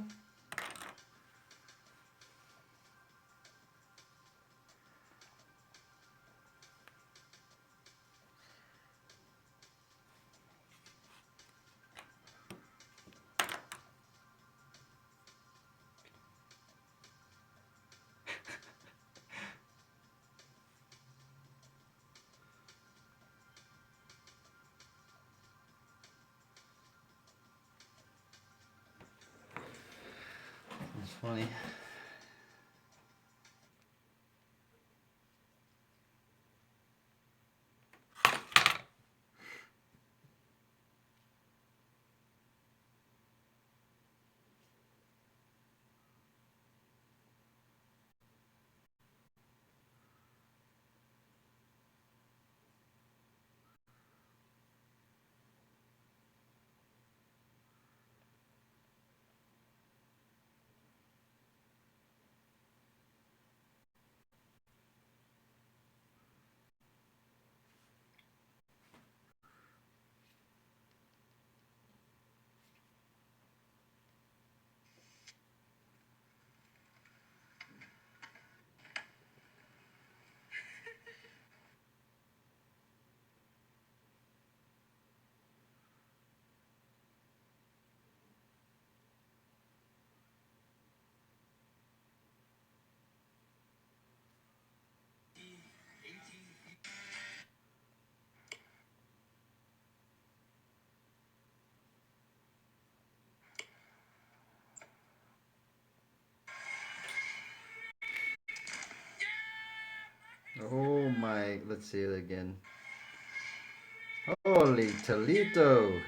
funny. Oh my, let's see it again. Holy Toledo!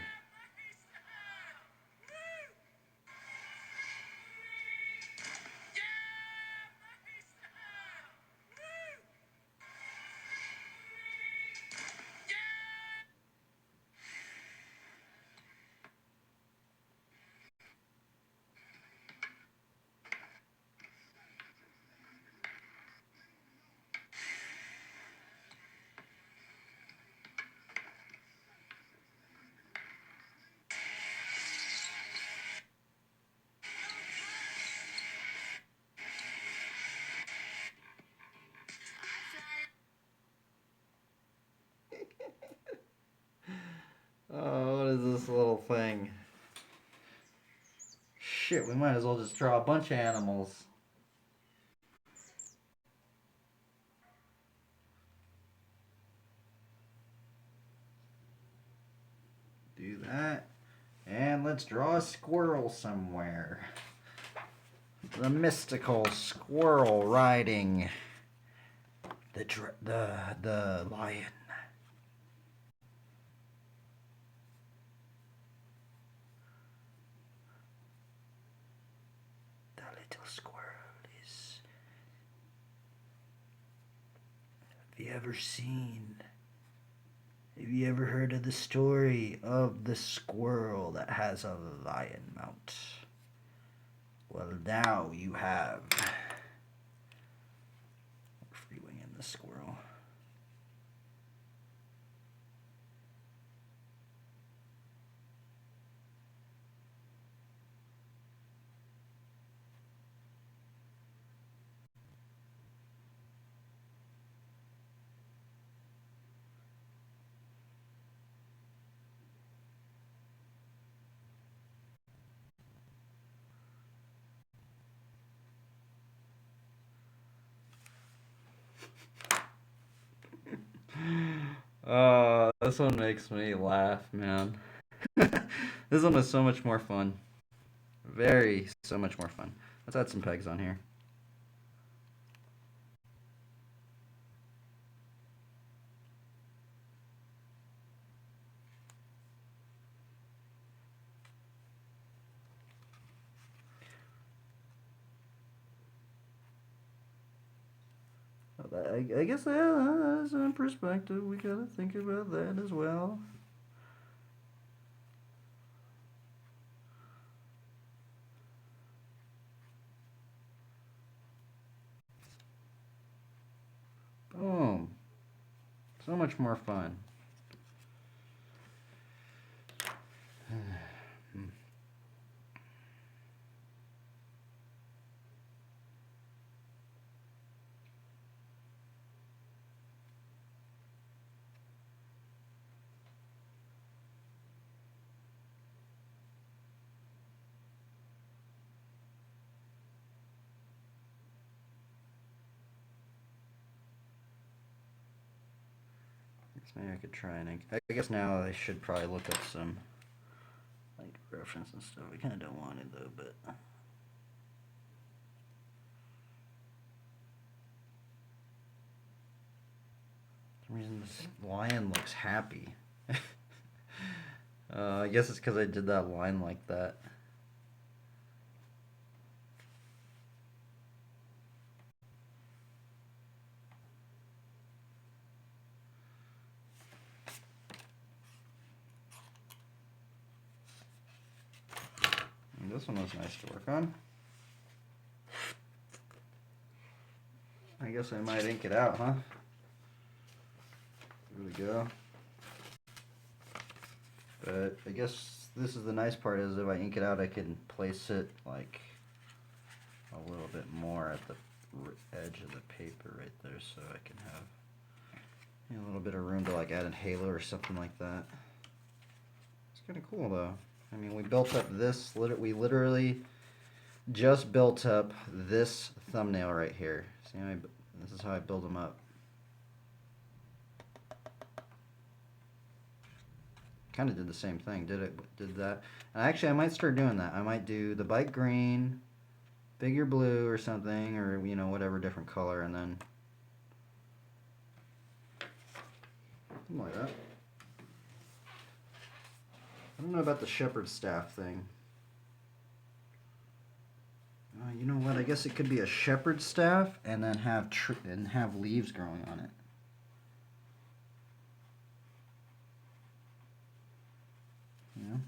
Oh, what is this little thing? Shit, we might as well just draw a bunch of animals. Do that. And let's draw a squirrel somewhere. The mystical squirrel riding the lion. The little squirrel is. Have you ever seen? Have you ever heard of the story of the squirrel that has a lion mount? Well, now you have. Freewinging the squirrel. This one makes me laugh, man. This one was so much more fun. So much more fun. Let's add some pegs on here. I guess that's in perspective. We gotta think about that as well. Boom. So much more fun. Maybe I could try and. I guess now I should probably look up some like reference and stuff. I kind of don't want it though, but. reason this lion looks happy. I guess it's because I did that line like that. And this one was nice to work on. I guess I might ink it out, huh? Here we go. But I guess this is the nice part, is if I ink it out, I can place it like a little bit more at the edge of the paper right there, so I can have, you know, a little bit of room to like add a halo or something like that. It's kind of cool though. I mean, we built up this, we literally just built up this thumbnail right here. See, this is how I build them up. Kind of did the same thing, did that. And actually, I might start doing that. I might do the bike green, bigger blue or something, or, you know, whatever different color, and then something like that. I don't know about the shepherd's staff thing. You know what? I guess it could be a shepherd's staff and then have leaves growing on it. You know?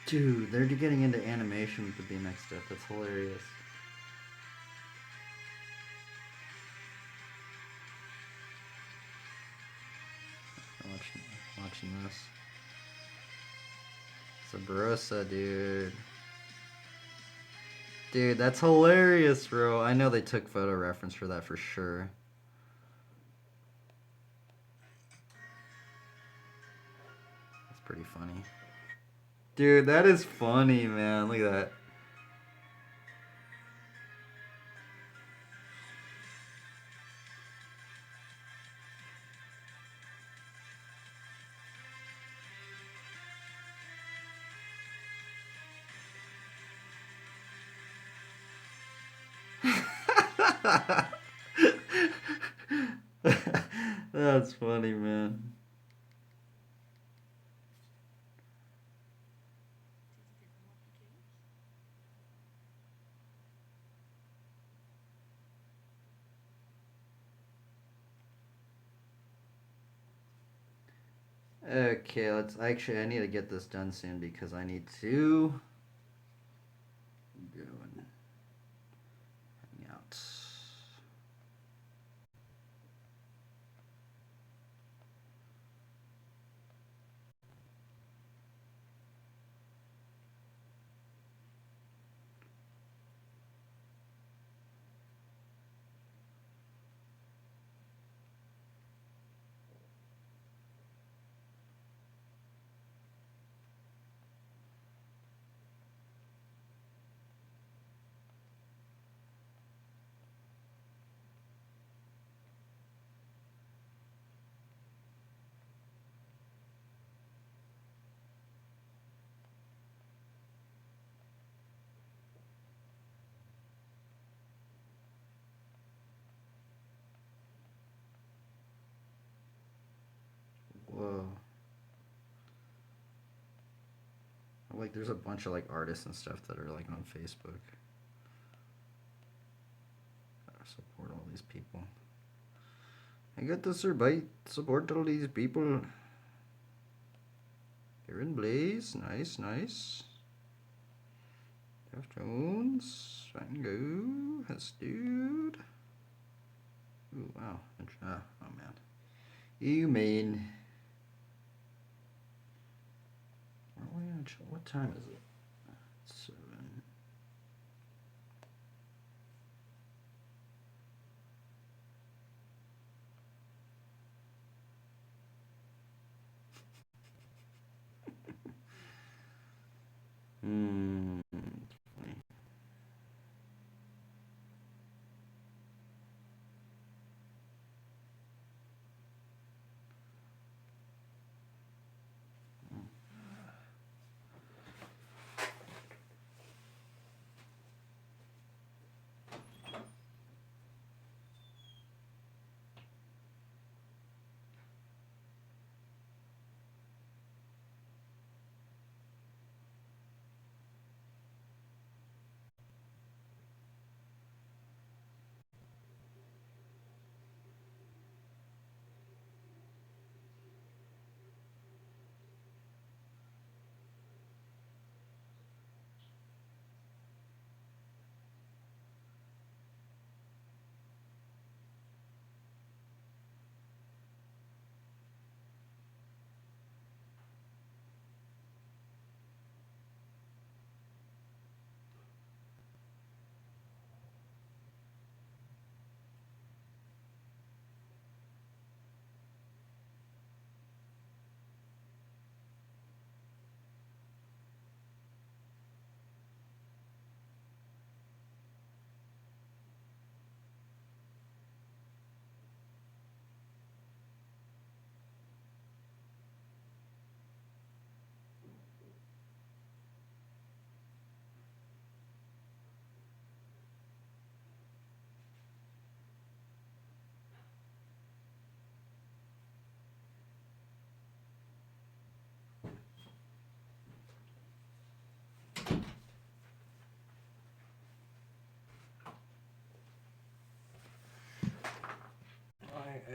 Dude, they're getting into animation with the BMX stuff. That's hilarious. Watching this. Sabrosa, dude. Dude, that's hilarious, bro. I know they took photo reference for that for sure. That's pretty funny. Dude, that is funny, man. Look at that. That's funny, man. Okay, I need to get this done soon because I need to go and hang out. Whoa. Like, there's a bunch of, like, artists and stuff that are, like, on Facebook. Gotta support all these people. I got to support all these people. Aaron Blaze, nice, nice. Jeff Jones, Van Gogh, Hess Dude. Ooh, wow. Oh, man. You mean... What time is it? 7.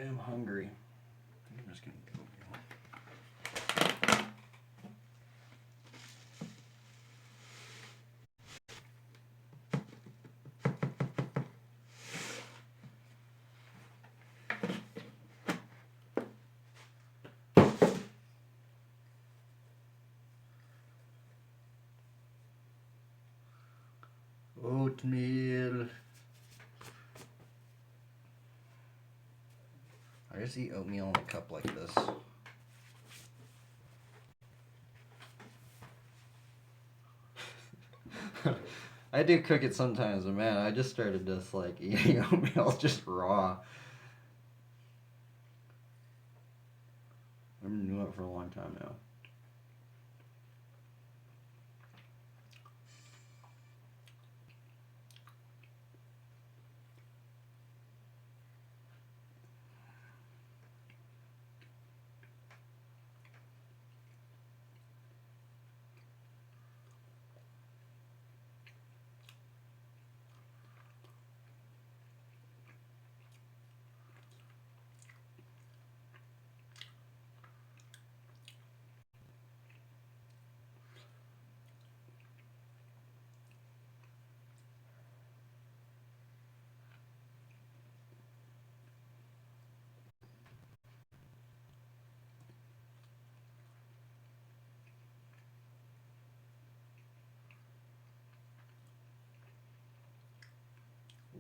am hungry. I'm just gonna go. Oatmeal. I just eat oatmeal in a cup like this. I do cook it sometimes, but man, I just started just like eating oatmeal just raw. I've been doing it for a long time now.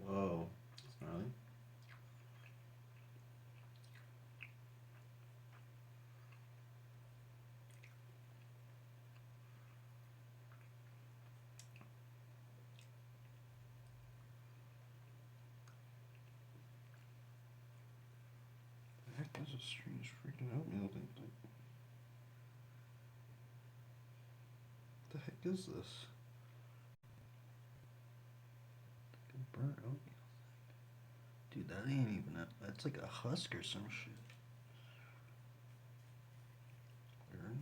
Whoa, that's gnarly. The heck is a strange freaking oatmeal thing? What the heck is this? Burnt oatmeal. Dude, that ain't even a. That's like a husk or some shit. Weird.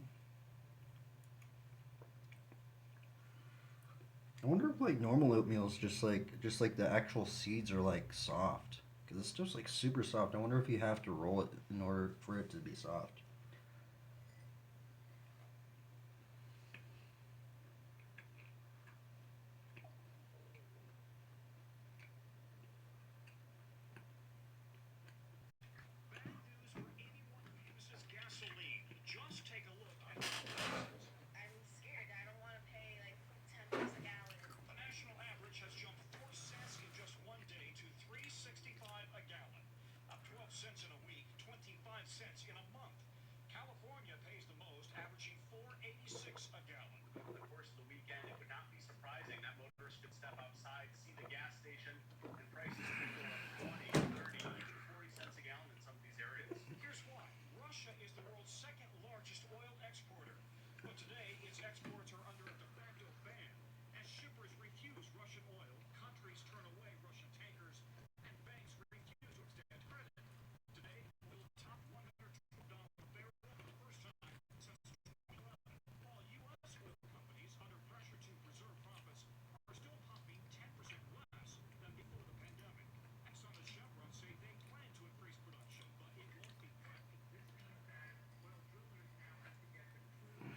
I wonder if like normal oatmeal is just like the actual seeds are like soft. Cause it's just like super soft. I wonder if you have to roll it in order for it to be soft. I'm scared. I don't want to pay like 10 bucks a gallon. The national average has jumped 4 cents in just one day to $3.65 a gallon, up 12 cents in a week, 25 cents in a month. California pays the most, averaging $4.86 a gallon. Over the course of the weekend, it would not be surprising that motorists could step outside, see the gas station, and prices could go up 20, 30, even 40 cents a gallon in some of these areas. Here's why. Russia is the world's second largest oil exporter. But today, its exports are under a de facto ban. As shippers refuse Russian oil, countries turn away Russian tankers, and banks refuse to extend credit. Today, oil topped $112 a barrel for the first time since 2011, while U.S. oil companies, under pressure to preserve profits, are still pumping 10% less than before the pandemic. Exxon and Chevron say they plan to increase production, but it won't be quick. This means that oil drillers now have to get the crew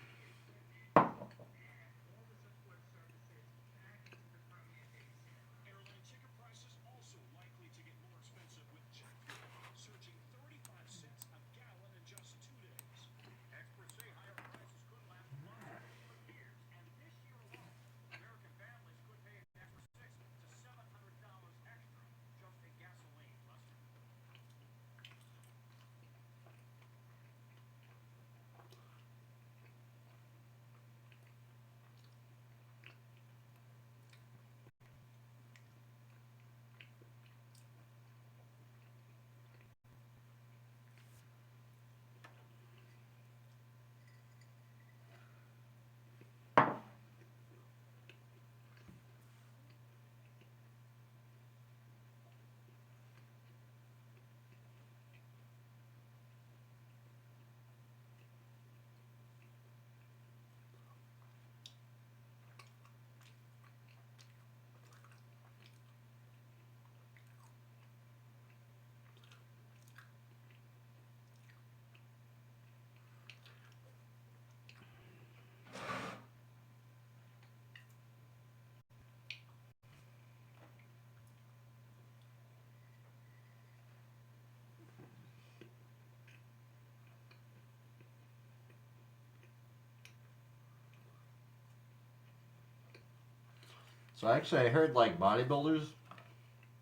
So actually, I heard like bodybuilders,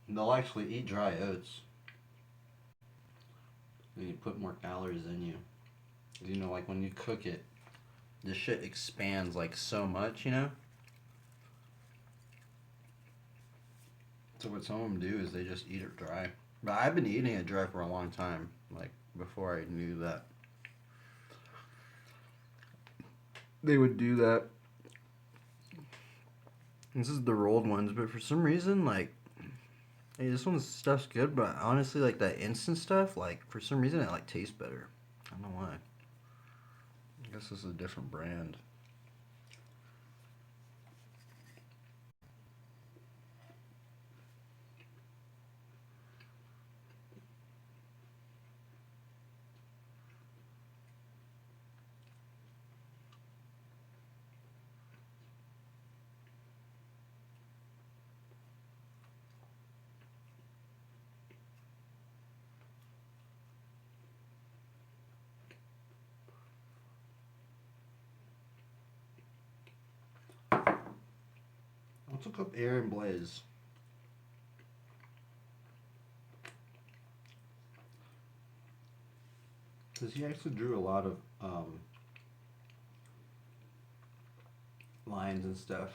they'll actually eat dry oats. And you put more calories in you. You know, like when you cook it, the shit expands like so much, you know? So what some of them do is they just eat it dry. But I've been eating it dry for a long time, like before I knew that they would do that. This is the rolled ones, but for some reason, like, hey, this one's stuff's good, but honestly, like that instant stuff, like for some reason, it like tastes better. I don't know why. I guess this is a different brand. Let's look up Aaron Blaze. Because he actually drew a lot of lines and stuff.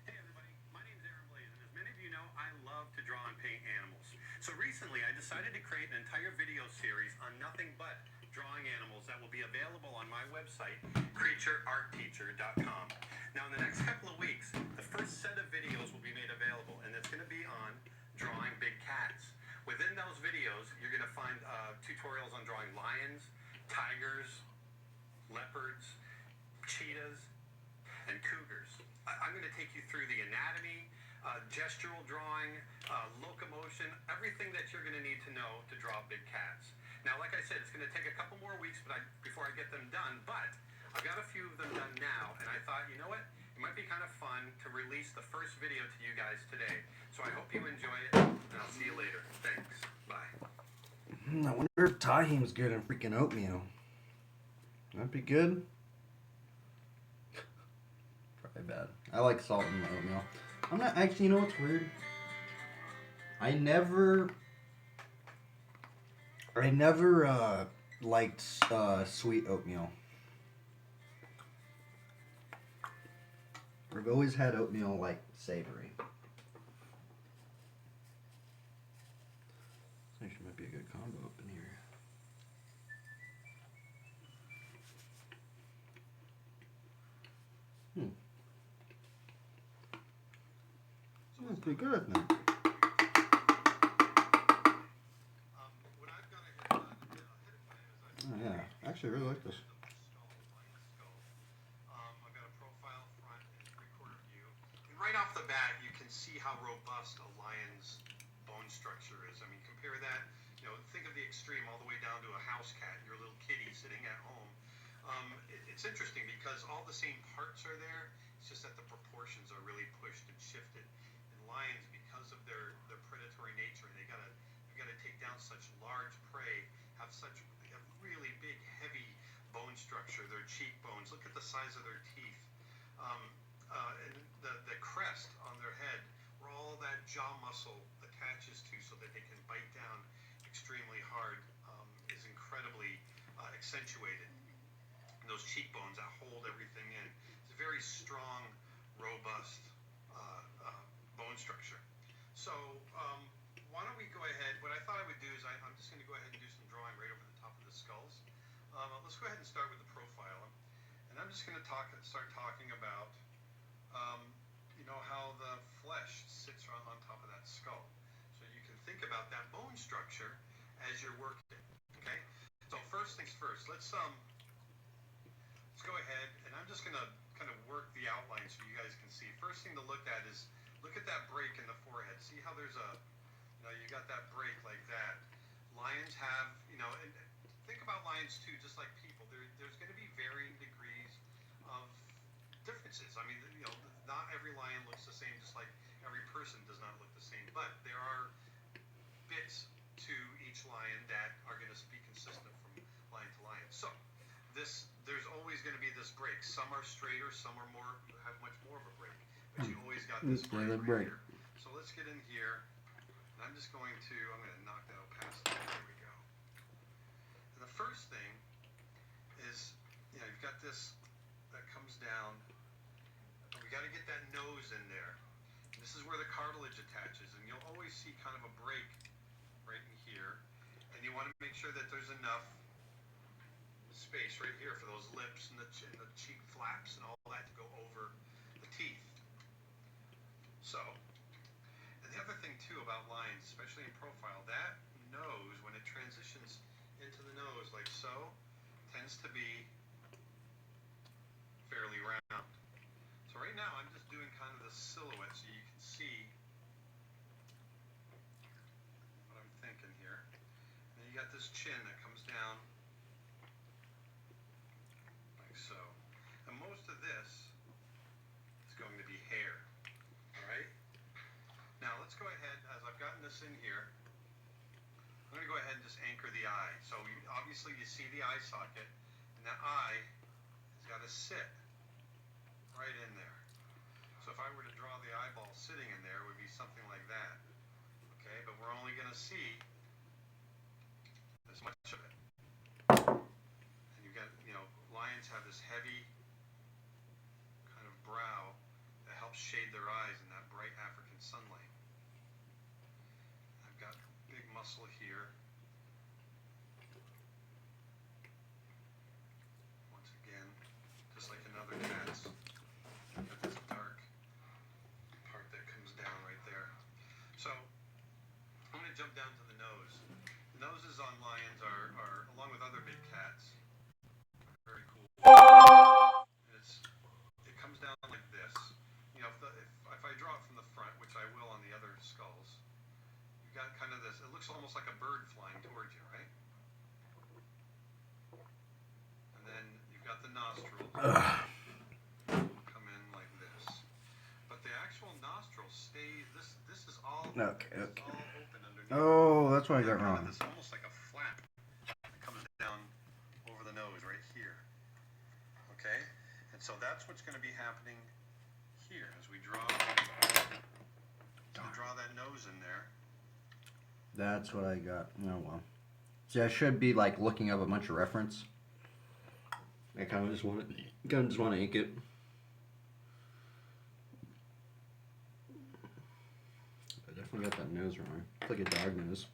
Hey everybody, my name's Aaron Blaze, and as many of you know, I love to draw and paint animals. So recently I decided to create an entire video series on nothing but drawing animals that will be available on my website, creatureartteacher.com. Now in the next couple of weeks, the first set of videos will be made available, and it's going to be on drawing big cats. Within those videos, you're going to find tutorials on drawing lions, tigers, leopards, cheetahs, and cougars. I'm going to take you through the anatomy, gestural drawing, locomotion, everything that you're going to need to know to draw big cats. Now, like I said, it's going to take a couple more weeks before I get them done, but I've got a few of them done now, and I thought, you know what? It might be kind of fun to release the first video to you guys today. So I hope you enjoy it, and I'll see you later. Thanks. Bye. I wonder if Tahim's good in freaking oatmeal. That'd be good. Probably bad. I like salt in my oatmeal. I'm not actually, you know what's weird? I never liked sweet oatmeal. I've always had oatmeal like savory. This actually might be a good combo up in here. That's pretty good, I think. What I've got ahead of time is Oh yeah, actually, I really like this. I've got a profile, front, and three-quarter view. And right off the bat, you can see how robust a lion's bone structure is. I mean, compare that, think of the extreme all the way down to a house cat, your little kitty sitting at home. It's interesting because all the same parts are there. It's just that the proportions are really pushed and shifted. And lions, because of their predatory nature, they've got to take down such large prey, they have really big, heavy bone structure. Their cheekbones, look at the size of their teeth, and the crest on their head, where all that jaw muscle attaches to, so that they can bite down extremely hard, is incredibly accentuated. And those cheekbones that hold everything in. It's a very strong, robust bone structure. So why don't we go ahead? What I thought I would do is I'm just going to go ahead and do some drawing right over the top of the skulls. Let's go ahead and start with the profile. And I'm just going to start talking about how the flesh sits on top of that skull. So you can think about that bone structure as you're working. Okay? So first things first, let's go ahead, and I'm just going to kind of work the outline so you guys can see. First thing to look at is, look at that break in the forehead. See how there's you got that break like that. lions have, and think about lions too, just like people. There's going to be varying degrees of differences. I mean, not every lion looks the same, just like every person does not look the same. But there are bits to each lion that are going to be consistent from lion to lion. So there's always going to be this break. Some are straighter, some are have much more of a break. But you always got this break. Here. So let's get in here. And I'm going to knock that out past that. There we go. And the first thing is, you've got this that comes down. We got to get that nose in there. And this is where the cartilage attaches, and you'll always see kind of a break right in here. And you want to make sure that there's enough space right here for those lips and the cheek flaps and all that to go over the teeth. So, and the other thing too about lines, especially in profile, that nose, when it transitions into the nose like so, tends to be fairly round. So right now I'm just doing kind of the silhouette so you can see what I'm thinking here. And you got this chin that comes down like so. And most of this is going to be hair. Alright? Now let's go ahead, as I've gotten this in here, I'm going to go ahead and just anchor the eye. So obviously you see the eye socket, and that eye has got to sit right in there. So if I were to draw the eyeball sitting in there, it would be something like that. Okay, but we're only going to see this much of it. And you've got, lions have this heavy kind of brow that helps shade their eyes in that bright African sunlight. I've got big muscle here. Once again, just like in other cats. Got this dark part that comes down right there. So I'm going to jump down to the nose. The noses on lions are along with other big cats, very cool. And it comes down like this. If I draw it from the front, which I will on the other skulls, you've got kind of this. It looks almost like a bird flying towards you, right? And then you've got the nostrils. Okay. All open underneath. Oh, that's what I got wrong. It's almost like a flap that comes down over the nose right here. Okay? And so that's what's going to be happening here as we draw that nose in there. That's what I got. Oh well. See, I should be like looking up a bunch of reference. I kind of just want to ink it. I definitely got that nose wrong. It's like a dog nose.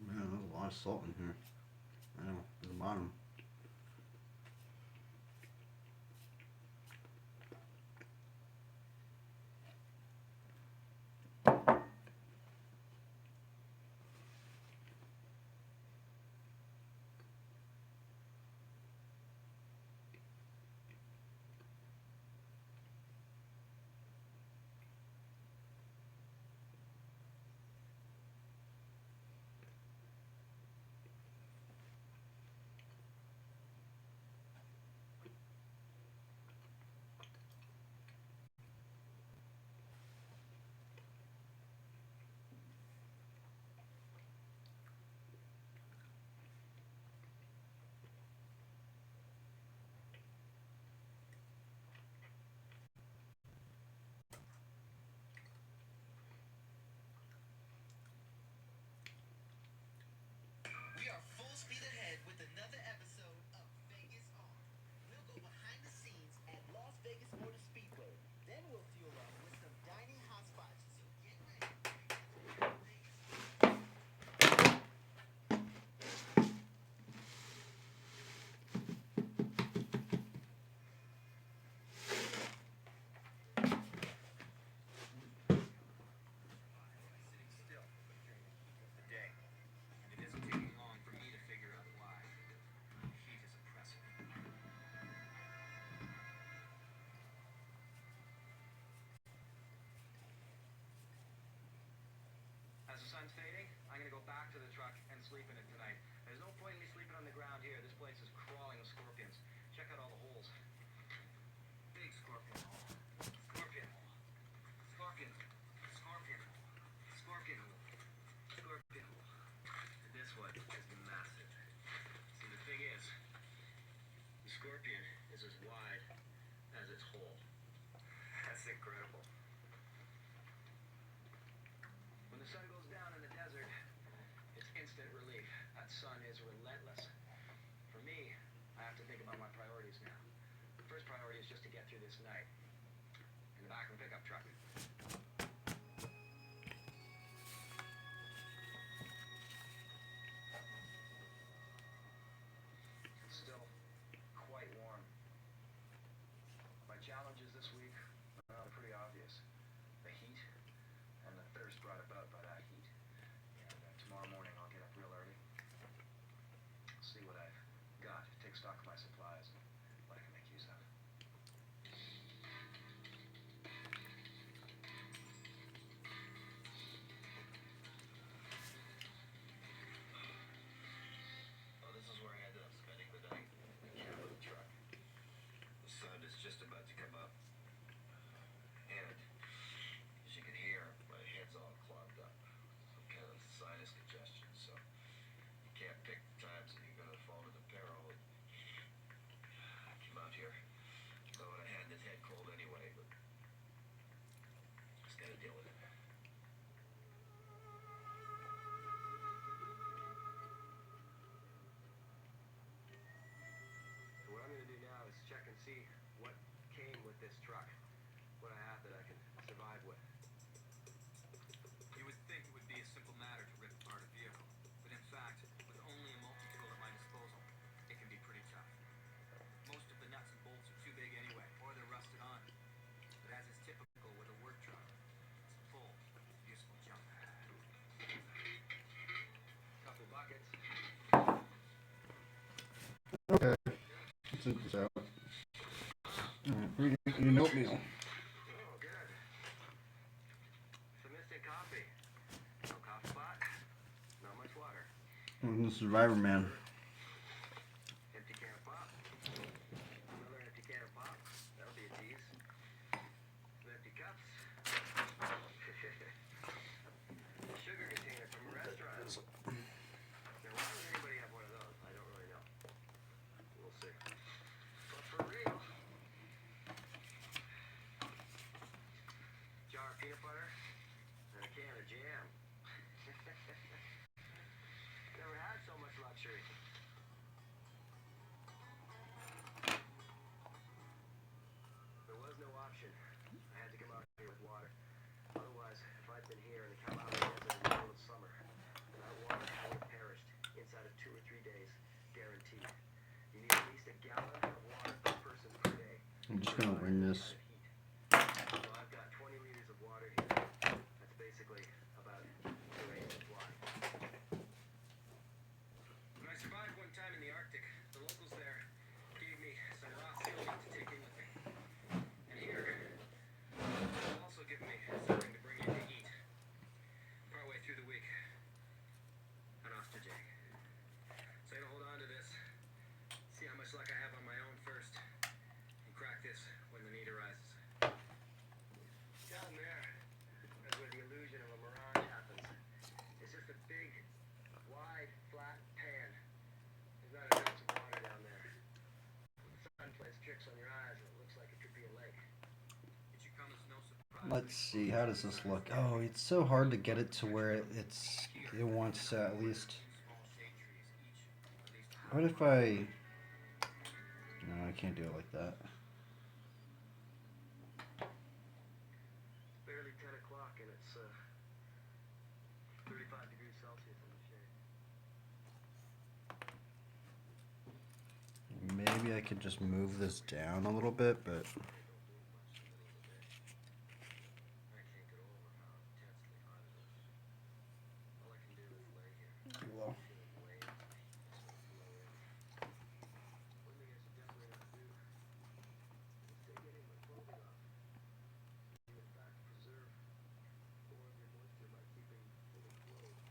Man, there's a lot of salt in here. I know, at the bottom. sun's fading, I'm gonna go back to the truck and sleep in it tonight. There's no point in me sleeping on the ground here. This place is crawling with scorpions. Check out all the holes. Big scorpion hole. Scorpion hole. Scorpion. Scorpion hole. Scorpion hole. Scorpion hole. And this one is massive. See, the thing is, the scorpion is as wide as its hole. That's incredible. When the sun goes down in the desert, it's instant relief. That sun is relentless. For me, I have to think about my priorities now. The first priority is just to get through this night. In the back of a pickup truck. It's still quite warm. My challenges this week are pretty obvious. The heat and the thirst brought about by that heat. And tomorrow morning I'll get up real early, see what I've got, take stock of my supplies, and what I can make use of. Well, this is where I ended up spending the night, in the cab of the truck. The sun is just about to come up. And as you can hear, my head's all clogged up. Some kind of sinus congestion, so you can't pick the times that you're gonna fall into peril. I came out here knowing I had this head cold anyway, but just gotta deal with it. So what I'm gonna do now is check and see what came with this truck. What I have that I can survive with. You would think it would be a simple matter to rip apart a vehicle, but in fact, with only a multi-tool at my disposal, it can be pretty tough. Most of the nuts and bolts are too big anyway, or they're rusted on. But as is typical with a work truck, it's full of useful junk. Couple buckets. Okay. Let's take this out. Alright, reading your oatmeal. Oh, good. Some instant coffee. No coffee pot. Not much water. The Survivor Man. Empty can of pop. Another empty can of pop. That'll be a tease. Some empty cups. Sugar container from a restaurant. Now, why would anybody have one of those? I don't really know. We'll see. But for real, jar of peanut butter and a can of jam. Never had so much luxury. There was no option. I had to come out here with water. Otherwise, if I'd been here in the Kalahari Desert in the middle of summer, that water would have perished inside of 2 or 3 days, guaranteed. You need at least a gallon of water per person per day. I'm just gonna bring this. So I've got 20 liters of water here. That's basically about 2 days supply. When I survived one time in the Arctic, the locals there gave me some raw seal meat to take in with me. And here, they've also given me something to bring in to eat. Partway through the week, an ostrich egg. So I'm gonna hold on to this, see how much luck I have on my own first, and crack this when the need arises. Down there, that's where the illusion of a mirage happens. It's just a big, wide, flat pan. There's not an ounce of water down there. The sun plays tricks on your eyes and it looks like it could be a lake. It should come as no surprise. Let's see, how does this look? Oh, it's so hard to get it to where it wants to at least. Small shade trees, each at least half What if I? No, I can't do it like that. It's barely 10 o'clock and it's 35 degrees Celsius in the shade. Maybe I could just move this down a little bit, but I can't get over how intensely hot it is. All I can do is lay here. well, Feeling waves of heat sort of blow in. One thing I should definitely not do is stay getting my clothing off. You in fact preserve more of your moisture by keeping fully clothed.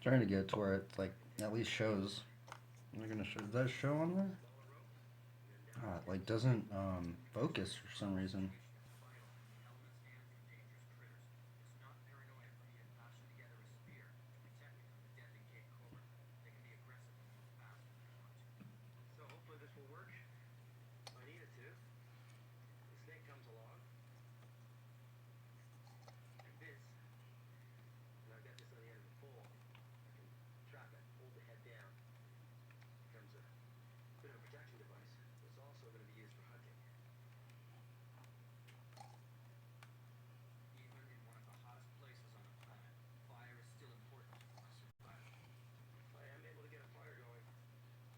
Trying to get it to where it like at least shows. They're gonna show. Does that show on there? It like doesn't focus for some reason. Elements and from dangerous critters. It's not paranoia for me to fasten together a spear to protect me from the deadly Cape Cobra. They can be aggressive and move fast if they want to. So hopefully this will work. I need it to. The snake comes along. Like this. And I've got this on the end of the pole. I can trap it, hold the head down. Becomes a bit of a protection device. It's also going to be used for hunting. Even in one of the hottest places on the planet, fire is still important for my survival. If I am able to get a fire going,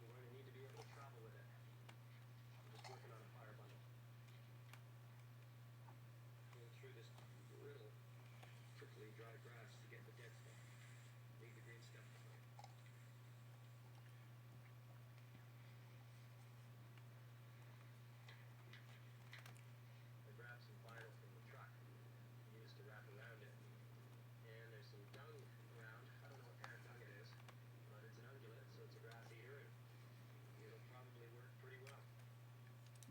I'm going to need to be able to travel with it. I'm just working on a fire bundle. Going through this brittle, prickly, dry grass to get the dead stuff. Leave the green stuff behind. I grabbed some vinyl from the truck, used to wrap around it. And there's some dung around. I don't know what kind of dung it is, but it's an ungulate, so it's a grass eater, and it'll probably work pretty well.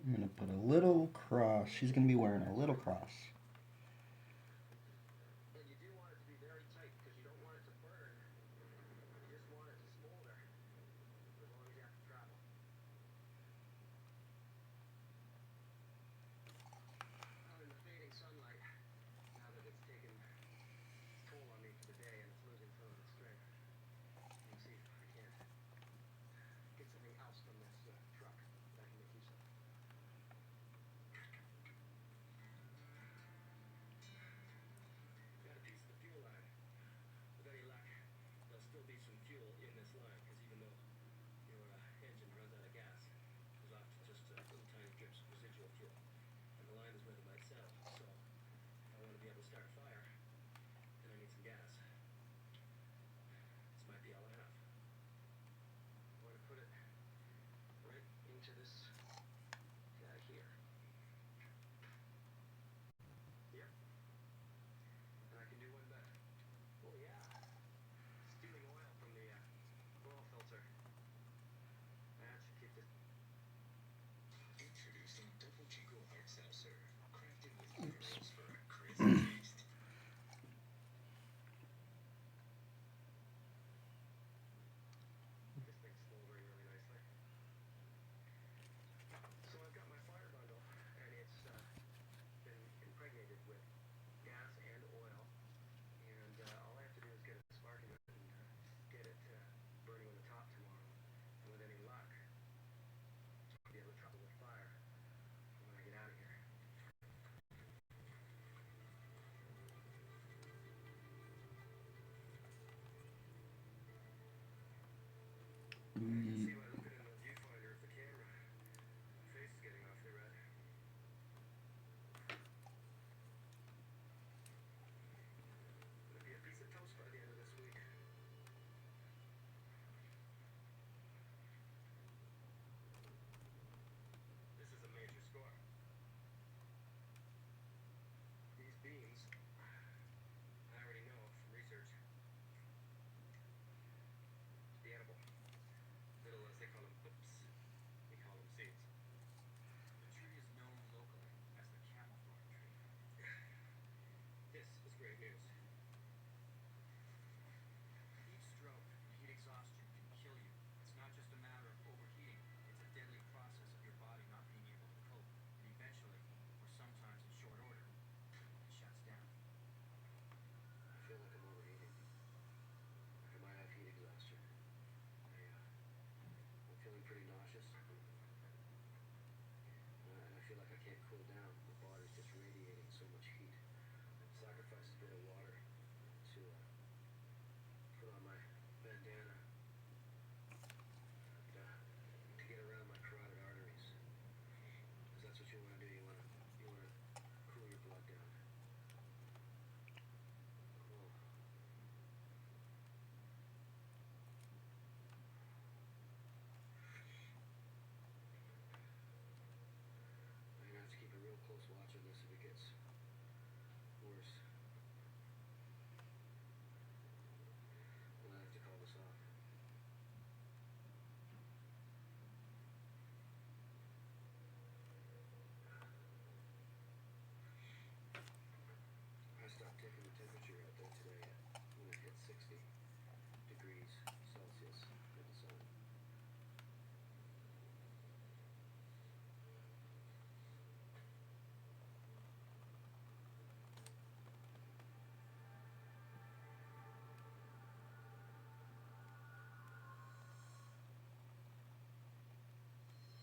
I'm gonna put a little cross. She's gonna be wearing a little cross. And you do want it to be very tight because you don't want it to burn. You just want it to smolder for as long as you have to travel. Out in the fading sunlight, now that it's taken its toll on me for the day and it's losing some of its strength, let me see if I can't get something else from this truck that I can make use of. Got a piece of the fuel line. With any luck, there'll still be some fuel in this line, because even though your engine runs out of gas, there's often just little tiny drips of residual fuel. And the line is where they might settle, so if I want to be able to start a fire, then I need some gas. This might be all I have. I'm going to put it right into this guy here. Yep. And I can do one better. Oh yeah. Stealing oil from the oil filter. That should keep this. Introducing Double Chico Hard Seltzer, crafted with minerals for a crazy taste. This thing's smoldering really nicely. So I've got my fire bundle, and it's been impregnated with gas and oil. And all I have to do is get a spark in it and get it burning on the top tomorrow. And with any luck, I'll be able to travel with fire when I get out of here. I can see by looking in the viewfinder of the camera. My face is getting awfully red. Gonna be a piece of toast by the end of this week. This is a major score. These beans, I already know from research. The edible. Little, as they call them, oops. We call them seeds. The tree is known locally as the camouflage tree. This is great news. Heat stroke and heat exhaustion can kill you. It's not just a matter of overheating. It's a deadly process of your body not being able to cope. And eventually, or sometimes in short order, it shuts down. I feel like I'm overheating. Like I might have heat exhaustion. I'm feeling pretty nauseous. And I feel like I can't cool down. My body's just radiating so much heat. I've sacrificed a bit of water to put on my bandana and to get around my carotid arteries. Because that's what you want to do. You want to cool your blood down. Cool. I'm gonna have to keep a real close watch on this if it gets worse. I'll have to call 60 degrees Celsius in the sun.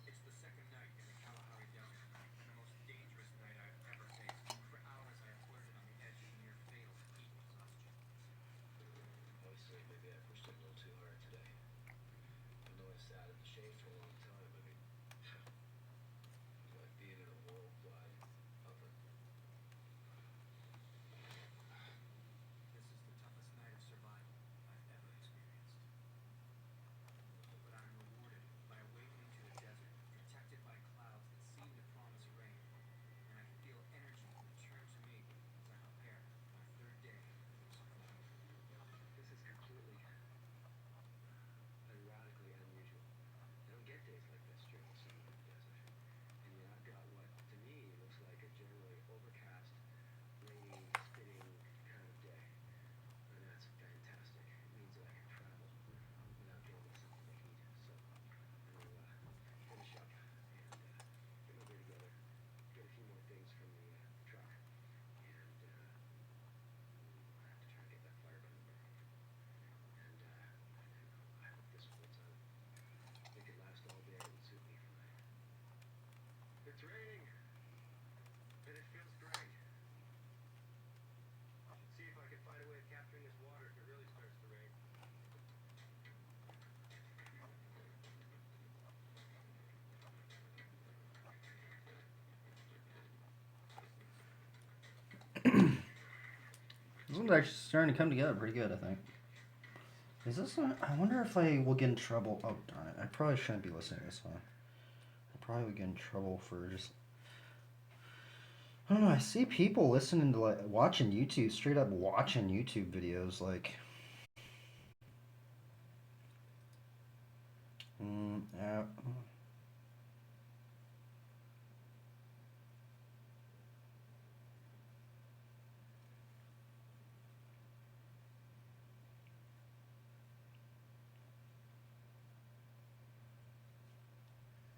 It's the second night in the Kalahari Desert, and the most dangerous night I've ever faced. For hours I have flirted on the edge of near fatal heat exhaustion. Honestly, maybe I pushed it a little too hard today. I know I sat in the shade for a long time. I mean, it's like being in a worldwide oven. This is the toughest night of survival I've ever experienced. But I'm rewarded by awakening to a desert protected by clouds that seem to promise rain, and I can feel energy return to me as I prepare for my third day of survival. This is completely and radically unusual. I don't get days like this during the summer in the desert. And yet I've got what, to me, looks like a generally overcast, rainy, spitting kind of day. And that's fantastic. It means that I can travel without getting myself in the heat. So I'm going to finish up and get my gear together, get a few more things from the truck, and I have to try and get that fire burning. And I hope this holds out. It could last all day. It would suit me fine. It's raining, and it feels great. Should see if I can find a way of capturing this water if it really starts to rain. This one's actually starting to come together pretty good, I think. Is this one? I wonder if I will get in trouble. Oh, darn it. I probably shouldn't be listening to this one. I probably would get in trouble for just. I don't know. I see people listening to, like, watching YouTube, straight up watching YouTube videos. Like. Yeah.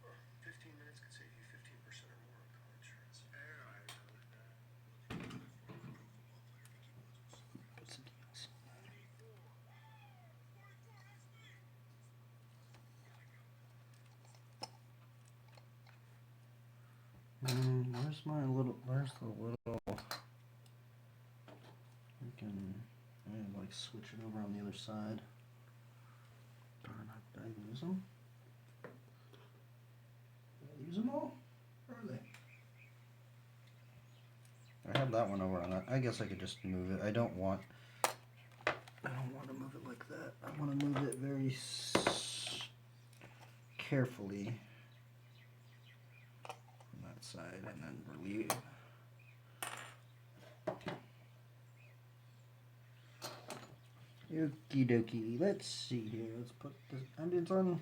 Well, 15 minutes could save you 15% or more on car insurance. Where's my little? Where's the little? We can, like, switch it over on the other side. Darn it! Did I lose them? Did I lose them all? Where are they? I have that one over on that. I guess I could just move it. I don't want to move it like that. I want to move it very carefully on that side, and then relieve. Okie dokie. Let's see here. Let's put the ambience on.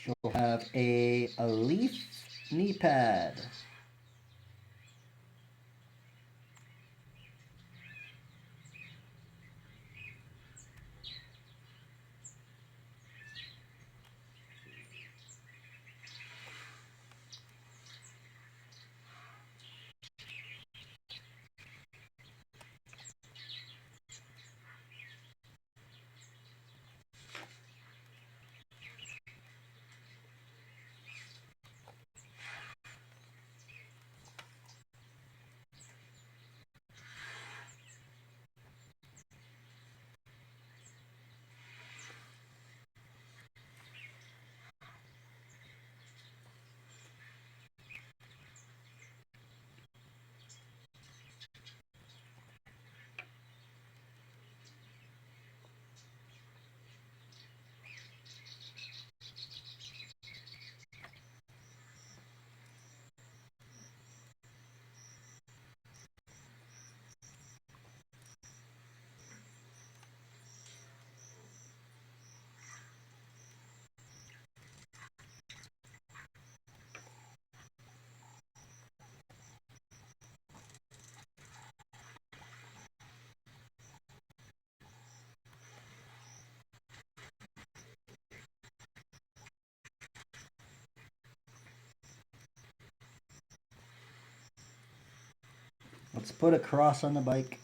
She'll have a leaf knee pad. Let's put a cross on the bike.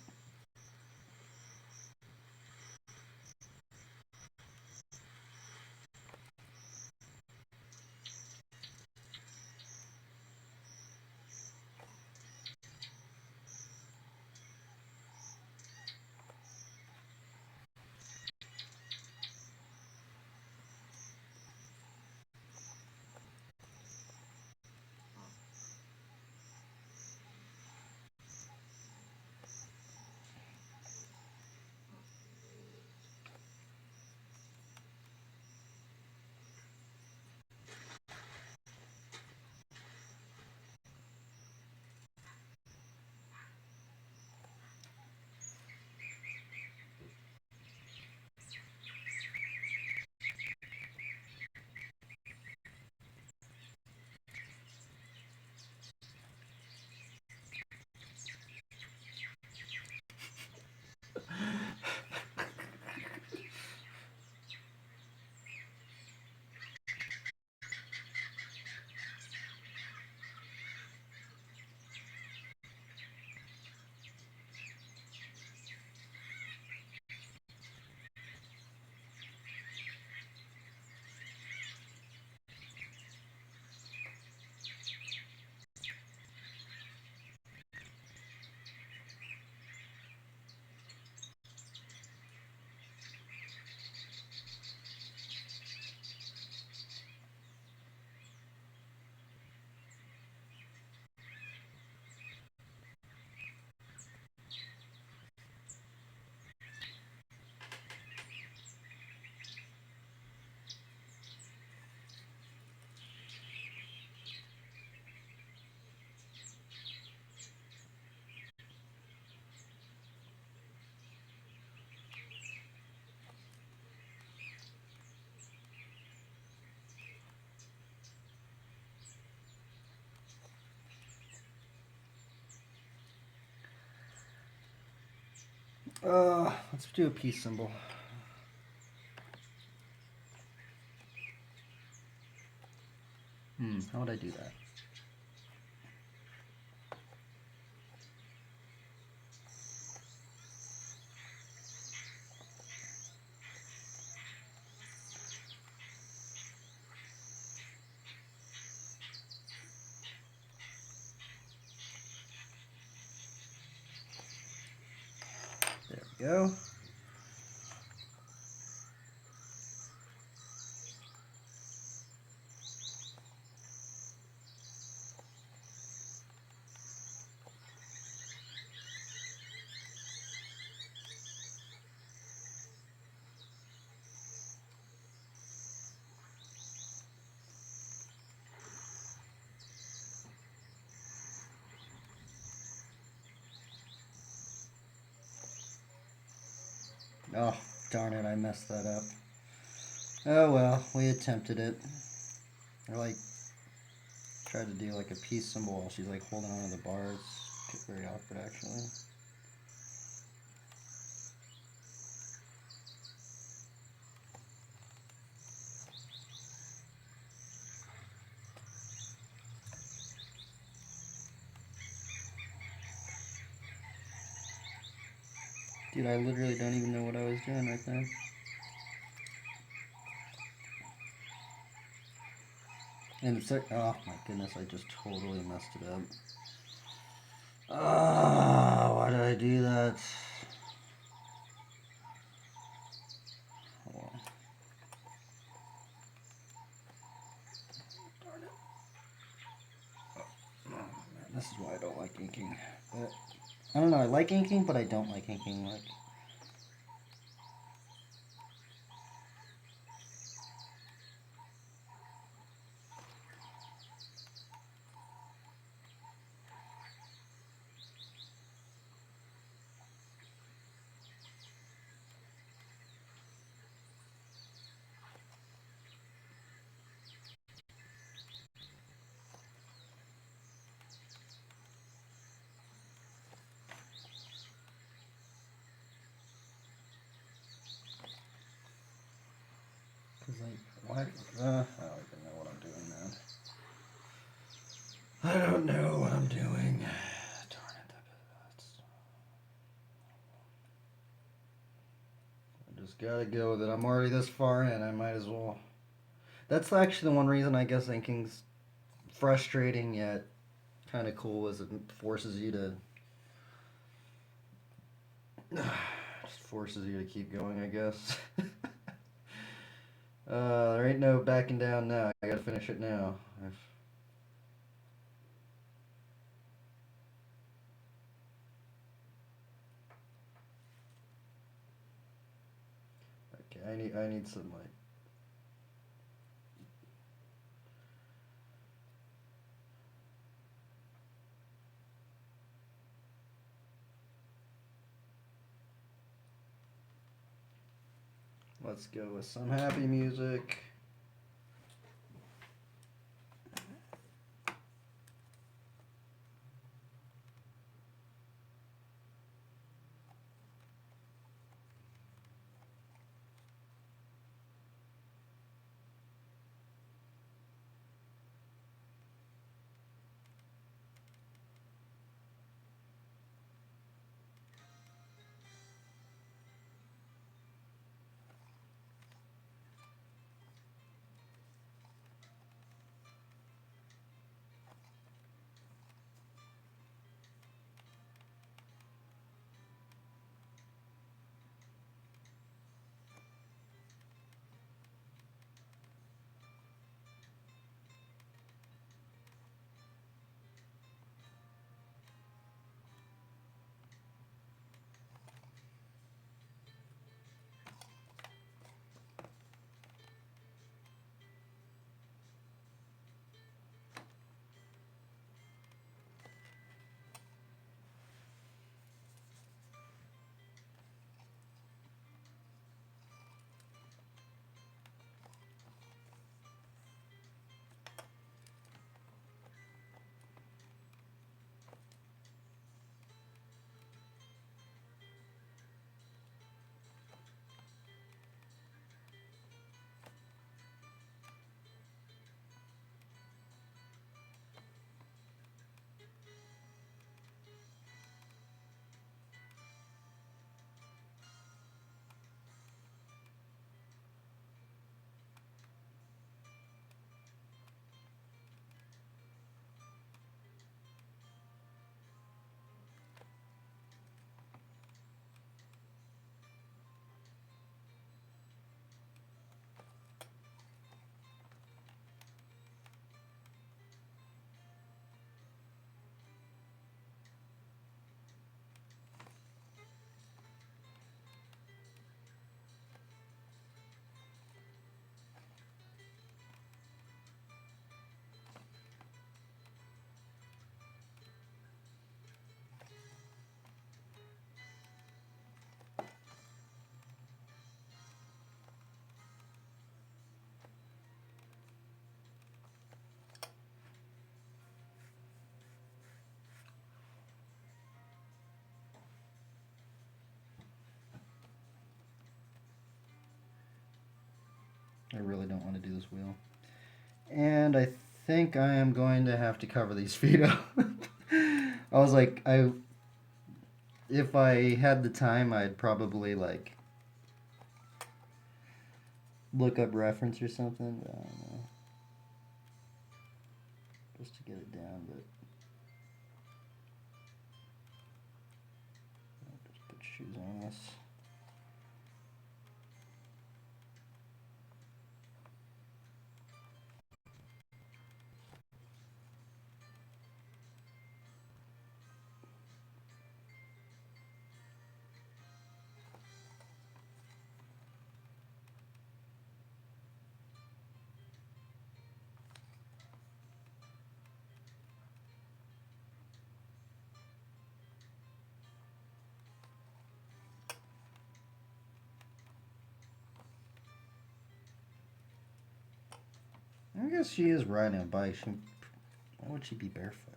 Let's do a peace symbol. How would I do that? There we go. Oh, darn it, I messed that up. Oh well, we attempted it. I like tried to do like a peace symbol while she's like holding on to the bars. It's very awkward actually. Dude, I literally don't even know what I was doing right there. And it's like, oh my goodness, I just totally messed it up. Ah, why did I do that? Hold on. Darn it. Oh, man, this is why I don't like inking. But I don't know, I like inking, but I don't like inking. Like, cause like, why? I don't even know what I'm doing, man. I don't know what I'm doing. Darn it. Just gotta go with it. I'm already this far in. I might as well. That's actually the one reason I guess inking's frustrating yet kind of cool is it forces you to just forces you to keep going, I guess. There ain't no backing down now. I gotta finish it now. Okay, I need some like. Let's go with some happy music. I really don't want to do this wheel. And I think I am going to have to cover these feet up. I was like, if I had the time, I'd probably like look up reference or something. But I don't know. Just to get it down, but I'll just put shoes on this. I guess she is riding a bike. Why would she be barefoot?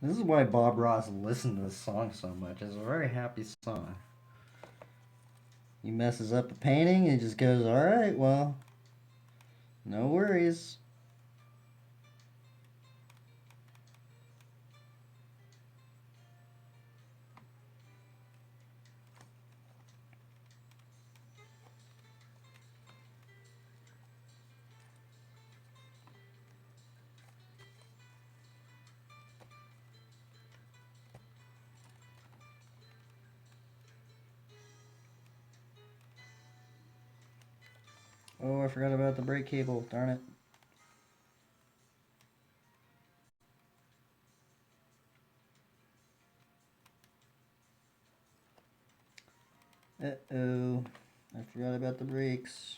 This is why Bob Ross listened to this song so much. It's a very happy song. He messes up a painting and he just goes, alright, well, no worries. Oh, I forgot about the brake cable. Darn it. Uh-oh. I forgot about the brakes.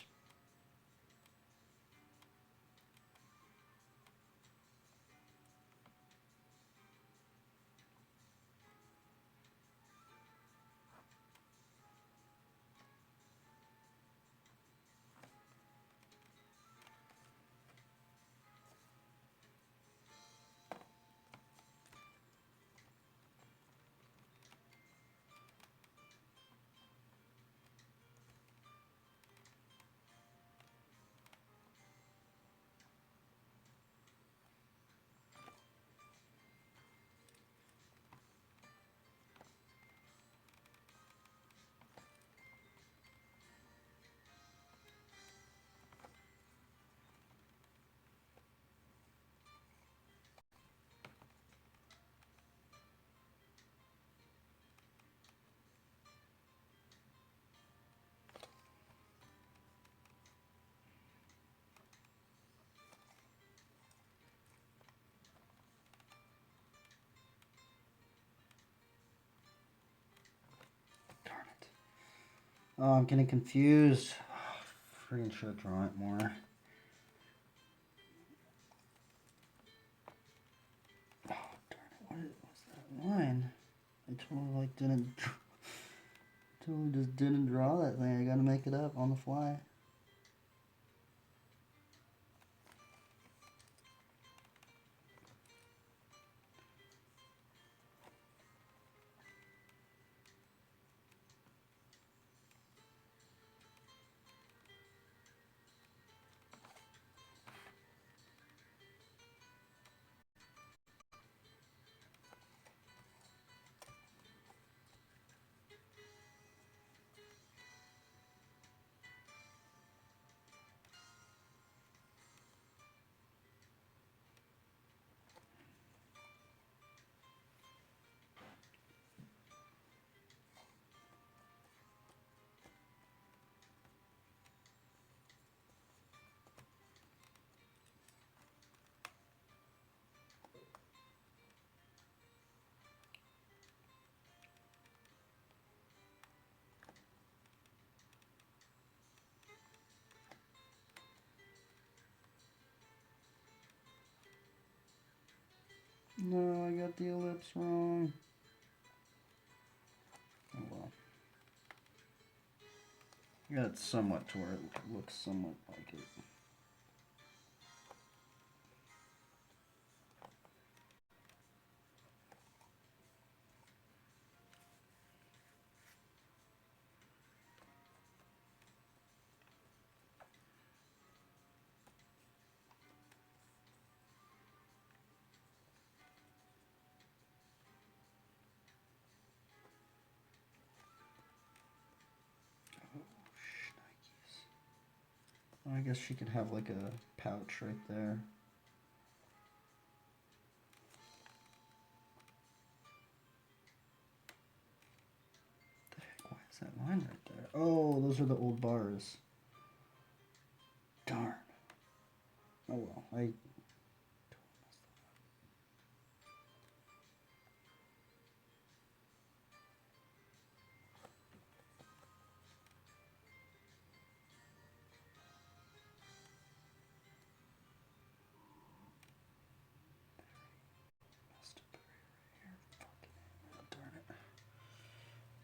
Oh, I'm getting confused. Freaking should draw it more. Oh, darn it. What was that line? I totally totally just didn't draw that thing. I gotta make it up on the fly. No, I got the ellipse wrong. Oh well. I got it somewhat to where it looks somewhat like it. I guess she could have like a pouch right there. What the heck? Why is that line right there? Oh, those are the old bars. Darn. Oh well, I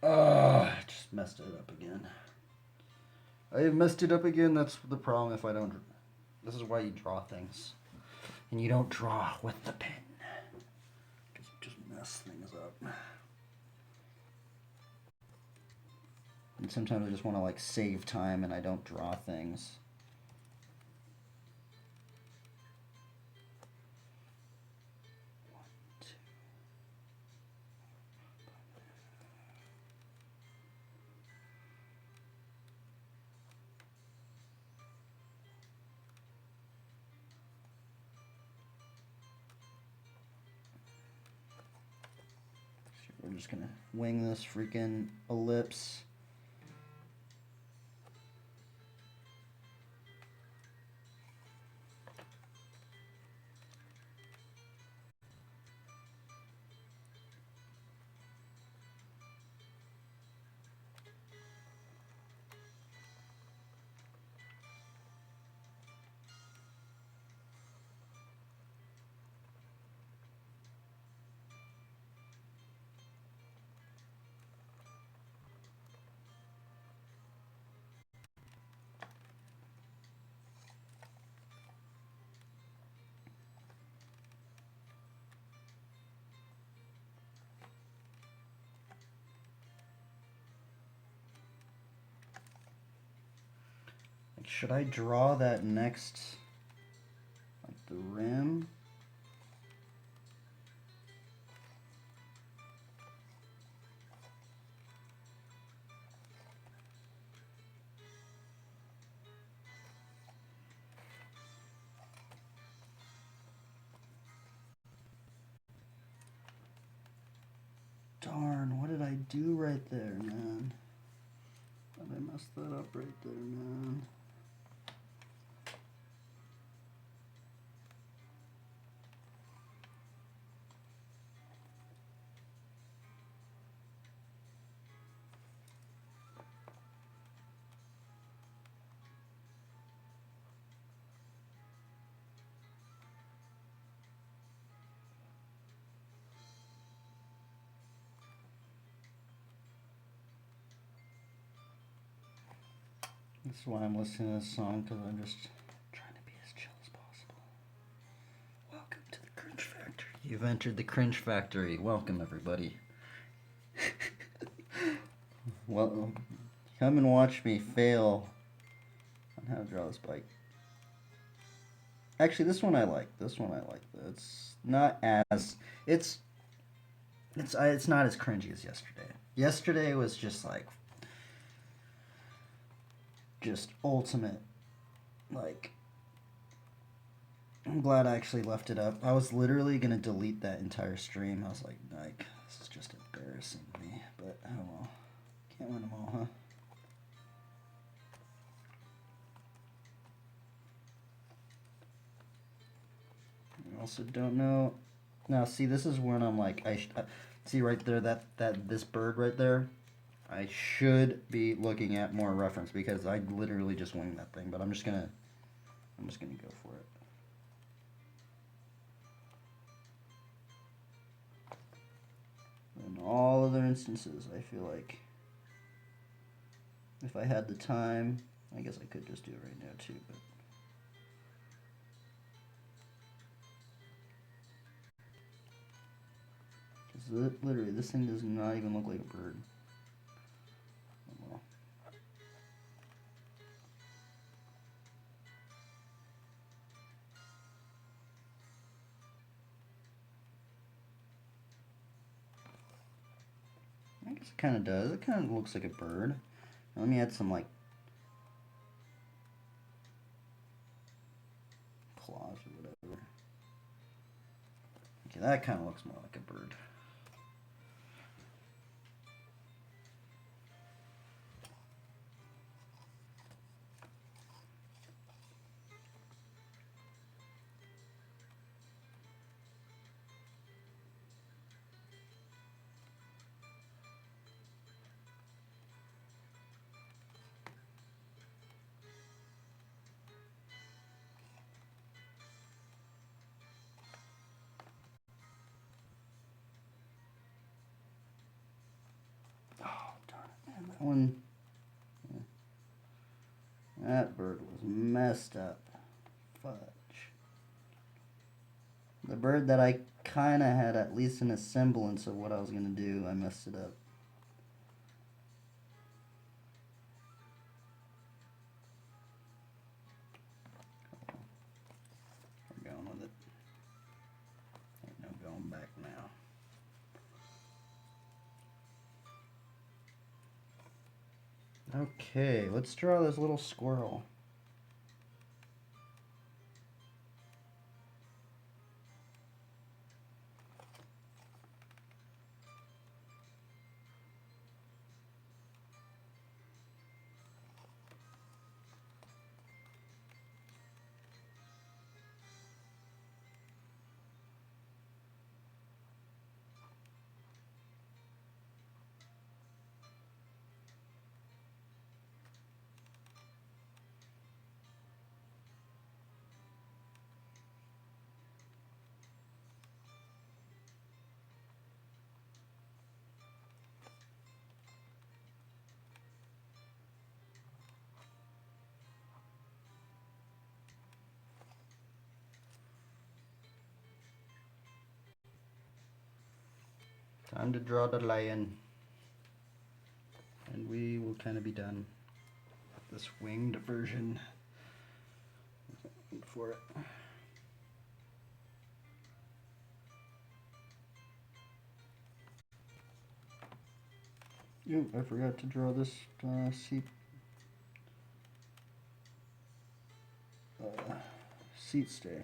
I just messed it up again. I messed it up again. That's the problem if I don't. This is why you draw things. And you don't draw with the pen. Because you just mess things up. And sometimes I just want to like save time and I don't draw things. We're just gonna wing this freaking ellipse. Like, should I draw that next, like the rim? Darn, what did I do right there, man? How did I mess that up right there, man? That's why I'm listening to this song, because I'm just trying to be as chill as possible. Welcome to the Cringe Factory. You've entered the Cringe Factory. Welcome, everybody. Well, come and watch me fail on how to draw this bike. Actually, this one I like. This one I like. It's not as it's not as cringy as yesterday. Yesterday was just like just ultimate. Like, I'm glad I actually left it up. I was literally gonna delete that entire stream. I was like, this is just embarrassing to me. But oh well, can't win them all, huh? I also don't know. Now, see, this is when I'm like, see right there that this bird right there. I should be looking at more reference because I literally just winged that thing. But I'm just gonna go for it. In all other instances, I feel like if I had the time, I guess I could just do it right now too. But literally, this thing does not even look like a bird. Oh, well. I guess it kind of does. It kind of looks like a bird. Now, let me add some, like, claws or whatever. Okay, that kind of looks more like a bird. That one, yeah. That bird was messed up. Fudge. The bird that I kind of had at least in a semblance of what I was going to do, I messed it up. We're going with it. Ain't no going back now. Okay, let's draw this little squirrel. Time to draw the lion. And we will kind of be done. This winged version for it. Yo, I forgot to draw this seat stay.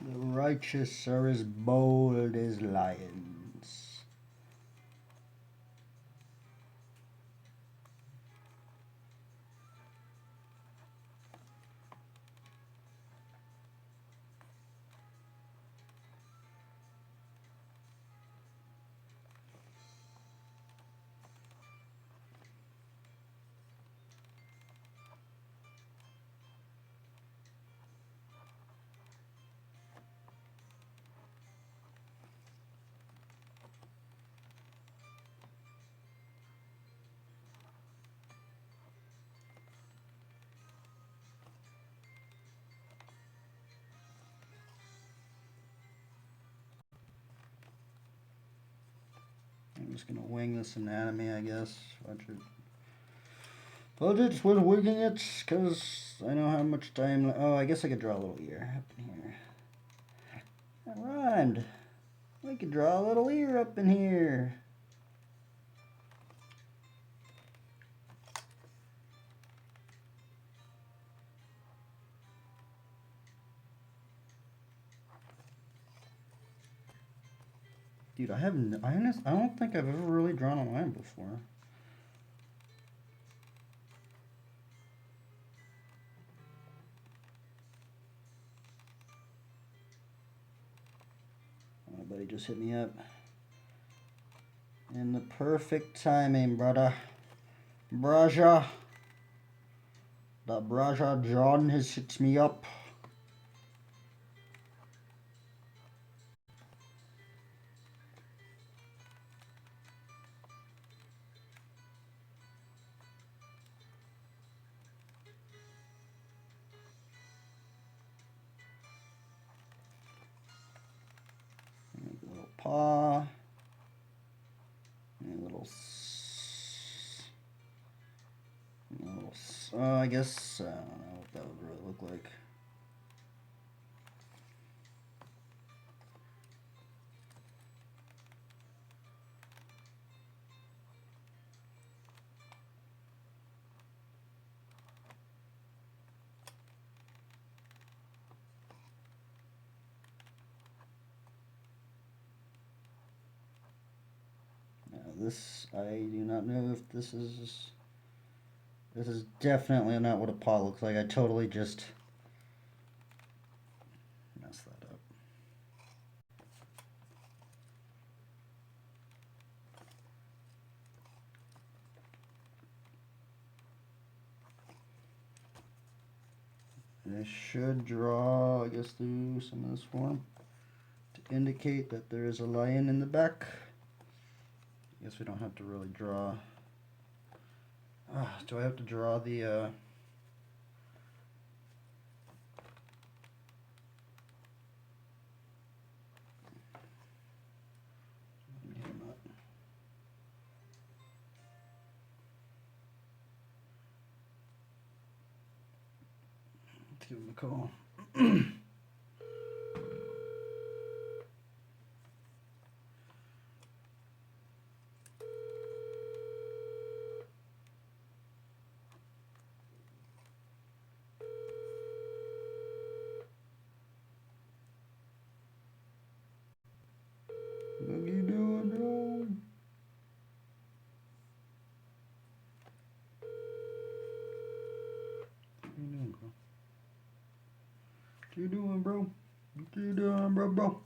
The righteous are as bold as lions. I'm just gonna wing this anatomy, I guess. Budget was winging it because I know how much time. Oh, I guess I could draw a little ear up in here. That rhymed. I could draw a little ear up in here. Dude, I don't think I've ever really drawn a lion before. My buddy just hit me up. In the perfect timing, brother. Braja. That Braja John has hit me up. paw. I guess, I don't know what that would really look like. This, I do not know if this is definitely not what a paw looks like. I totally just messed that up. And I should draw, I guess, through some of this form to indicate that there is a lion in the back. I guess we don't have to really draw. Do I have to draw the let's give him a call. What you doing, bro? What you doing, bro? What you doing, bro?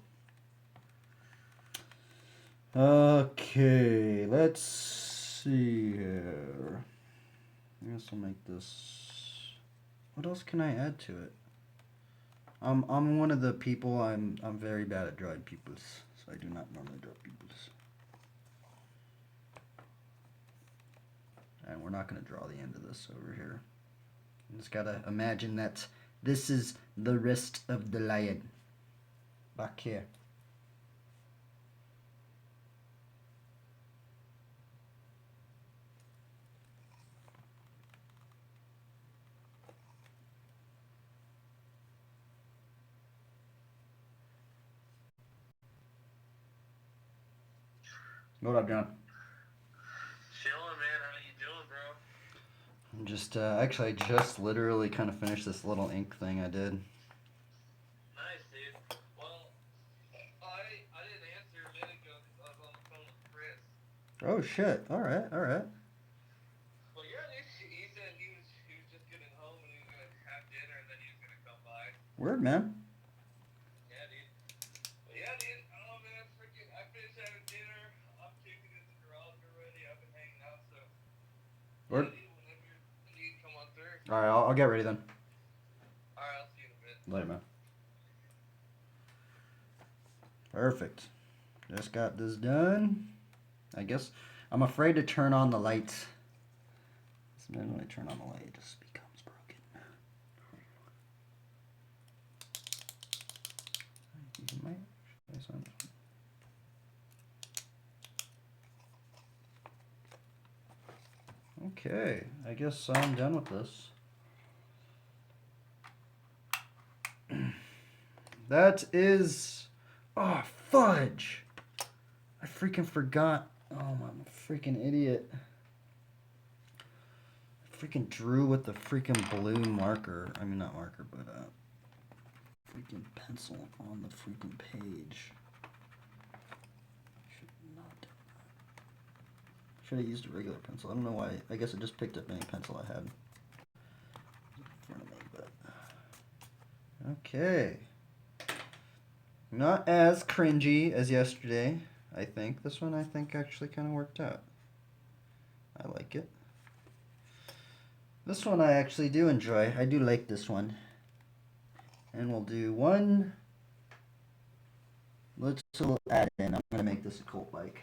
Okay, let's see here. I guess I'll make this. What else can I add to it? I'm one of the people. I'm very bad at drawing peoples, so I do not normally draw peoples. And we're not going to draw the end of this over here. You just gotta imagine that this is the wrist of the lion back here. What up, John? Chilling, man. How you doing, bro? I'm just, actually, I just literally kind of finished this little ink thing I did. Nice, dude. Well, I didn't answer a minute ago because I was on the phone with Chris. Oh, shit. Alright. Well, yeah, dude. He said he was just getting home and he was gonna have dinner and then he was gonna come by. Word, man. Yeah, dude. But yeah, dude. I don't know, man. Freaking, I finished having dinner. I'm kicking in the garage already. I've been hanging out, so. Word. Yeah, dude, whenever you come on through. Alright, I'll get ready then. Alright, I'll see you in a bit. Later, man. Perfect. Just got this done. I guess I'm afraid to turn on the lights. So then when I turn on the light, it just becomes broken. You might try some. Okay, I guess I'm done with this. That is... Oh, fudge! I freaking forgot. Oh, I'm a freaking idiot. I freaking drew with the freaking blue marker. I mean, not marker, but freaking pencil on the freaking page. Should not do that. Should have used a regular pencil. I don't know why. I guess I just picked up any pencil I had in front of me, but... Okay. Not as cringy as yesterday, I think. This one, I think, actually kind of worked out. I like it. This one I actually do enjoy. I do like this one. And we'll do one little add-in. I'm going to make this a cult bike.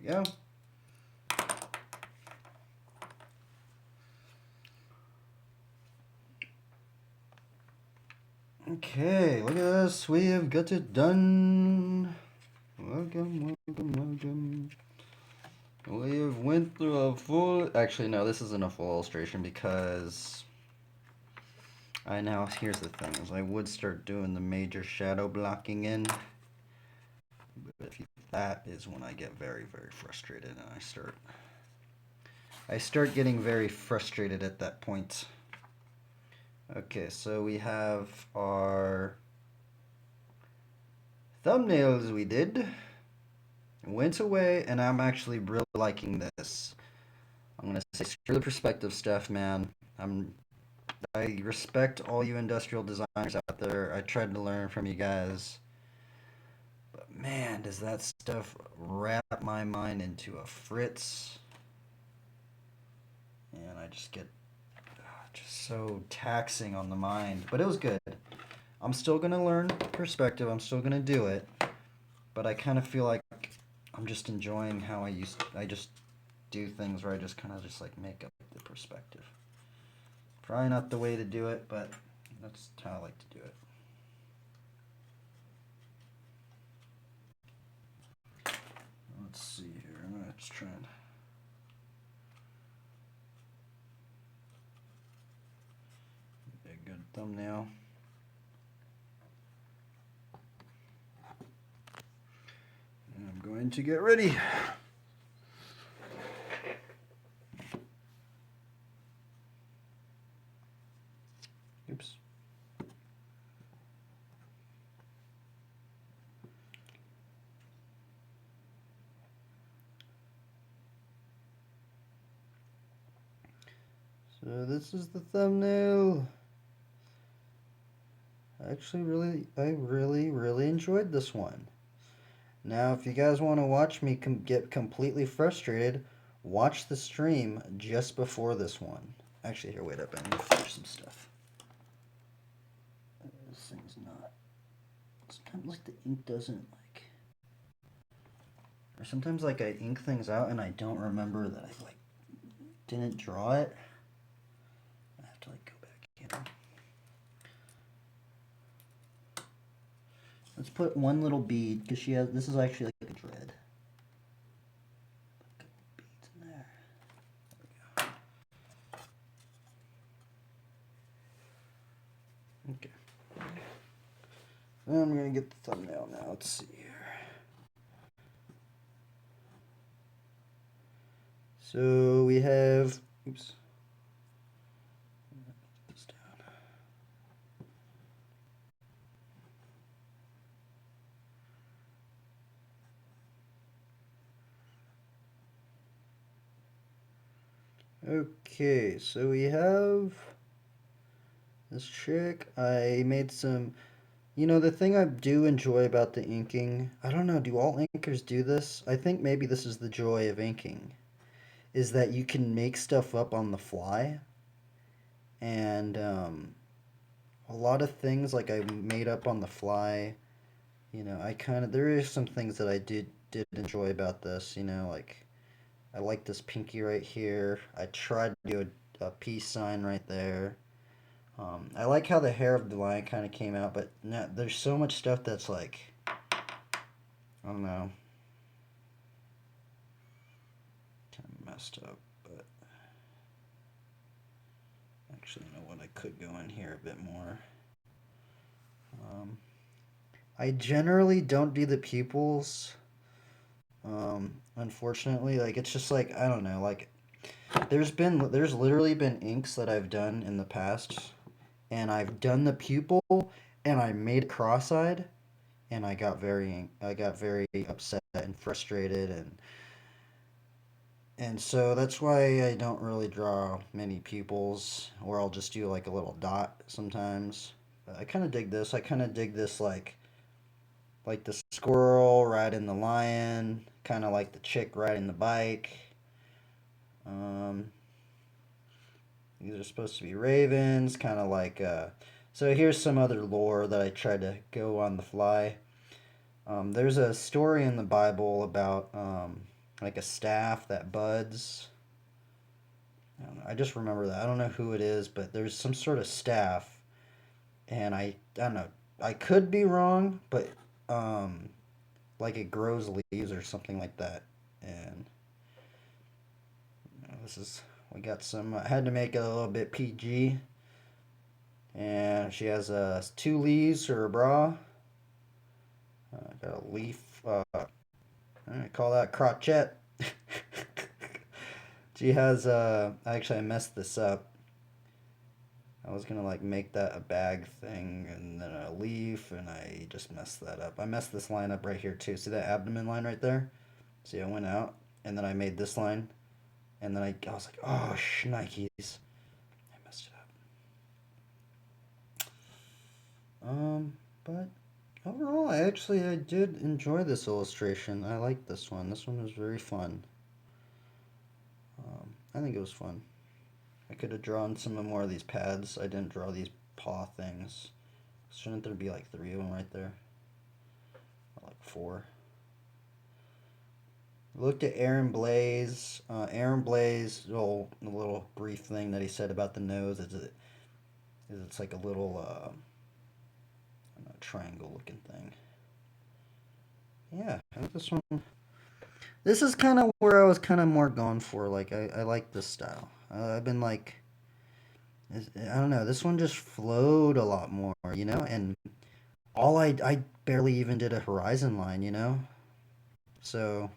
we go. Okay, look at this. We have got it done. Welcome, welcome, welcome. We have went through a full... Actually, no, this isn't a full illustration because... here's the thing, is I would start doing the major shadow blocking in. But that is when I get very, very frustrated and I start getting very frustrated at that point. Okay, so we have our thumbnails we did. Went away, and I'm actually really liking this. I'm gonna say screw the perspective stuff, man. I respect all you industrial designers out there. I tried to learn from you guys. But man, does that stuff wrap my mind into a fritz. And I just get just so taxing on the mind. But it was good. I'm still going to learn perspective. I'm still going to do it. But I kind of feel like I'm just enjoying how I just do things where I just kind of just like make up the perspective. Probably not the way to do it, but that's how I like to do it. Let's see here. I'm going to just try and... a good thumbnail. And I'm going to get ready. Oops. So this is the thumbnail. Actually, I really enjoyed this one. Now, if you guys want to watch me get completely frustrated, watch the stream just before this one. Actually, here, wait up, I need to finish some stuff. This thing's not... Sometimes, like, the ink doesn't, like... Or sometimes, like, I ink things out and I don't remember that I, like, didn't draw it. I have to, like, go back in. Let's put one little bead, because she has... This is actually, like, a dread. Put a couple beads in there. There we go. Okay. I'm going to get the thumbnail now. Let's see here. So we have... Oops. Put this down. Okay, so we have this chick. I made some... You know, the thing I do enjoy about the inking, I don't know, do all inkers do this? I think maybe this is the joy of inking, is that you can make stuff up on the fly. And a lot of things, like, I made up on the fly. You know, there is some things that I did enjoy about this, you know, like, I like this pinky right here. I tried to do a peace sign right there. I like how the hair of the lion kind of came out, but there's so much stuff that's like, I don't know, kind of messed up, but actually, you know what, I could go in here a bit more. I generally don't do the pupils, unfortunately. Like, it's just like, I don't know, like, there's literally been inks that I've done in the past, and I've done the pupil, and I made it cross-eyed, and I got very upset and frustrated, and so that's why I don't really draw many pupils, or I'll just do like a little dot sometimes. But I kind of dig this. I kind of dig this like the squirrel riding the lion, kind of like the chick riding the bike. These are supposed to be ravens, kind of like, so here's some other lore that I tried to go on the fly. There's a story in the Bible about like a staff that buds. I don't know. I just remember that. I don't know who it is, but there's some sort of staff, and I don't know. I could be wrong, but like it grows leaves or something like that. And this is, we got some. I had to make it a little bit PG. And she has 2 leaves for her bra. Got a leaf. I call that crotchet. She has. Actually, I messed this up. I was gonna like make that a bag thing and then a leaf, and I just messed that up. I messed this line up right here too. See that abdomen line right there? See, I went out and then I made this line, and then I was like, oh shnikes, I messed it up. But overall, I did enjoy this illustration. I like this one. This one was very fun. I think it was fun. I could have drawn some more of these pads. I didn't draw these paw things. Shouldn't there be like 3 of them right there? Or like 4. Looked at Aaron Blaise. Aaron Blaise, the little brief thing that he said about the nose is it's like a little triangle looking thing. Yeah, I think this one. This is kind of where I was kind of more going for. Like, I like this style. I've been like, I don't know, this one just flowed a lot more, you know? And I barely even did a horizon line, you know? So,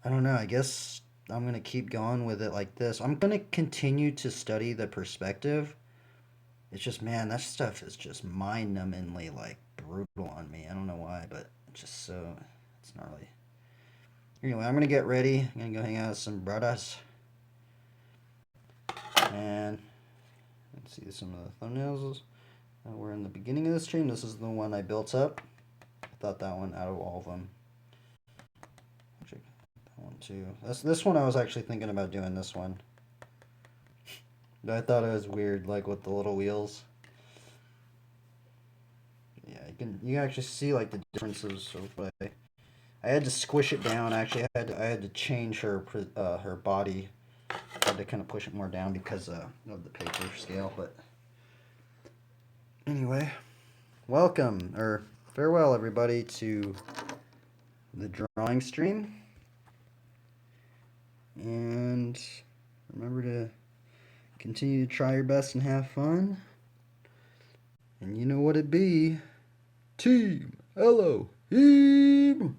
I don't know, I guess I'm going to keep going with it like this. I'm going to continue to study the perspective. It's just, man, that stuff is just mind-numbingly, like, brutal on me. I don't know why, but it's just so, it's gnarly. Anyway, I'm going to get ready. I'm going to go hang out with some brothers. And let's see some of the thumbnails. We're in the beginning of the stream. This is the one I built up. I thought that one out of all of them. Actually, that one too. This one I was actually thinking about doing this one. I thought it was weird, like with the little wheels. Yeah, you can actually see like the differences of I had to squish it down. Actually, I had to change her body. I had to kind of push it more down because of the paper scale. But anyway, welcome or farewell everybody to the drawing stream. And remember to continue to try your best and have fun. And you know what it be. Team Elohim!